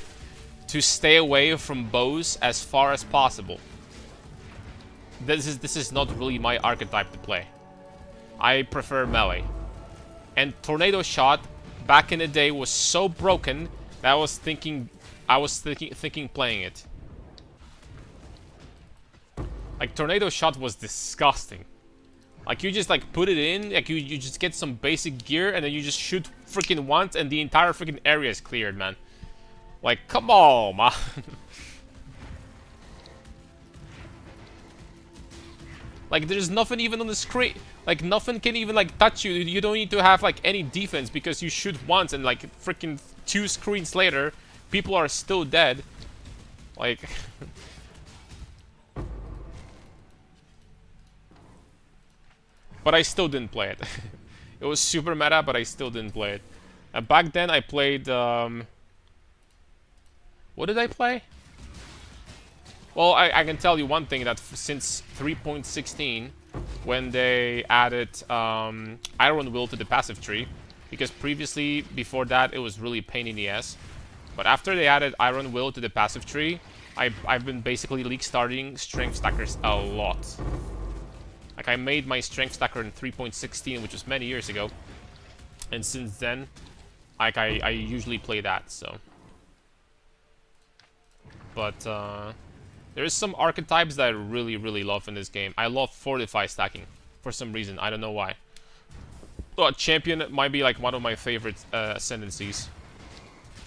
to stay away from bows as far as possible. This is not really my archetype to play. I prefer melee. And tornado shot back in the day was so broken that I was thinking playing it. Like, tornado shot was disgusting. Like, you just like put it in, like you just get some basic gear and then you just shoot freaking once and the entire freaking area is cleared, man. Like, come on, man. Like, there's nothing even on the screen. Like, nothing can even, like, touch you. You don't need to have, like, any defense because you shoot once and, like, freaking 2 screens later, people are still dead. Like... But I still didn't play it. It was super meta, but I still didn't play it. Back then, I played, what did I play? Well, I can tell you one thing, that since 3.16, when they added Iron Will to the passive tree, because previously, before that, it was really a pain in the ass. But after they added Iron Will to the passive tree, I've been basically league starting strength stackers a lot. Like, I made my strength stacker in 3.16, which was many years ago. And since then, like, I usually play that, so. But, there's some archetypes that I really, really love in this game. I love Fortify stacking, for some reason. I don't know why. But Champion might be like one of my favorite ascendancies.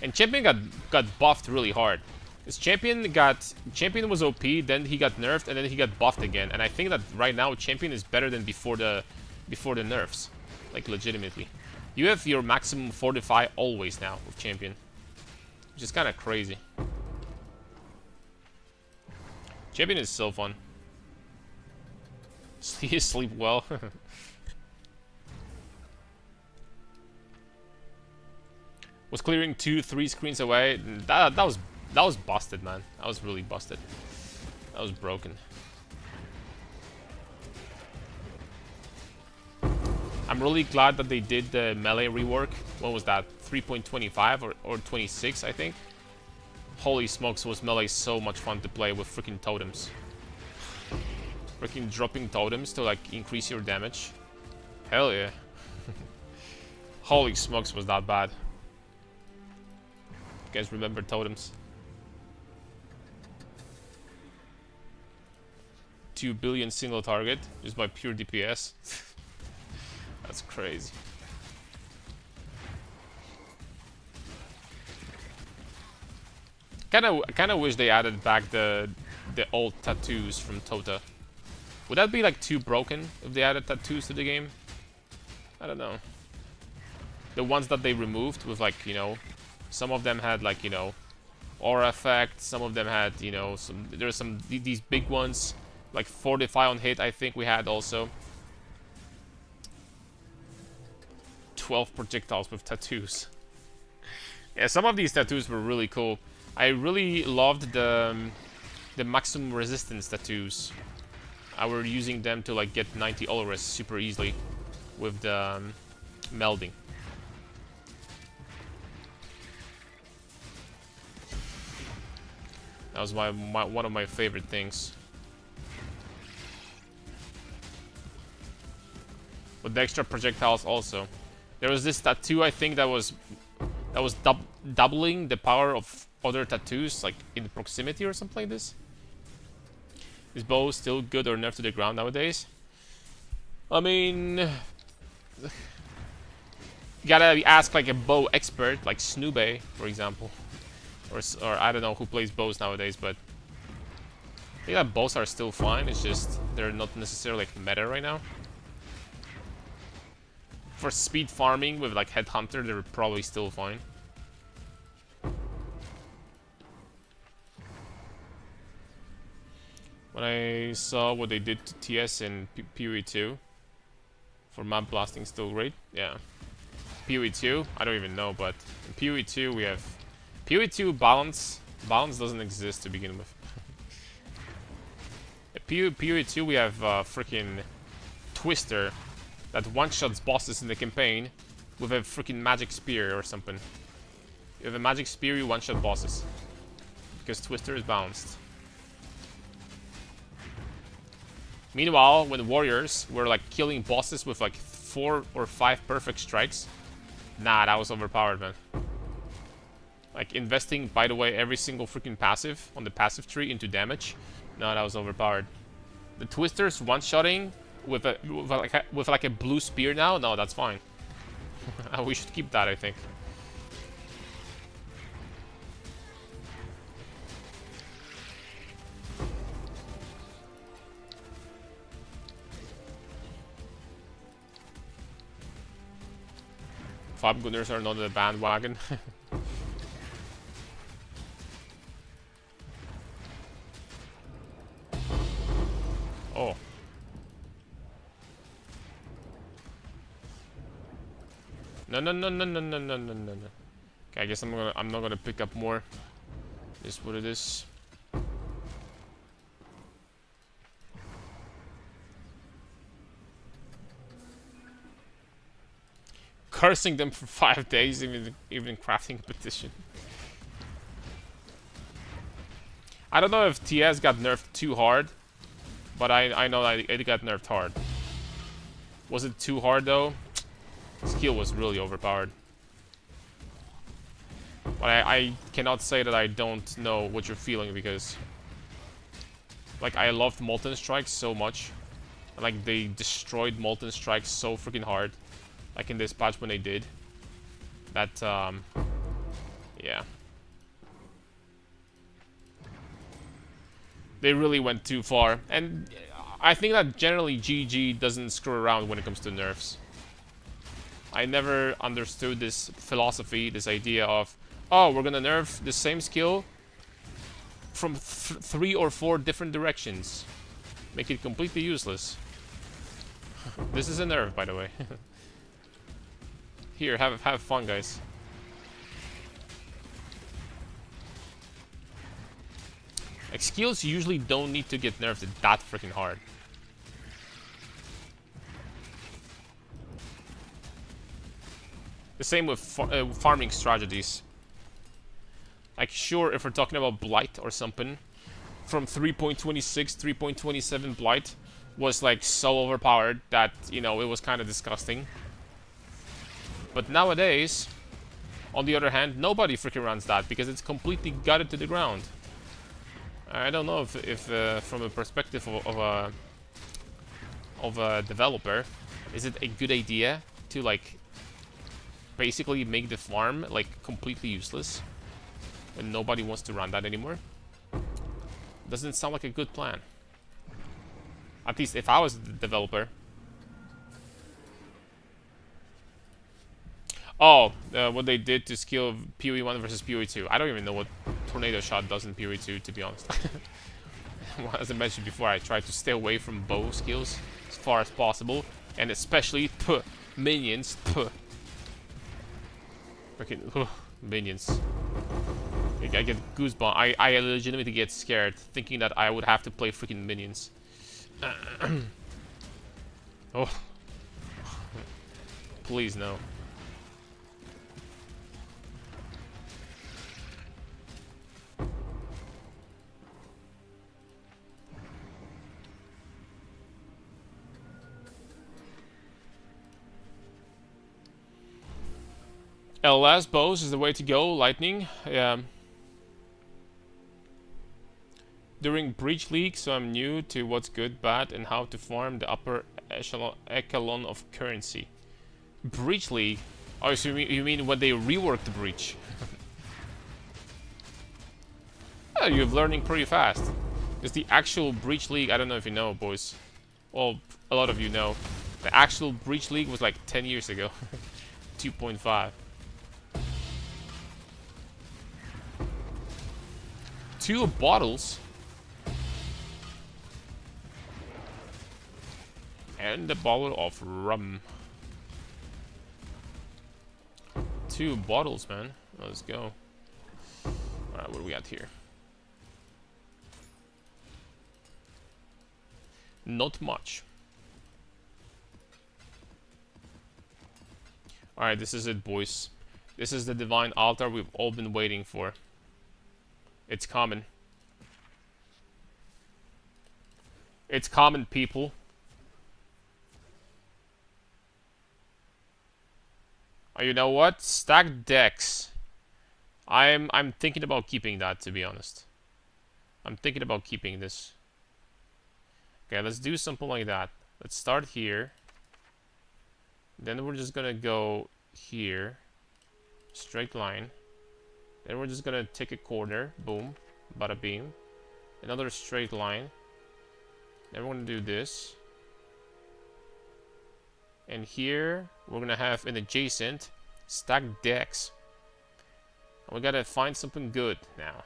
And Champion got buffed really hard. Because Champion was OP, then he got nerfed, and then he got buffed again. And I think that right now Champion is better than before the nerfs. Like, legitimately. You have your maximum Fortify always now with Champion. Which is kind of crazy. Champion is so fun. He sleep well. Was clearing 2-3 screens away. That was busted, man. That was really busted. That was broken. I'm really glad that they did the melee rework. What was that? 3.25 or 26, I think. Holy smokes, was melee so much fun to play with freaking totems. Freaking dropping totems to like increase your damage. Hell yeah. Holy smokes, was that bad. You guys remember totems? 2 billion single target just by pure DPS. That's crazy. Kinda wish they added back the old tattoos from Tota. Would that be like too broken if they added tattoos to the game? I don't know. The ones that they removed with like, you know, some of them had like, you know, aura effect, some of them had, you know, there's some these big ones like fortify on hit, I think we had also. 12 projectiles with tattoos. Yeah, some of these tattoos were really cool. I really loved the maximum resistance tattoos. I were using them to like get 90 Olores super easily with the melding. That was one of my favorite things. With the extra projectiles also. There was this tattoo, I think, that was doubling the power of other tattoos, like in proximity or something like this. Is bow still good or nerfed to the ground nowadays? I mean, you gotta ask like a bow expert, like Snoobe, for example, or I don't know who plays bows nowadays, but I think that bows are still fine. It's just they're not necessarily like meta right now. For speed farming with like Headhunter, they're probably still fine. When I saw what they did to TS in PoE 2 for map blasting, still great. Yeah. PoE 2, I don't even know, but in PoE 2 we have PoE 2 balance. Balance doesn't exist to begin with. In PoE 2 we have freaking Twister that one-shots bosses in the campaign with a freaking magic spear or something. You have a magic spear, you one-shot bosses because Twister is balanced. Meanwhile, when warriors were like killing bosses with like 4 or 5 perfect strikes, nah, that was overpowered, man. Like investing, by the way, every single freaking passive on the passive tree into damage, no, that was overpowered. The Twisters one-shotting with like a blue spear now, no, that's fine. We should keep that, I think. Fab Gunners are not a bandwagon. Oh. No. Okay, I guess I'm not gonna pick up more. Is what it is. Cursing them for 5 days, even crafting a petition. I don't know if TS got nerfed too hard, but I know that it got nerfed hard. Was it too hard though? Skill was really overpowered. But I cannot say that I don't know what you're feeling, because like I loved Molten Strike so much. Like they destroyed Molten Strike so freaking hard. Like in this patch when they did. That yeah. They really went too far. And I think that generally GG doesn't screw around when it comes to nerfs. I never understood this philosophy, this idea of, oh, we're gonna nerf the same skill from 3 or 4 different directions. Make it completely useless. This is a nerf, by the way. Here, have fun, guys. Like, skills usually don't need to get nerfed that freaking hard. The same with farming strategies. Like, sure, if we're talking about Blight or something, from 3.26, 3.27 Blight was like so overpowered that, you know, it was kind of disgusting. But nowadays, on the other hand, nobody freaking runs that because it's completely gutted to the ground. I don't know if from a perspective of a developer, is it a good idea to like basically make the farm like completely useless when nobody wants to run that anymore? Doesn't sound like a good plan. At least if I was the developer. Oh, what they did to skill PoE 1 versus PoE 2. I don't even know what Tornado Shot does in PoE 2, to be honest. As I mentioned before, I try to stay away from bow skills as far as possible. And especially, minions. Freaking, minions. I get goosebumps. I legitimately get scared thinking that I would have to play freaking minions. Oh. Please, no. LS bows is the way to go, lightning. During Breach League, so I'm new to what's good, bad, and how to farm the upper echelon of currency. Breach League? Oh, so you mean when they reworked the Breach? Oh, you're learning pretty fast. Because the actual Breach League, I don't know if you know, boys. Well, a lot of you know. The actual Breach League was like 10 years ago. 2.5. 2 bottles? And a bottle of rum. 2 bottles, man. Let's go. Alright, what do we got here? Not much. Alright, this is it, boys. This is the divine altar we've all been waiting for. It's common. It's common, people. Oh, you know what? Stacked decks. I'm thinking about keeping that, to be honest. I'm thinking about keeping this. Okay, let's do something like that. Let's start here. Then we're just gonna go here. Straight line. Then we're just gonna take a corner. Boom. Bada beam. Another straight line. Then we're gonna do this. And here, we're gonna have an adjacent stacked decks. And we gotta find something good now.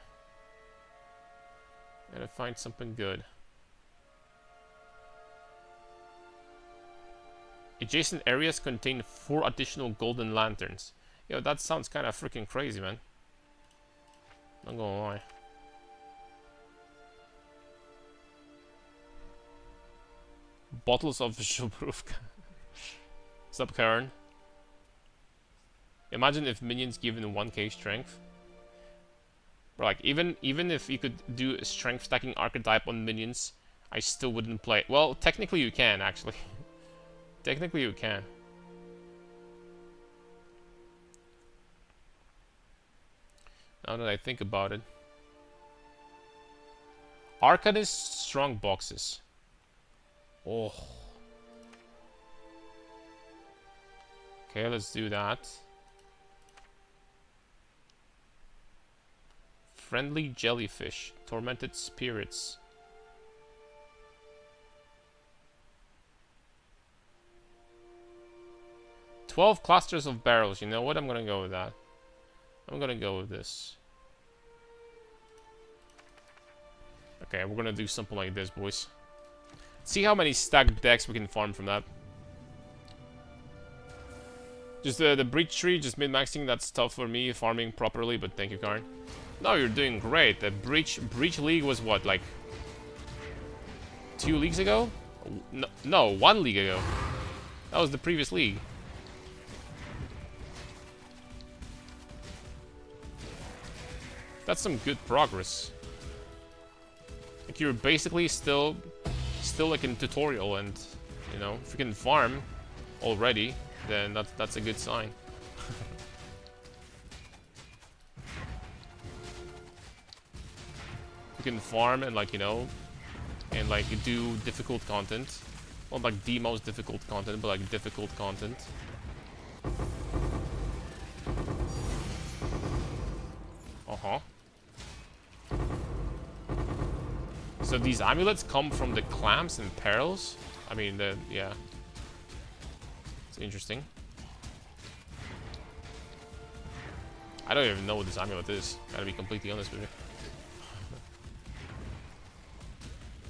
Gotta find something good. Adjacent areas contain 4 additional golden lanterns. Yo, that sounds kind of freaking crazy, man. Not gonna lie. Bottles of Zhubruvka. What's up, Karen? Imagine if minions given 1k strength. Or like, even if you could do a strength stacking archetype on minions, I still wouldn't play. Well, technically you can, actually. Technically you can. Now that I think about it. Arcanist strong boxes. Oh. Okay, let's do that. Friendly jellyfish. Tormented spirits. "12 clusters of barrels." You know what? I'm gonna go with that. I'm gonna go with this. Okay, we're gonna do something like this, boys. See how many stacked decks we can farm from that. Just the breach tree, just min-maxing, that's tough for me, farming properly, but thank you, Karn. No, you're doing great. The breach league was what, like 2 leagues ago? No, 1 league ago. That was the previous league. That's some good progress. Like, you're basically still like in tutorial, and you know, if you can farm already, then that's a good sign. You can farm and, like, you know, and like do difficult content. Not like the most difficult content, but like difficult content. Uh-huh. So these amulets come from the clamps and perils? I mean, yeah. It's interesting. I don't even know what this amulet is. Gotta be completely honest with you.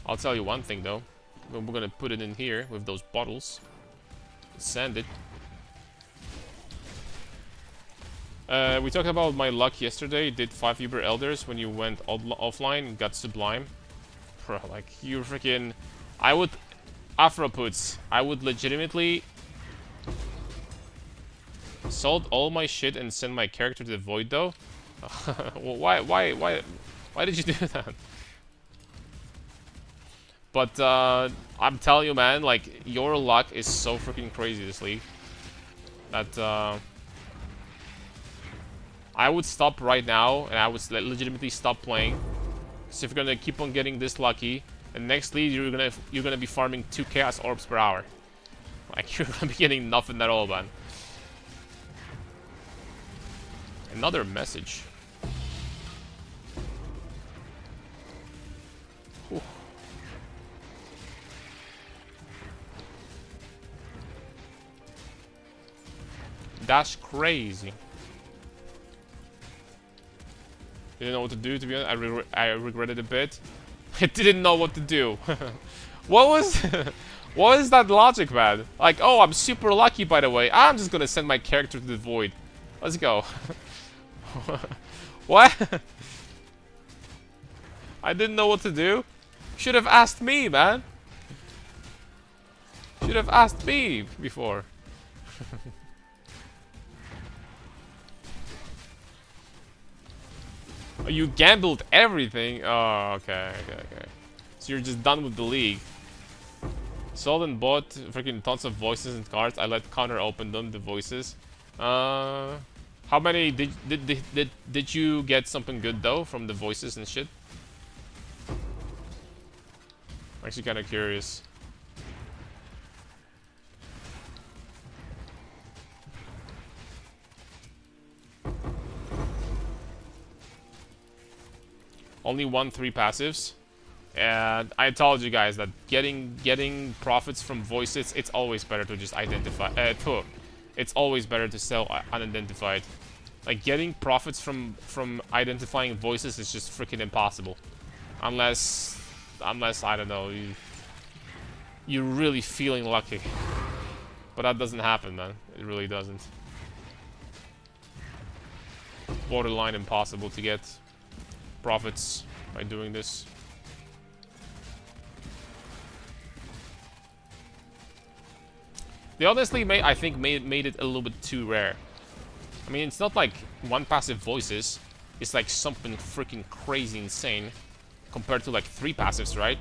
I'll tell you one thing though. We're gonna put it in here with those bottles. Sand it. We talked about my luck yesterday. Did 5 Uber Elders when you went offline and got Sublime. Bro, like, you freaking... I would... Afroputs. I would legitimately... sold all my shit and send my character to the void though. Well, why did you do that? But I'm telling you, man, like, your luck is so freaking crazy this league that I would stop right now, and I would legitimately stop playing. So if you're gonna keep on getting this lucky, and next league you're gonna be farming 2 chaos orbs per hour. Like, you're gonna be getting nothing at all, man. Another message. Whew. That's crazy. Didn't know what to do, to be honest. I regretted a bit. I didn't know what to do. What was that logic, man? Like, oh, I'm super lucky, by the way. I'm just gonna send my character to the void. Let's go. What? I didn't know what to do. Should have asked me, man. Should have asked me before. You gambled everything? Oh, okay. So you're just done with the league. Sold and bought freaking tons of voices and cards. I let Connor open them, the voices. How many did you get something good though from the voices and shit? I'm actually kind of curious. Only 3 passives, and I told you guys that getting profits from voices, it's always better to just identify. It's always better to sell unidentified. Like, getting profits from identifying voices is just freaking impossible, unless I don't know, you're really feeling lucky. But that doesn't happen, man. It really doesn't. Borderline impossible to get profits by doing this. They honestly I think made it a little bit too rare. I mean, it's not like 1 passive voices. It's like something freaking crazy insane compared to like 3 passives, right?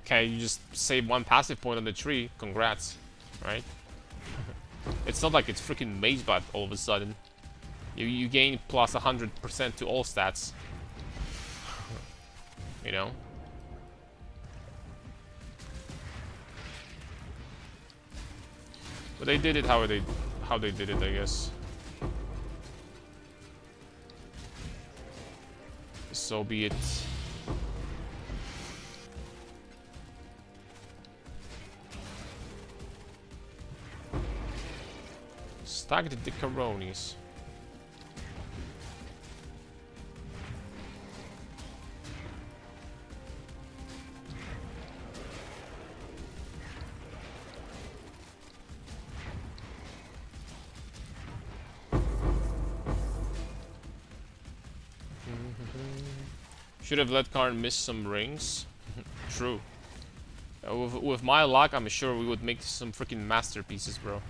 Okay, you just save 1 passive point on the tree. Congrats, right? It's not like it's freaking Magebot all of a sudden. You gain plus 100% to all stats. You know? But they did it how they did it, I guess. So be it. Stack the Dicaronis. Should have let Karn miss some rings. True. With my luck, I'm sure we would make some freaking masterpieces, bro.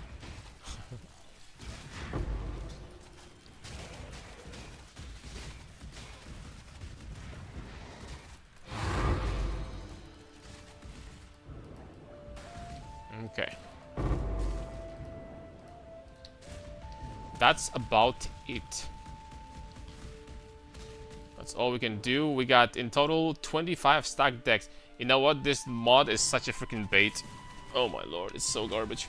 Okay. That's about it. That's all we can do. We got in total 25 stacked decks. You know what? This mod is such a freaking bait. Oh my lord, it's so garbage.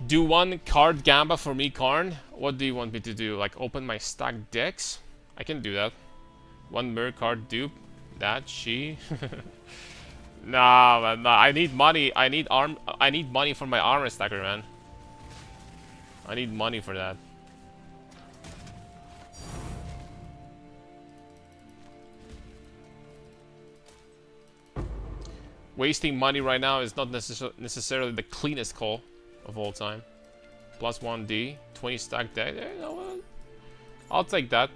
Do one card gamba for me, Karn. What do you want me to do? Like open my stacked decks? I can do that. One mirror card dupe. That she. Nah, man, nah. I need money. I need money for my armor stacker, man. I need money for that. Wasting money right now is not necessarily the cleanest call of all time. Plus 1D, 20 stack deck. You know what? I'll take that.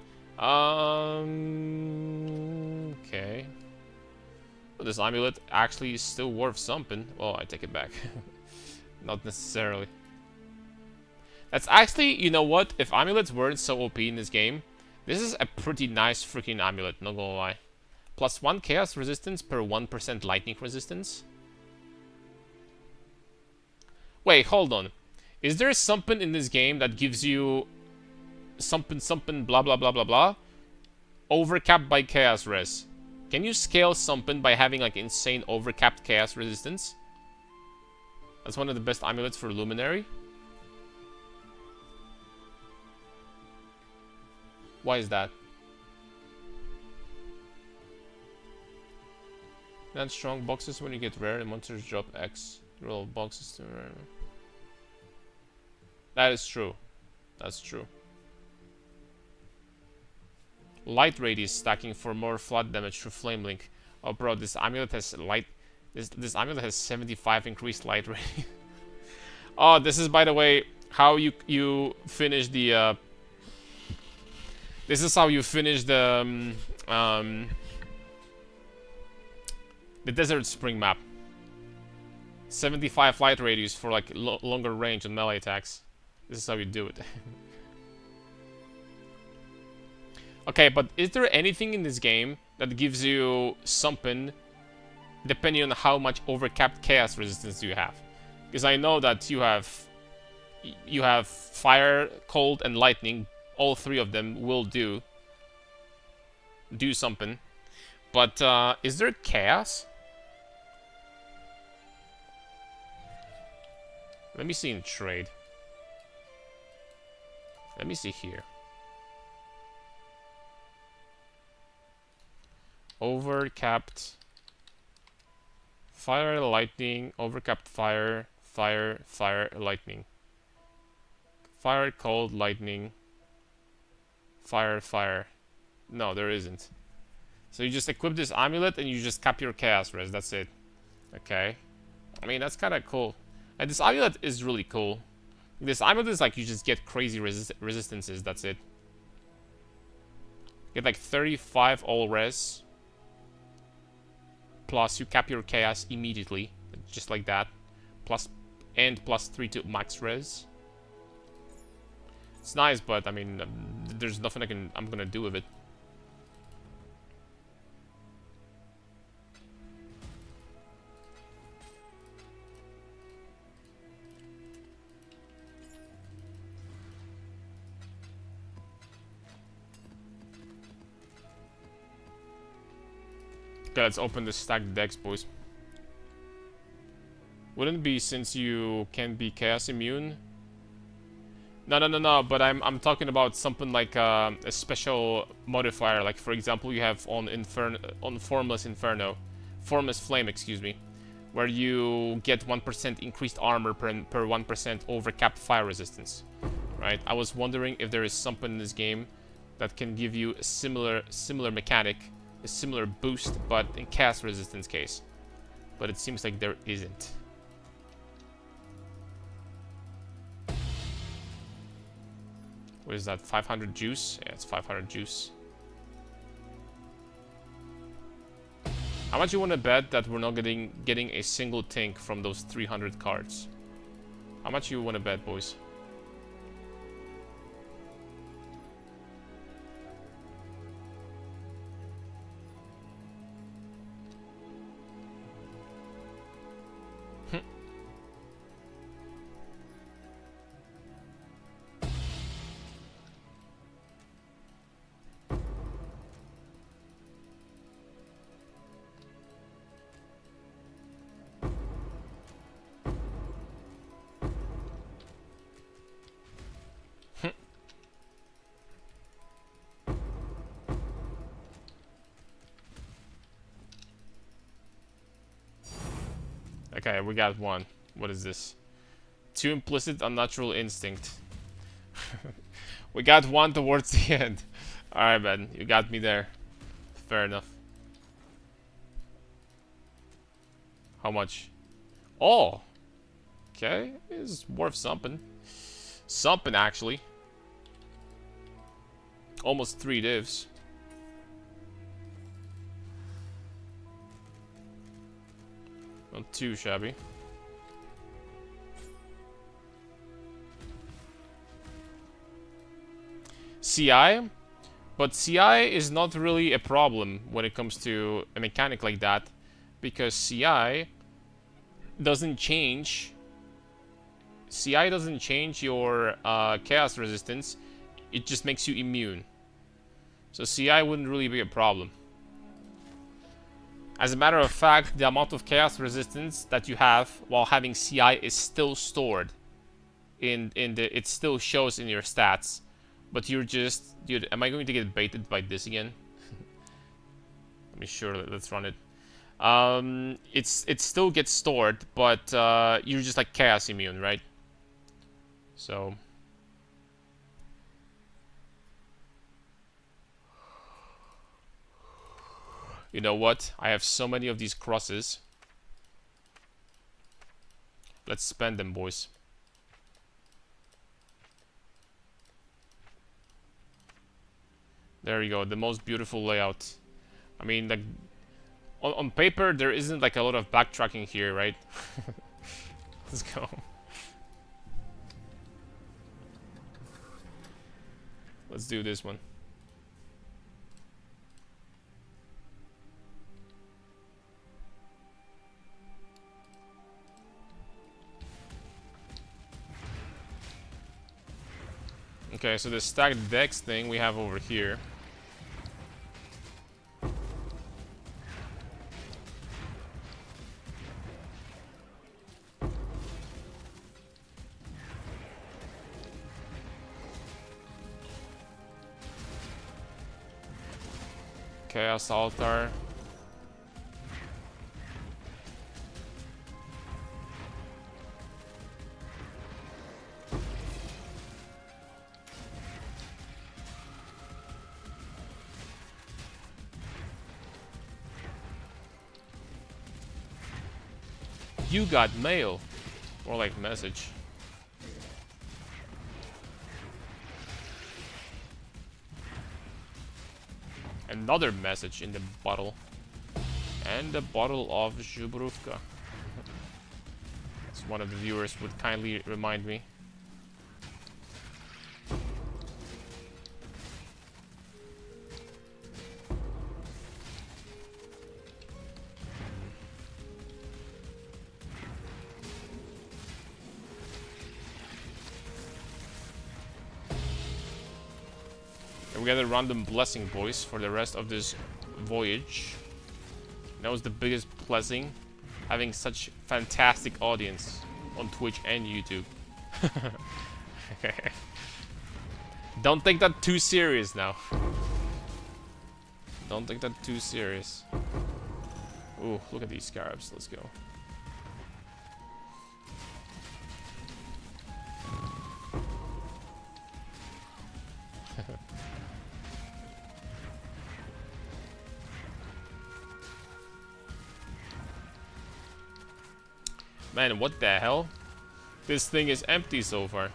Okay. But this amulet actually is still worth something. Well, I take it back. Not necessarily. That's actually, you know what? If amulets weren't so OP in this game, this is a pretty nice freaking amulet, not gonna lie. Plus 1 chaos resistance per 1% lightning resistance. Wait, hold on. Is there something in this game that gives you something blah blah blah blah blah? Overcapped by chaos res. Can you scale something by having like insane overcapped chaos resistance? That's one of the best amulets for Luminary. Why is that? Then strong boxes when you get rare and monsters drop X. Roll boxes to rare. That is true. That's true. Light radius stacking for more flood damage through flame link. Oh bro, this amulet has light. This amulet has 75 increased light radius. Oh, this is by the way how you finish the. This is how you finish the Desert Spring map. 75 light radius for like longer range on melee attacks. This is how you do it. Okay, but is there anything in this game that gives you something depending on how much overcapped chaos resistance do you have? Because I know that you have fire, cold, and lightning. All three of them will do something. But is there chaos? Let me see in trade. Let me see here. Overcapped fire, lightning, overcapped fire, fire, fire, lightning. Fire, cold, lightning. Fire, fire. No, there isn't. So you just equip this amulet and you just cap your chaos res. That's it. Okay. I mean, that's kind of cool. And this amulet is really cool. This amulet is like you just get crazy resistances. That's it. Get like 35 all res. Plus you cap your chaos immediately. Just like that. Plus 3 to max res. It's nice, but I mean, there's nothing I'm gonna do with it. Okay, let's open the stacked decks, boys. Wouldn't it be since you can be chaos immune? No, but I'm talking about something like a special modifier, like for example you have on Formless Flame, excuse me, where you get 1% increased armor per 1% overcapped fire resistance, right? I was wondering if there is something in this game that can give you a similar mechanic, a similar boost, but in cast resistance case. But it seems like there isn't. What is that, 500 juice? Yeah, it's 500 juice. How much you want to bet that we're not getting a single tank from those 300 cards? How much you want to bet, boys? Okay, we got one. What is this? 2 implicit unnatural instinct. We got one towards the end. Alright, man. You got me there. Fair enough. How much? Oh! Okay. It's worth something. Something, actually. Almost 3 divs. Not too shabby. CI? But CI is not really a problem when it comes to a mechanic like that, because CI doesn't change. CI doesn't change your chaos resistance, it just makes you immune. So CI wouldn't really be a problem. As a matter of fact, the amount of chaos resistance that you have while having CI is still stored in the, it still shows in your stats. But you're just, dude, am I going to get baited by this again? Let me sure, let's run it. It still gets stored, but you're just like chaos immune, right? So you know what? I have so many of these crosses. Let's spend them, boys. There you go, the most beautiful layout. I mean, like, on paper, there isn't like a lot of backtracking here, right? Let's go. Let's do this one. Okay, so the stacked decks thing we have over here. Chaos Altar. You got mail. More like message. Another message in the bottle. And a bottle of Zhubruvka. As one of the viewers would kindly remind me. And we got a random blessing, boys, for the rest of this voyage. That was the biggest blessing, having such fantastic audience on Twitch and YouTube. Don't take that too serious now. Don't take that too serious. Ooh, look at these scarabs. Let's go. Man, what the hell? This thing is empty so far.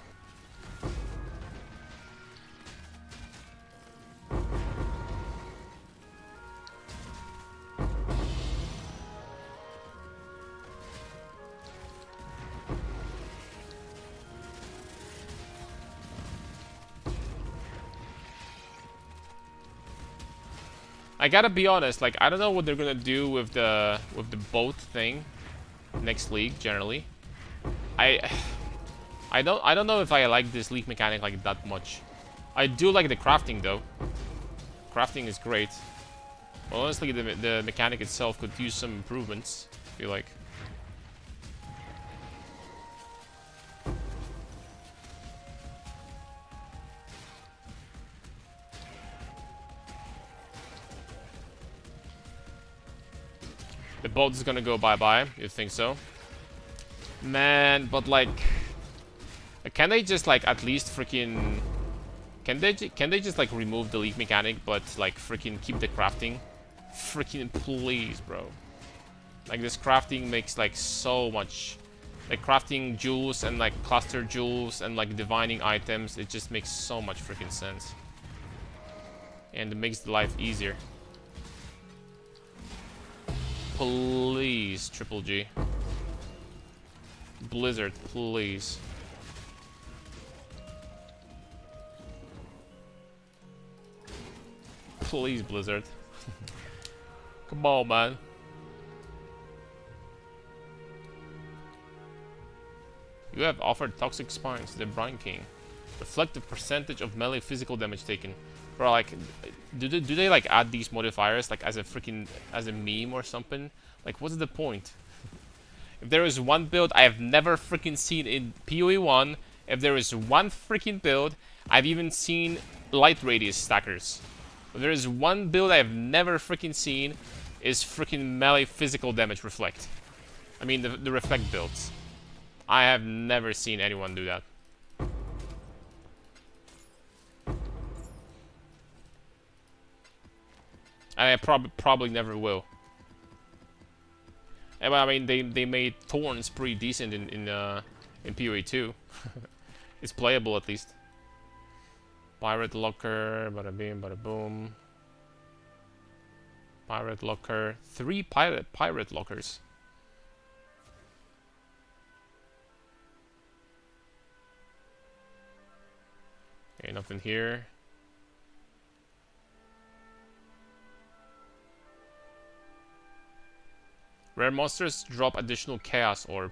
I gotta be honest, like, I don't know what they're gonna do with the boat thing next league. Generally, I don't know if I like this league mechanic like that much. I do like the crafting though. Crafting is great. Well, honestly, the mechanic itself could use some improvements, I feel like. The boat is gonna go bye-bye, you think so? Man, but like, can they just like at least freaking? Can they just like remove the league mechanic, but like freaking keep the crafting? Freaking please, bro. Like this crafting makes like so much, like crafting jewels and like cluster jewels and like divining items. It just makes so much freaking sense, and it makes the life easier. Please, Triple G. Blizzard, please. Please, Blizzard. Come on, man. You have offered toxic spines to the Brine King. Reflect the percentage of melee physical damage taken. Bro, like, do they like add these modifiers like as a freaking as a meme or something? Like, what's the point? If there is one build I have never freaking seen in PoE 1, if there is one freaking build I've even seen light radius stackers. If there is one build I have never freaking seen is freaking melee physical damage reflect. I mean the reflect builds. I have never seen anyone do that. And I probably never will. And, I mean, they made Thorns pretty decent in PoE 2. It's playable at least. Pirate Locker, bada bing, bada boom. Pirate Locker, 3 pirate lockers. Okay, nothing here. Rare monsters drop additional chaos orb.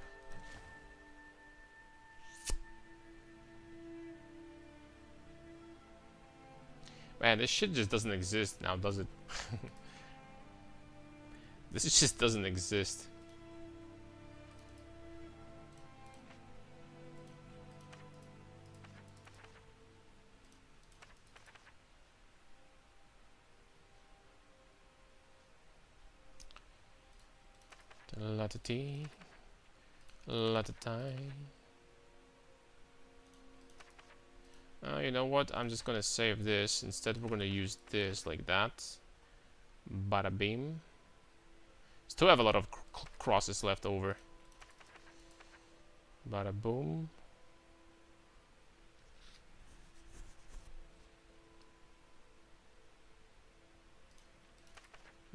Man, this shit just doesn't exist now, does it? This just doesn't exist. Lot of tea, lot of time. You know what? I'm just gonna save this. Instead, we're gonna use this like that. Bada beam. Still have a lot of crosses left over. Bada boom.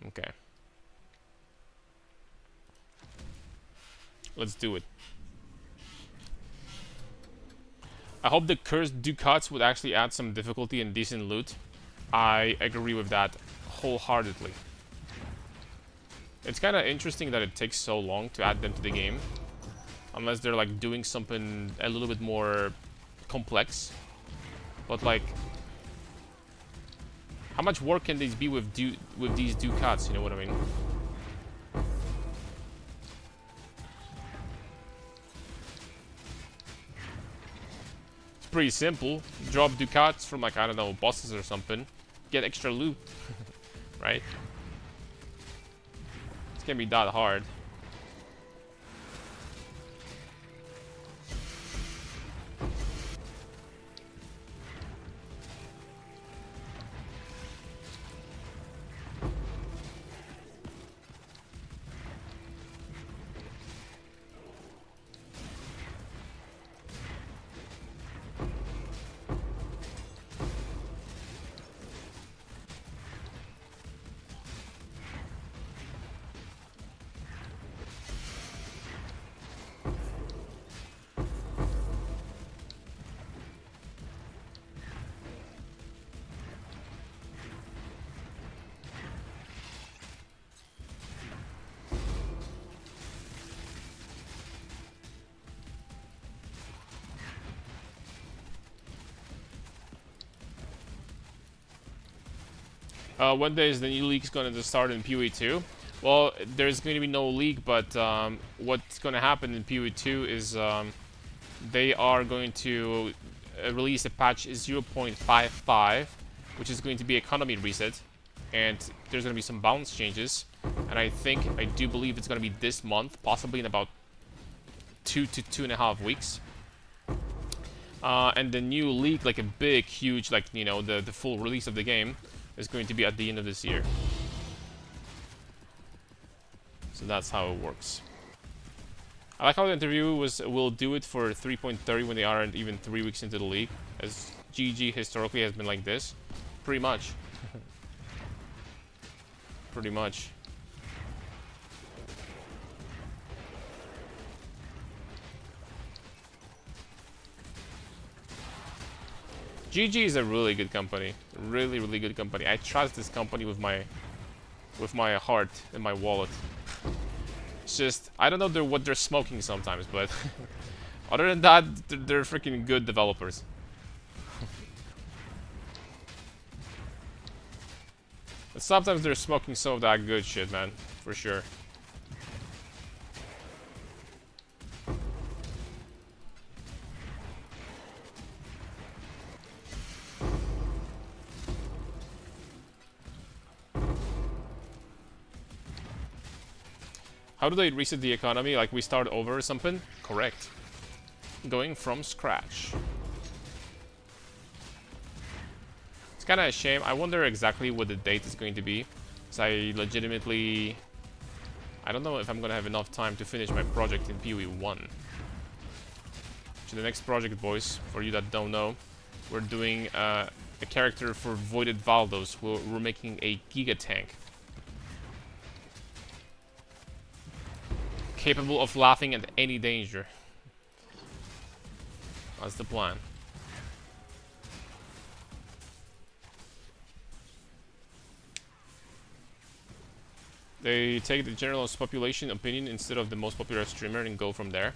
Okay. Let's do it. I hope the cursed ducats would actually add some difficulty and decent loot. I agree with that wholeheartedly. It's kind of interesting that it takes so long to add them to the game. Unless they're like doing something a little bit more complex. But like, how much work can these be with these ducats, you know what I mean? Pretty simple. Drop ducats from like, I don't know, bosses or something. Get extra loot. Right? It's gonna be that hard. When is the new league going to start in PoE 2? Well, there's going to be no league, but what's going to happen in PoE 2 is they are going to release a patch 0.55, which is going to be economy reset, and there's going to be some balance changes. And I do believe it's going to be this month, possibly in about 2 to 2.5 weeks. And the new leak, like a big, huge, like, you know, the full release of the game is going to be at the end of this year. So that's how it works. I like how the interview will do it for 3.30 when they aren't even 3 weeks into the league, as GG historically has been like this. Pretty much. Pretty much. GG is a really good company. Really, really good company. I trust this company with my heart and my wallet. It's just, I don't know what they're smoking sometimes, but other than that, they're freaking good developers. And sometimes they're smoking some of that good shit, man, for sure. How do they reset the economy? Like we start over or something? Correct. Going from scratch. It's kind of a shame. I wonder exactly what the date is going to be. Because I legitimately... I don't know if I'm going to have enough time to finish my project in PoE 1. So the next project, boys, for you that don't know, we're doing a character for Voided Valdos. We're making a Giga Tank. Capable of laughing at any danger. That's the plan. They take the general population opinion instead of the most popular streamer and go from there.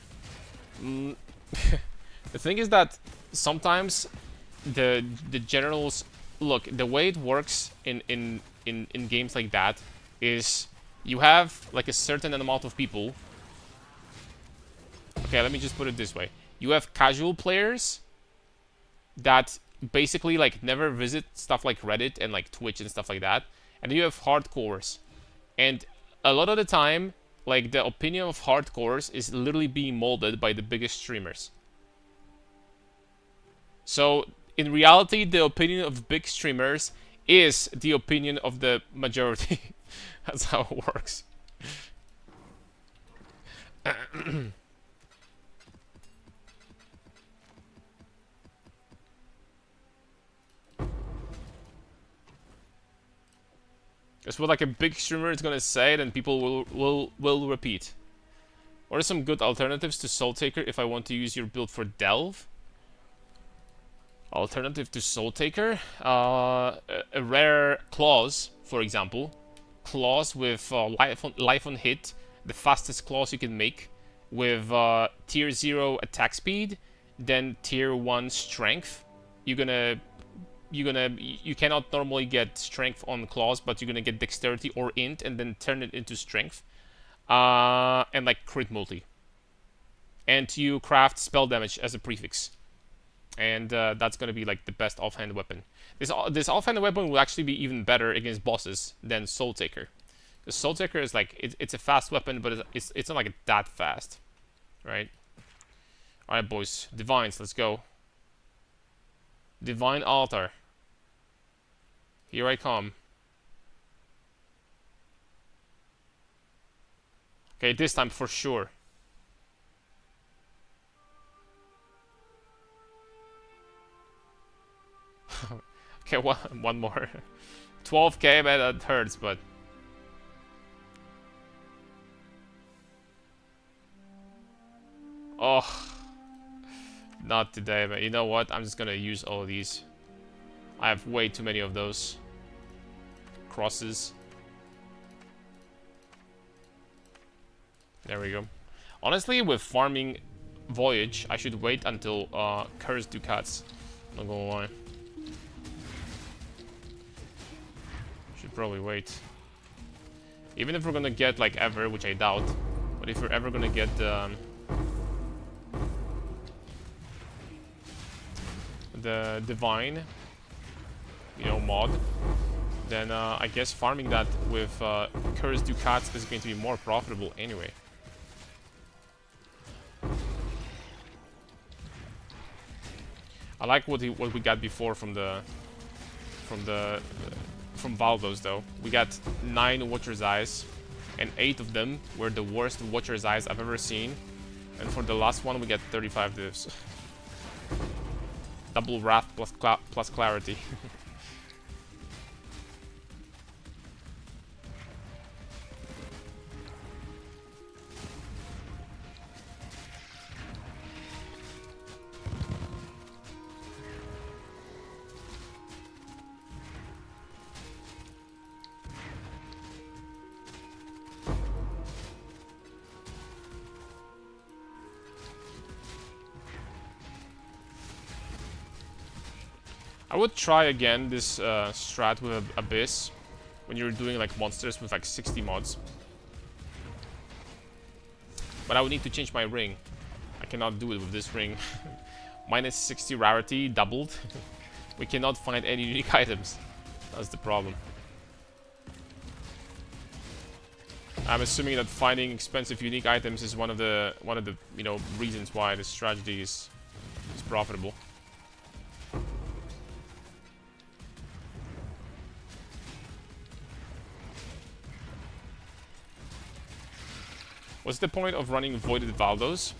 The thing is that sometimes the generals... Look, the way it works in games like that is you have like a certain amount of people. Okay, let me just put it this way. You have casual players that basically like never visit stuff like Reddit and like Twitch and stuff like that. And you have hardcores. And a lot of the time, like the opinion of hardcores is literally being molded by the biggest streamers. So in reality, the opinion of big streamers is the opinion of the majority. That's how it works. That's what like a big streamer is gonna say, then people will repeat. What are some good alternatives to Soul Taker if I want to use your build for Delve? Alternative to Soul Taker? A rare Claws, for example. Claws with life on hit, the fastest claws you can make, with tier 0 attack speed, then tier 1 strength. You cannot normally get strength on claws, but you're gonna get dexterity or int and then turn it into strength. And like crit multi. And you craft spell damage as a prefix. And that's gonna be like the best offhand weapon. This offhand weapon will actually be even better against bosses than Soul Taker. The Soul Taker is like, it's a fast weapon, but it's not like that fast. Right? Alright boys, Divines, let's go. Divine Altar. Here I come. Okay, this time for sure. Okay, one more. 12k, man, that hurts, but... Oh. Not today, but you know what? I'm just gonna use all of these. I have way too many of those. Crosses. There we go. Honestly, with farming Voyage, I should wait until Cursed Ducats. Not gonna lie. Should probably wait. Even if we're gonna get like ever, which I doubt. But if we're ever gonna get the Divine, you know, mod, then I guess farming that with Cursed Ducats is going to be more profitable anyway. I like what we got before from Valdos though. We got 9 Watcher's Eyes, and 8 of them were the worst Watcher's Eyes I've ever seen. And for the last one, we get 35 divs. Double Wrath plus Clarity. I would try again this strat with Abyss when you're doing like monsters with like 60 mods. But I would need to change my ring. I cannot do it with this ring. Minus 60 rarity, doubled. We cannot find any unique items. That's the problem. I'm assuming that finding expensive unique items is one of the reasons why this strategy is profitable. What's the point of running Voided Valdos?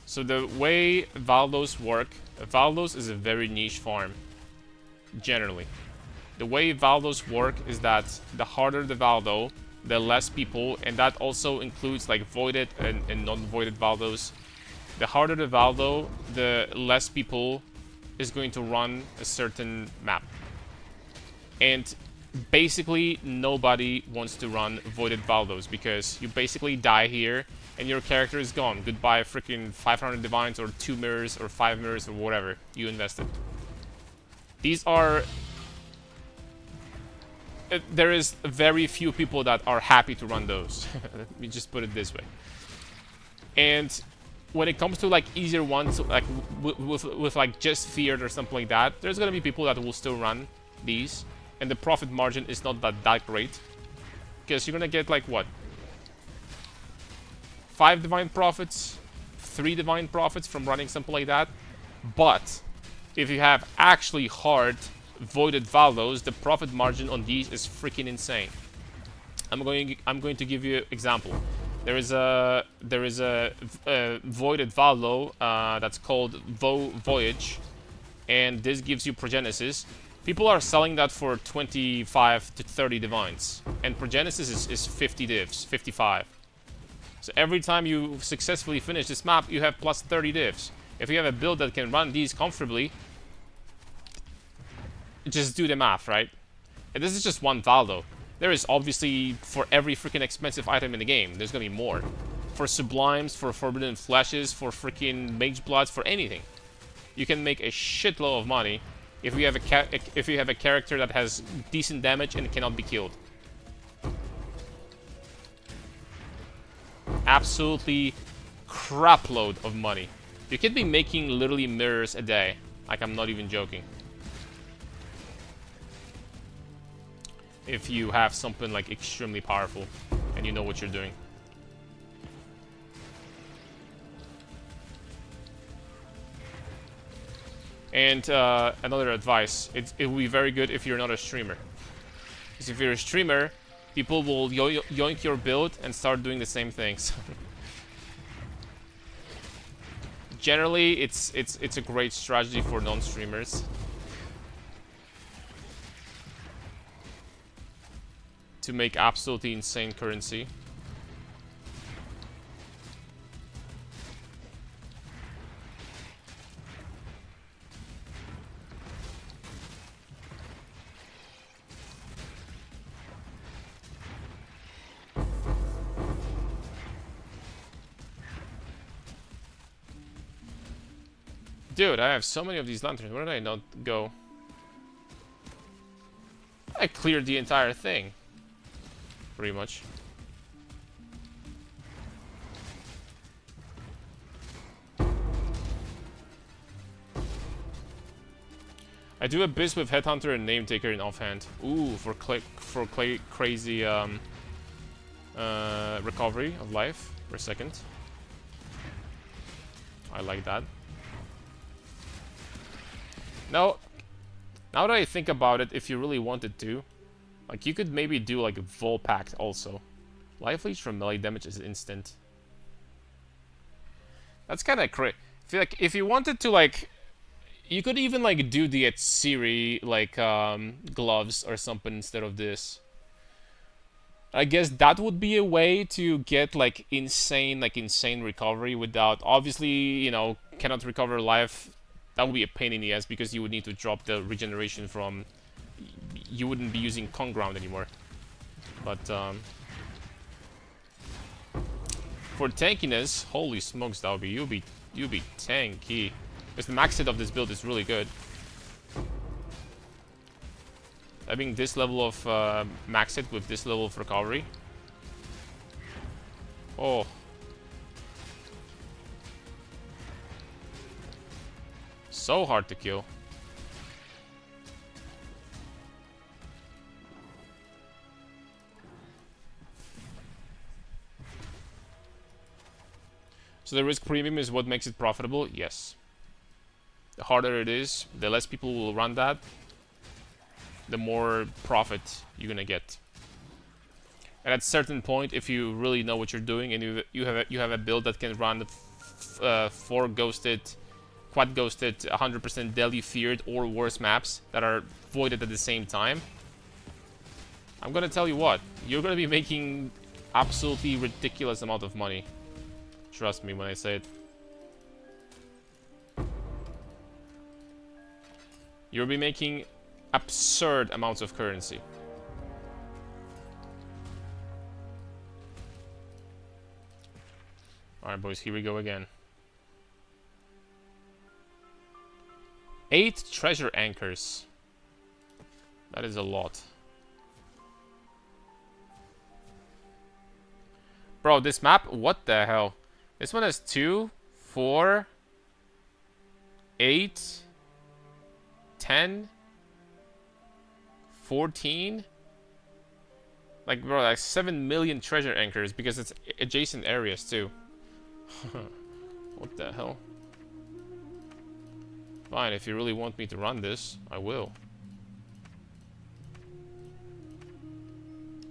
So the way Valdos work, Valdos is a very niche farm, generally. The way Valdos work is that the harder the Valdo, the less people, and that also includes like Voided and non-Voided Valdos. The harder the Valdo, the less people is going to run a certain map. And basically nobody wants to run Voided Valdos because you basically die here and your character is gone. Goodbye freaking 500 divines or 2 mirrors or 5 mirrors or whatever you invested. These are... there is very few people that are happy to run those. Let me just put it this way. And when it comes to like easier ones, like with like just Feared or something like that, there's gonna be people that will still run these. And the profit margin is not that great. Because you're gonna get like what? 5 divine profits, 3 divine profits from running something like that. But if you have actually hard Voided Valdos, the profit margin on these is freaking insane. I'm going to give you an example. There is a Voided Valdo that's called Voyage, and this gives you Progenesis. People are selling that for 25 to 30 divines, and Progenesis is 50 divs, 55. So every time you successfully finish this map, you have plus 30 divs. If you have a build that can run these comfortably, just do the math, right? And this is just one Valdo. There is obviously, for every freaking expensive item in the game, there's gonna be more. For Sublimes, for Forbidden Fleshes, for freaking Mage Bloods, for anything. You can make a shitload of money if you have a character that has decent damage and cannot be killed. Absolutely crapload of money. You could be making literally mirrors a day. Like, I'm not even joking. If you have something like extremely powerful and you know what you're doing. And another advice, it will be very good if you're not a streamer. Because if you're a streamer, people will yoink your build and start doing the same things. Generally, it's a great strategy for non-streamers. To make absolutely insane currency. Dude, I have so many of these lanterns. Where did I not go? I cleared the entire thing. Pretty much. I do Abyss with Headhunter and Name Taker in offhand. Ooh, for crazy recovery of life per second. I like that. No, now that I think about it, if you really wanted to, like, you could maybe do, like, a Vol Pact also. Life leech from melee damage is instant. That's kind of crazy. I feel like if you wanted to, like, you could even, like, do the Atsiri, like, gloves or something instead of this. I guess that would be a way to get, like, insane recovery without, obviously, you know, cannot recover life. That would be a pain in the ass because you would need to drop the regeneration from... You wouldn't be using Kong Ground anymore. But, for tankiness, holy smokes, that would be... You'll be tanky. Because the max hit of this build is really good. Having this level of max hit with this level of recovery. Oh. So hard to kill. So the risk premium is what makes it profitable? Yes. The harder it is, the less people will run that, the more profit you're gonna get. And at a certain point, if you really know what you're doing and you have a build that can run 4 ghosted, quad ghosted, 100% Deli feared or worse maps that are voided at the same time, I'm gonna tell you what, you're gonna be making absolutely ridiculous amount of money. Trust me when I say it. You'll be making absurd amounts of currency. Alright, boys, here we go again. 8 treasure anchors. That is a lot. Bro, this map, what the hell? This one has 2, 4, 8, 10, 14. Like, bro, like 7 million treasure anchors because it's adjacent areas too. What the hell? Fine, if you really want me to run this, I will.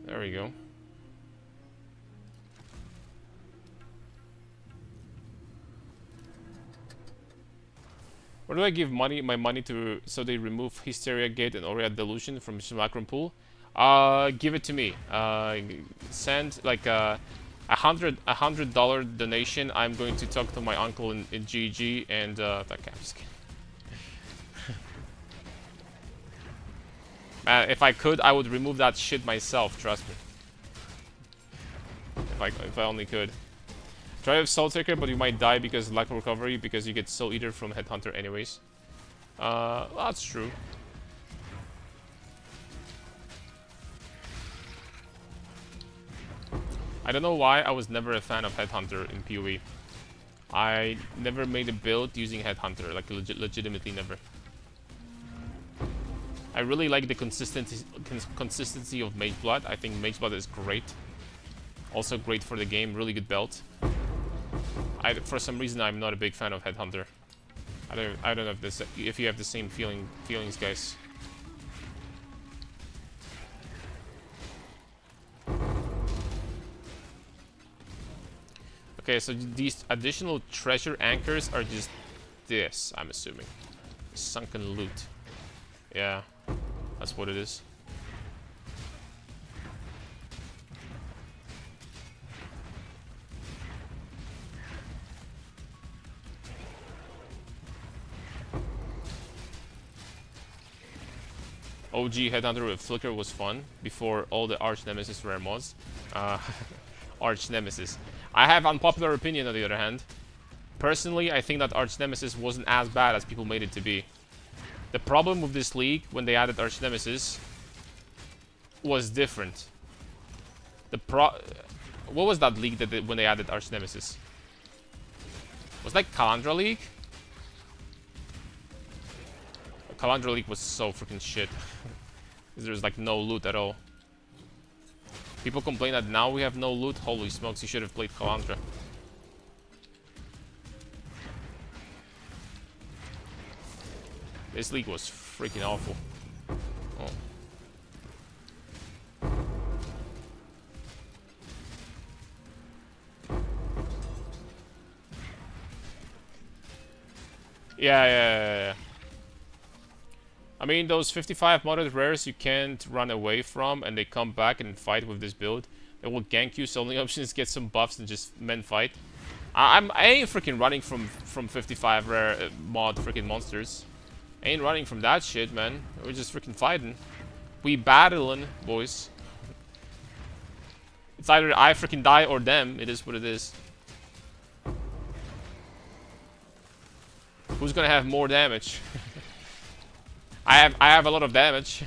There we go. Where do I give my money to so they remove Hysteria Gate and Aurea Delusion from Simulacrum Pool? Give it to me. Send like a $100 donation. I'm going to talk to my uncle in GG and okay, I'm just kidding. If I could, I would remove that shit myself. Trust me. If I only could. Try to have Soul Taker, but you might die because lack of recovery because you get Soul Eater from Headhunter anyways. That's true. I don't know why I was never a fan of Headhunter in PoE. I never made a build using Headhunter, like legitimately never. I really like the consistency of Mageblood. I think Mageblood is great. Also great for the game, really good belt. For some reason, I'm not a big fan of Headhunter. I don't know if you have the same feelings, guys. Okay, so these additional treasure anchors are just this, I'm assuming. Sunken loot. Yeah, that's what it is. OG Headhunter with Flicker was fun before all the Arch Nemesis rare mods. Arch Nemesis. I have unpopular opinion on the other hand. Personally, I think that Arch Nemesis wasn't as bad as people made it to be. The problem with this league when they added Arch Nemesis was different. What was that league when they added Arch Nemesis? Was that Kalandra League? Kalandra League was so freaking shit. There's like no loot at all. People complain that now we have no loot. Holy smokes, you should have played Kalandra. This league was freaking awful. Oh. Yeah. I mean, those 55 modded rares you can't run away from, and they come back and fight with this build. They will gank you, so only option is get some buffs and just men fight. I ain't freaking running from 55 rare mod freaking monsters. I ain't running from that shit, man. We're just freaking fighting. We battling, boys. It's either I freaking die or them. It is what it is. Who's gonna have more damage? I have a lot of damage.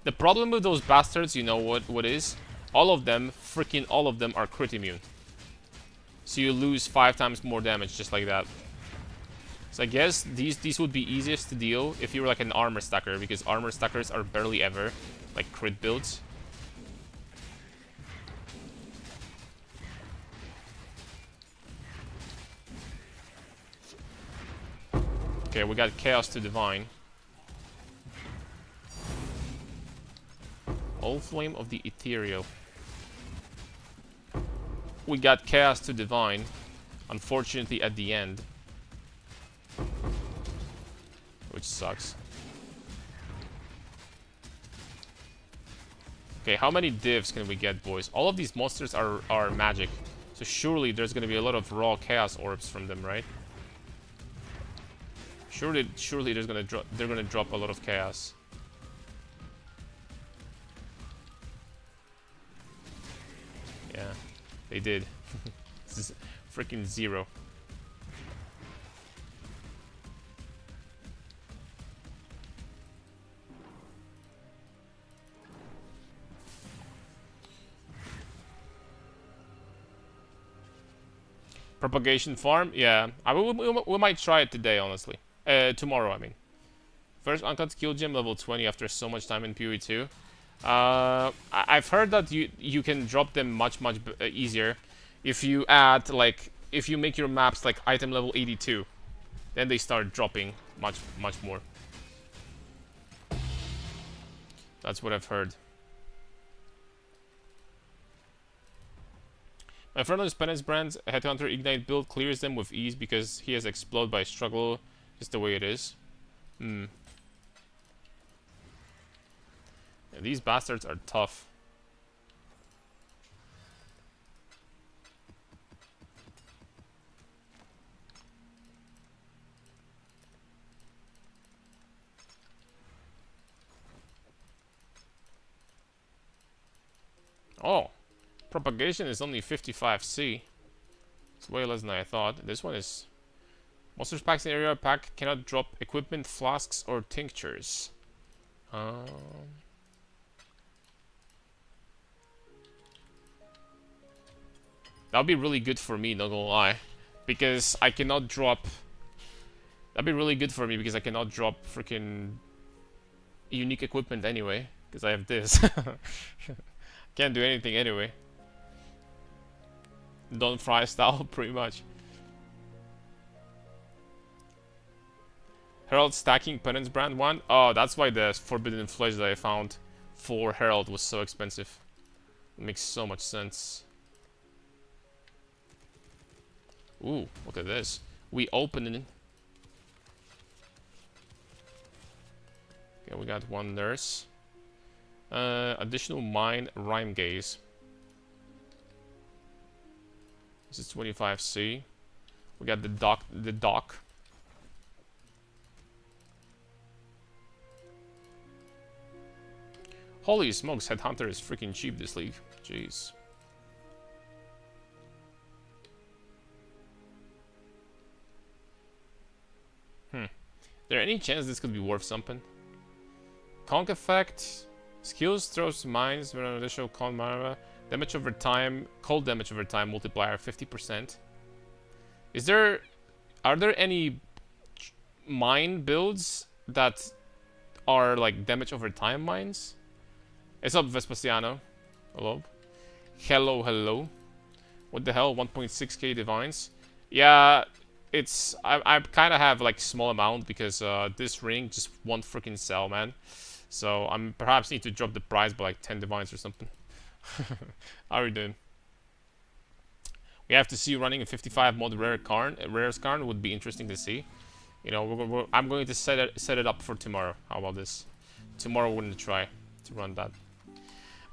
The problem with those bastards, you know what is? All of them, freaking all of them, are crit immune. So you lose 5 times more damage just like that. So I guess these would be easiest to deal if you were like an armor stacker, because armor stackers are barely ever like crit builds. Okay, we got Chaos to Divine. All Flame of the Ethereal. We got Chaos to Divine, unfortunately at the end. Which sucks. Okay, how many divs can we get, boys? All of these monsters are magic. So surely there's gonna be a lot of raw Chaos Orbs from them, right? Surely they're gonna drop a lot of chaos. Yeah, they did. This is freaking 0. Propagation farm? Yeah, we might try it today, honestly. Tomorrow, I mean. First uncut skill gem level 20 after so much time in PoE2. I've heard that you can drop them much easier if you add, like, if you make your maps like item level 82. Then they start dropping much more. That's what I've heard. My friend on his penance brand's Headhunter Ignite build clears them with ease because he has Explode by Struggle. Just the way it is. Yeah, these bastards are tough. Oh, propagation is only 55C. It's way less than I thought. This one is... Monsters packs in area pack cannot drop equipment, flasks, or tinctures. That would be really good for me, not gonna lie. Because I cannot drop... That'd be really good for me because I cannot drop freaking unique equipment anyway. Because I have this. Can't do anything anyway. Don't fry style, pretty much. Herald stacking penance brand 1. Oh, that's why the forbidden flesh that I found for Herald was so expensive. It makes so much sense. Ooh, look at this. We open it. Okay, we got one nurse. Additional mine rhyme gaze. This is 25C. We got the dock. Holy smokes, Headhunter is freaking cheap this league. Jeez. There any chance this could be worth something? Conk effect. Skills throws mines when an additional con mana. Damage over time. Cold damage over time multiplier 50%. Are there any mine builds that are like damage over time mines? What's up, Vespasiano? Hello. Hello. What the hell? 1.6k divines. Yeah, I kind of have like small amount because this ring just won't freaking sell, man. So I'm perhaps need to drop the price by like 10 divines or something. How are you doing? We have to see you running a 55 mod rare Karn. Rare's Karn would be interesting to see. You know, I'm going to set it up for tomorrow. How about this? Tomorrow we're going to try to run that.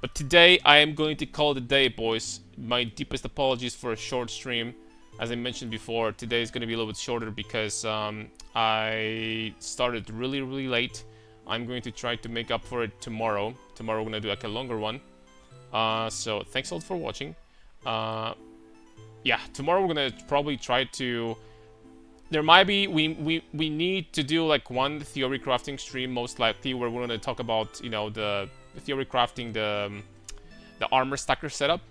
But today I am going to call it a day, boys. My deepest apologies for a short stream. As I mentioned before, today is going to be a little bit shorter because I started really late. I'm going to try to make up for it tomorrow. Tomorrow we're going to do like a longer one. So thanks a lot for watching. Yeah, tomorrow we're going to probably try to... There might be... We need to do like one theory crafting stream most likely where we're going to talk about, you know, the theory crafting the armor stacker setup.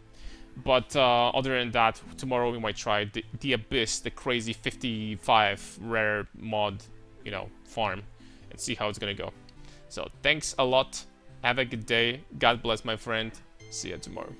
But other than that, tomorrow we might try the Abyss, the crazy 55 rare mod, you know, farm, and see how it's gonna go. So thanks a lot. Have a good day. God bless, my friend. See you tomorrow.